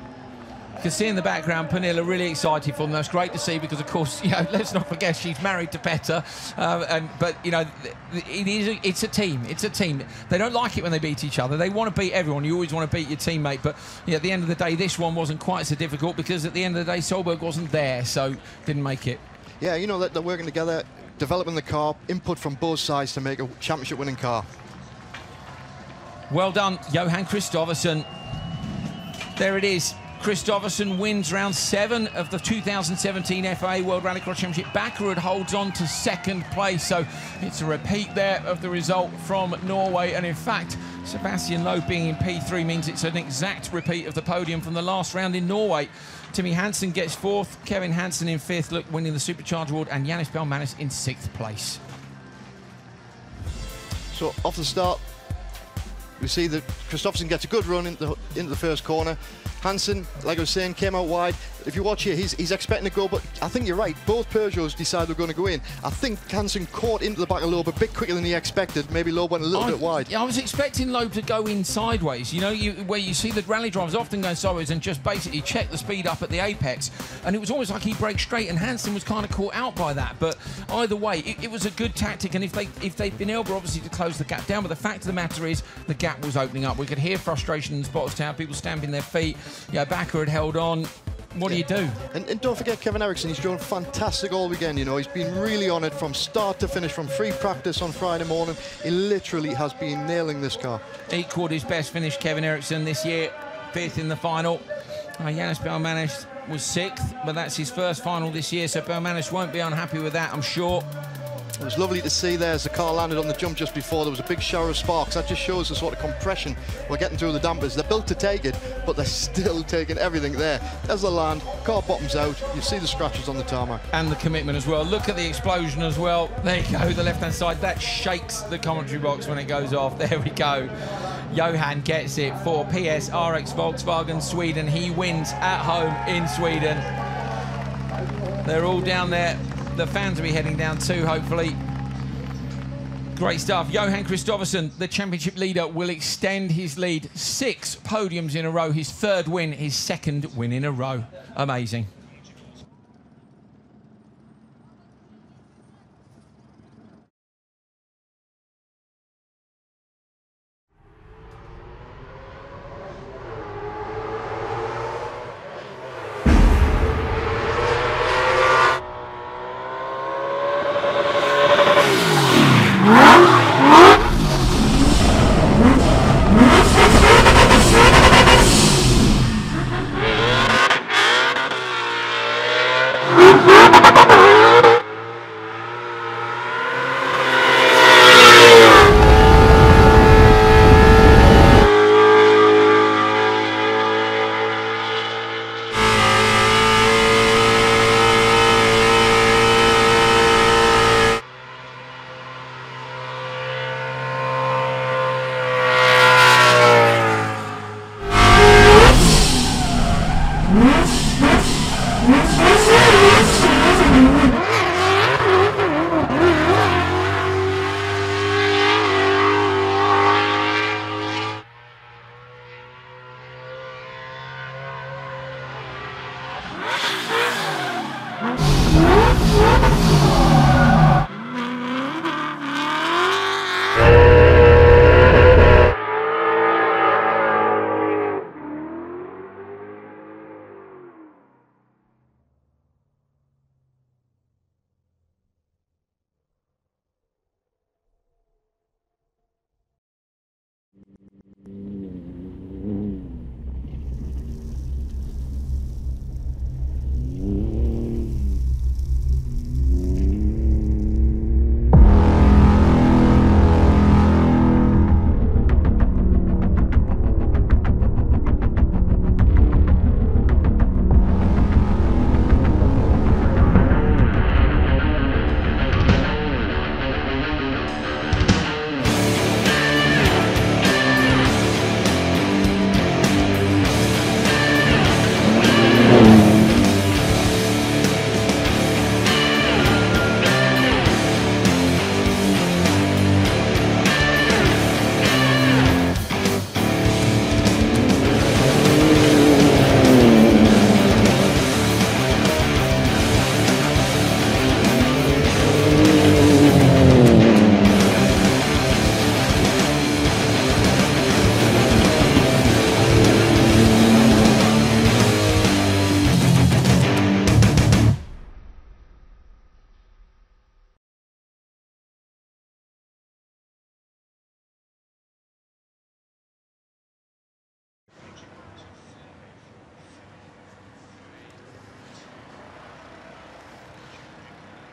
You can see in the background Pernilla really excited for them. That's great to see because, of course, you know, let's not forget she's married to Petter. But you know, it's a team. It's a team. They don't like it when they beat each other. They want to beat everyone. You always want to beat your teammate. But you know, at the end of the day, this one wasn't quite so difficult because at the end of the day, Solberg wasn't there, so didn't make it. Yeah, you know, they're working together, developing the car, input from both sides to make a championship-winning car. Well done, Johan Kristoffersson. There it is. Kristoffersson wins round 7 of the 2017 FIA World Rallycross Championship. Backerud holds on to 2nd place, so it's a repeat there of the result from Norway. And in fact, Sebastian Loeb being in P3 means it's an exact repeat of the podium from the last round in Norway. Timmy Hansen gets 4th, Kevin Hansen in 5th, look, winning the Supercharger Award, and Yannis Belmanis in 6th place. So off the start, we see that Kristoffersson gets a good run into the first corner. Hansen, like I was saying, came out wide. If you watch here, he's expecting to go, but I think you're right. Both Peugeots decided they're going to go in. I think Hansen caught into the back of Loeb a bit quicker than he expected. Maybe Loeb went a little bit wide. Yeah, I was expecting Loeb to go in sideways. You know, where you see the rally drivers often go sideways and just basically check the speed up at the apex. And it was almost like he braked straight, and Hansen was kind of caught out by that. But either way, it was a good tactic. And if they'd been able, obviously, to close the gap down, but the fact of the matter is, the gap was opening up. We could hear frustration in Spotters Tower, people stamping their feet. Yeah, Backerud held on. What do you do? And don't forget Kevin Ericsson, he's doing fantastic all weekend, you know. He's been really on it from start to finish, from free practice on Friday morning. He literally has been nailing this car. Equalled his best finish, Kevin Ericsson, this year, 5th in the final. Yannis Belmanis was 6th, but that's his first final this year, so Belmanis won't be unhappy with that, I'm sure. It was lovely to see there as the car landed on the jump just before. There was a big shower of sparks. That just shows the sort of compression we're getting through the dampers. They're built to take it, but they're still taking everything there. As they land, car bottoms out. You see the scratches on the tarmac. And the commitment as well. Look at the explosion as well. There you go, the left-hand side. That shakes the commentary box when it goes off. There we go. Johan gets it for PS RX Volkswagen Sweden. He wins at home in Sweden. They're all down there. The fans will be heading down too, hopefully. Great stuff. Johan Kristoffersson, the championship leader, will extend his lead. 6 podiums in a row, his 3rd win, his 2nd win in a row. Amazing.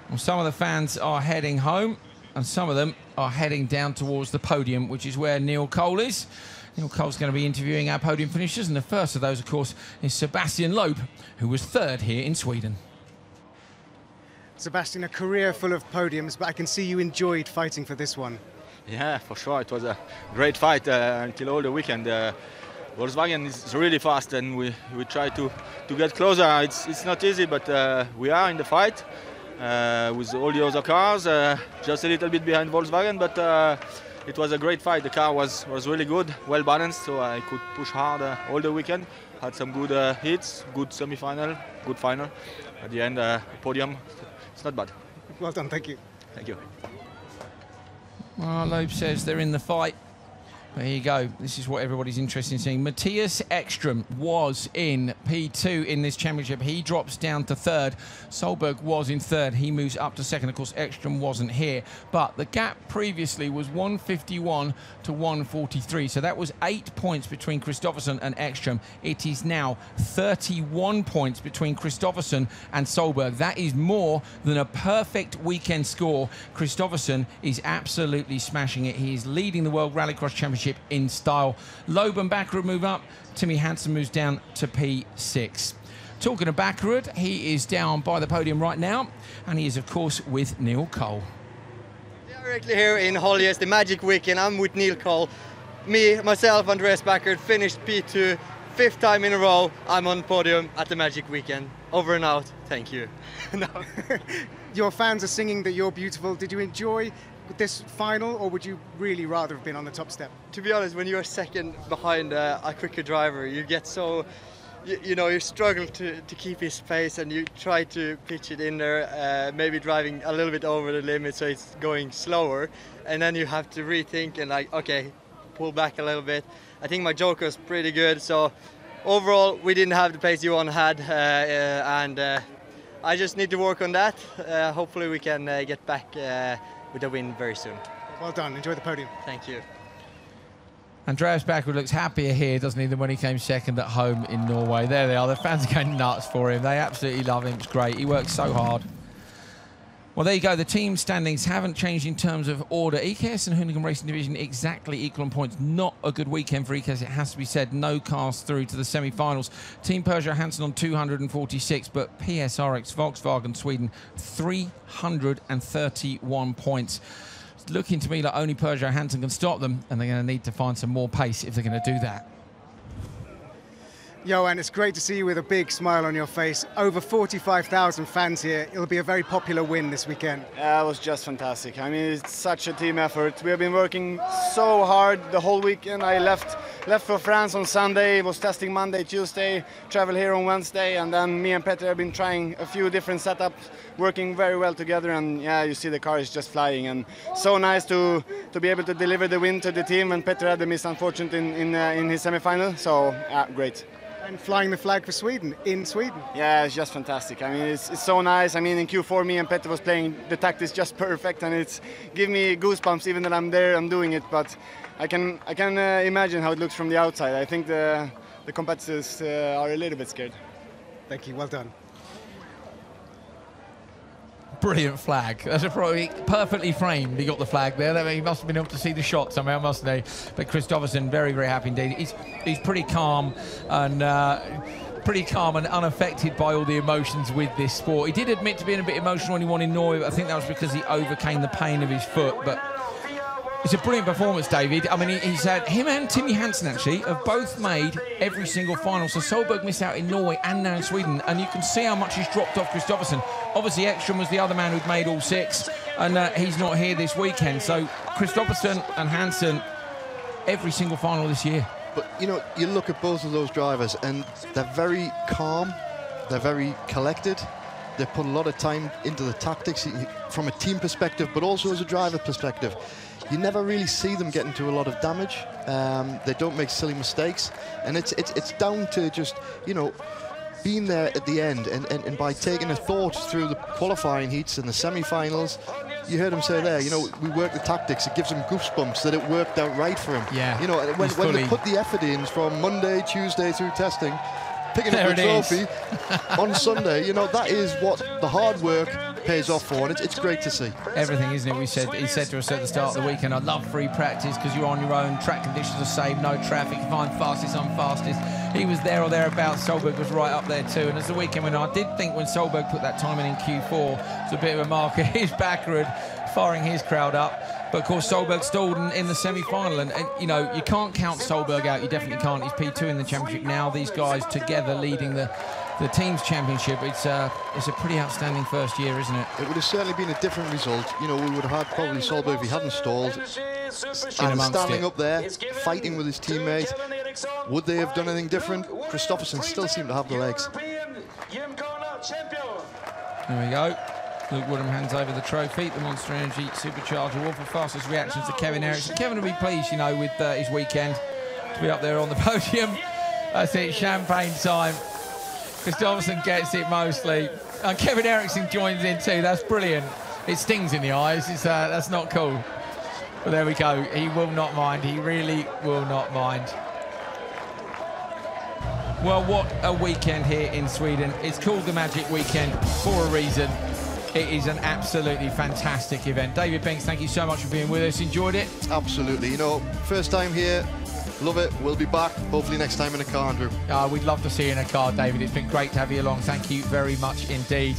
Well, some of the fans are heading home, and some of them are heading down towards the podium, which is where Neil Cole is. Neil Cole's going to be interviewing our podium finishers, and the first of those, of course, is Sebastian Loeb, who was 3rd here in Sweden. Sebastian, a career full of podiums, but I can see you enjoyed fighting for this one. Yeah, for sure. It was a great fight until all the weekend. Volkswagen is really fast, and we try to get closer. It's not easy, but we are in the fight with all the other cars, just a little bit behind Volkswagen, but it was a great fight. The car was really good, well balanced, so I could push hard all the weekend. Had some good hits, good semi-final, good final. At the end, podium, it's not bad. Well done, thank you. Thank you. Well, Loeb says they're in the fight. There you go. This is what everybody's interested in seeing. Matthias Ekström was in P2 in this championship. He drops down to 3rd. Solberg was in 3rd. He moves up to 2nd. Of course, Ekström wasn't here. But the gap previously was 151 to 143. So that was 8 points between Kristoffersson and Ekström. It is now 31 points between Kristoffersson and Solberg. That is more than a perfect weekend score. Kristoffersson is absolutely smashing it. He is leading the World Rallycross Championship in style. Loeb and Bakkerud move up. Timmy Hansen moves down to P6. Talking of Bakkerud, he is down by the podium right now, and he is, of course, with Neil Cole. Directly here in Holjes, the Magic Weekend. I'm with Neil Cole. Myself, Andreas Bakkerud, finished P2, 5th time in a row. I'm on podium at the Magic Weekend. Over and out. Thank you. No. Your fans are singing that you're beautiful. Did you enjoy this final, or would you really rather have been on the top step? To be honest, when you're second behind a quicker driver, you get so, you struggle to keep his pace, and you try to pitch it in there, maybe driving a little bit over the limit so it's going slower, and then you have to rethink and like, okay, pull back a little bit. I think my joker was pretty good, so overall we didn't have the pace Johan had, and I just need to work on that. Hopefully we can get back with a win very soon. Well done, enjoy the podium. Thank you. Andreas Backward looks happier here, doesn't he, than when he came second at home in Norway. There they are, the fans are going nuts for him. They absolutely love him, it's great. He works so hard. Well, there you go. The team standings haven't changed in terms of order. EKS and Hoonigan Racing Division exactly equal on points. Not a good weekend for EKS, it has to be said. No cars through to the semi-finals. Team Peugeot Hansen on 246, but PSRX Volkswagen Sweden 331 points. It's looking to me like only Peugeot Hansen can stop them, and they're going to need to find some more pace if they're going to do that. Johan, it's great to see you with a big smile on your face. Over 45,000 fans here. It'll be a very popular win this weekend. Yeah, it was just fantastic. I mean, it's such a team effort. We have been working so hard the whole weekend. I left for France on Sunday, was testing Monday, Tuesday, travel here on Wednesday, and then me and Petter have been trying a few different setups, working very well together, and yeah, you see the car is just flying, and so nice to be able to deliver the win to the team, and Petter had the misfortune in his semi-final, so yeah, great. And flying the flag for Sweden, in Sweden. Yeah, it's just fantastic. I mean, it's so nice. I mean, in Q4, me and Petter was playing the tactics just perfect, and it's give me goosebumps even that I'm there, I'm doing it. But I can imagine how it looks from the outside. I think the competitors are a little bit scared. Thank you, well done. Brilliant flag. That's probably perfectly framed. He got the flag there. He must have been able to see the shot somehow, mustn't he? But Kristoffersen, very, very happy indeed. He's pretty calm and unaffected by all the emotions with this sport. He did admit to being a bit emotional when he won in Norway, but I think that was because he overcame the pain of his foot. But it's a brilliant performance, David. I mean, he's had him and Timmy Hansen actually have both made every single final. So Solberg missed out in Norway and now in Sweden, and you can see how much he's dropped off Kristoffersen. Obviously, Ekström was the other man who'd made all six, and he's not here this weekend. So Kristoffersen and Hansen, every single final this year. But you know, you look at both of those drivers, and they're very calm, they're very collected. They put a lot of time into the tactics from a team perspective, but also as a driver perspective. You never really see them get into a lot of damage. They don't make silly mistakes, and it's down to just, you know, being there at the end, and by taking a thought through the qualifying heats and the semi-finals. You heard him say there, you know, we work the tactics. It gives him goosebumps that it worked out right for him. Yeah. You know, when they put the effort in from Monday, Tuesday through testing, picking up the trophy on Sunday, you know, that is what the hard work pays off for, and it's great to see. Everything, isn't it? He said to us at the start of the weekend, I love free practice because you're on your own, track conditions are safe, no traffic, you find fastest, I'm fastest. He was there or thereabouts. Solberg was right up there too, and as the weekend went on, I did think when Solberg put that time in Q4, it's a bit of a marker. He's backward, firing his crowd up. But of course, Solberg stalled in the semi-final, and you know, you can't count Solberg out. You definitely can't. He's P2 in the championship now. These guys together leading the team's championship. It's a pretty outstanding first year, isn't it? It would have certainly been a different result. You know, we would have had probably Solberg if he hadn't stalled. And standing up there, fighting with his teammate. Would they have done anything different? Kristoffersen still seemed to have the legs. There we go. Luke Woodham hands over the trophy, the Monster Energy Supercharger Award for fastest reactions to Kevin Eriksson. Kevin will be pleased, you know, with his weekend to be up there on the podium. That's it, champagne time. Kristoffersen gets it mostly. And Kevin Eriksson joins in too, that's brilliant. It stings in the eyes, that's not cool. But there we go, he will not mind, he really will not mind. Well, what a weekend here in Sweden. It's called the Magic Weekend for a reason. It is an absolutely fantastic event. David Binks, thank you so much for being with us. Enjoyed it? Absolutely. You know, first time here, love it. We'll be back, hopefully next time in a car, Andrew. We'd love to see you in a car, David. It's been great to have you along. Thank you very much indeed.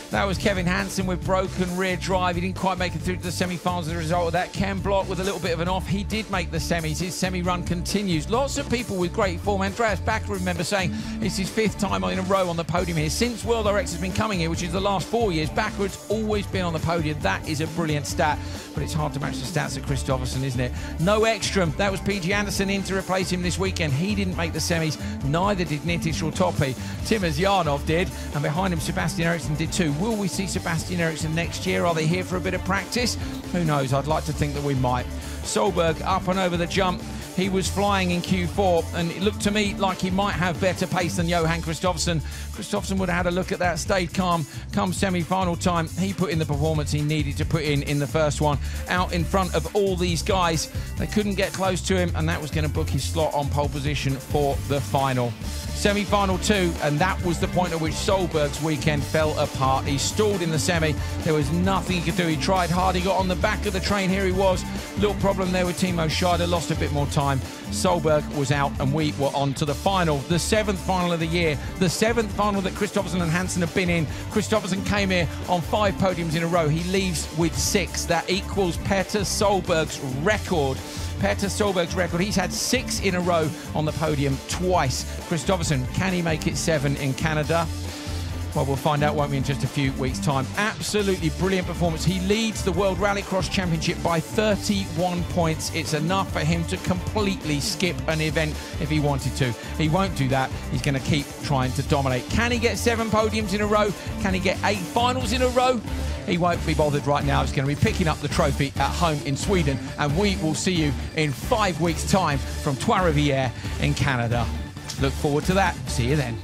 That was Kevin Hansen with broken rear drive. He didn't quite make it through to the semi-finals as a result of that. Ken Block with a little bit of an off. He did make the semis. His semi-run continues. Lots of people with great form. Andreas Backer, remember, saying it's his 5th time in a row on the podium here. Since World RX has been coming here, which is the last 4 years, Backer has always been on the podium. That is a brilliant stat, but it's hard to match the stats of Kristoffersson, isn't it? No Ekstrom. That was PG Anderson in to replace him this weekend. He didn't make the semis. Neither did Nitish Rotoppi. Timos Yarnov did, and behind him Sebastian Eriksson did too. Will we see Sebastian Eriksson next year? Are they here for a bit of practice? Who knows? I'd like to think that we might. Solberg up and over the jump. He was flying in Q4, and it looked to me like he might have better pace than Johan Kristoffersson. Kristoffersson would have had a look at that, stayed calm. Come semi-final time, he put in the performance he needed to put in the first one. Out in front of all these guys, they couldn't get close to him, and that was going to book his slot on pole position for the final. Semi-final 2, and that was the point at which Solberg's weekend fell apart. He stalled in the semi. There was nothing he could do. He tried hard. He got on the back of the train. Here he was. Little problem there with Timo Scheider. Lost a bit more time. Solberg was out, and we were on to the final. The 7th final of the year. The 7th final that Kristoffersson and Hansen have been in. Kristoffersson came here on 5 podiums in a row. He leaves with 6. That equals Petter Solberg's record. Petter Solberg's record. He's had 6 in a row on the podium twice. Kristoffersson, can he make it 7 in Canada? Well, we'll find out, won't we, in just a few weeks' time. Absolutely brilliant performance. He leads the World Rallycross Championship by 31 points. It's enough for him to completely skip an event if he wanted to. He won't do that. He's going to keep trying to dominate. Can he get 7 podiums in a row? Can he get 8 finals in a row? He won't be bothered right now. He's going to be picking up the trophy at home in Sweden, and we will see you in 5 weeks' time from Trois-Rivières in Canada. Look forward to that. See you then.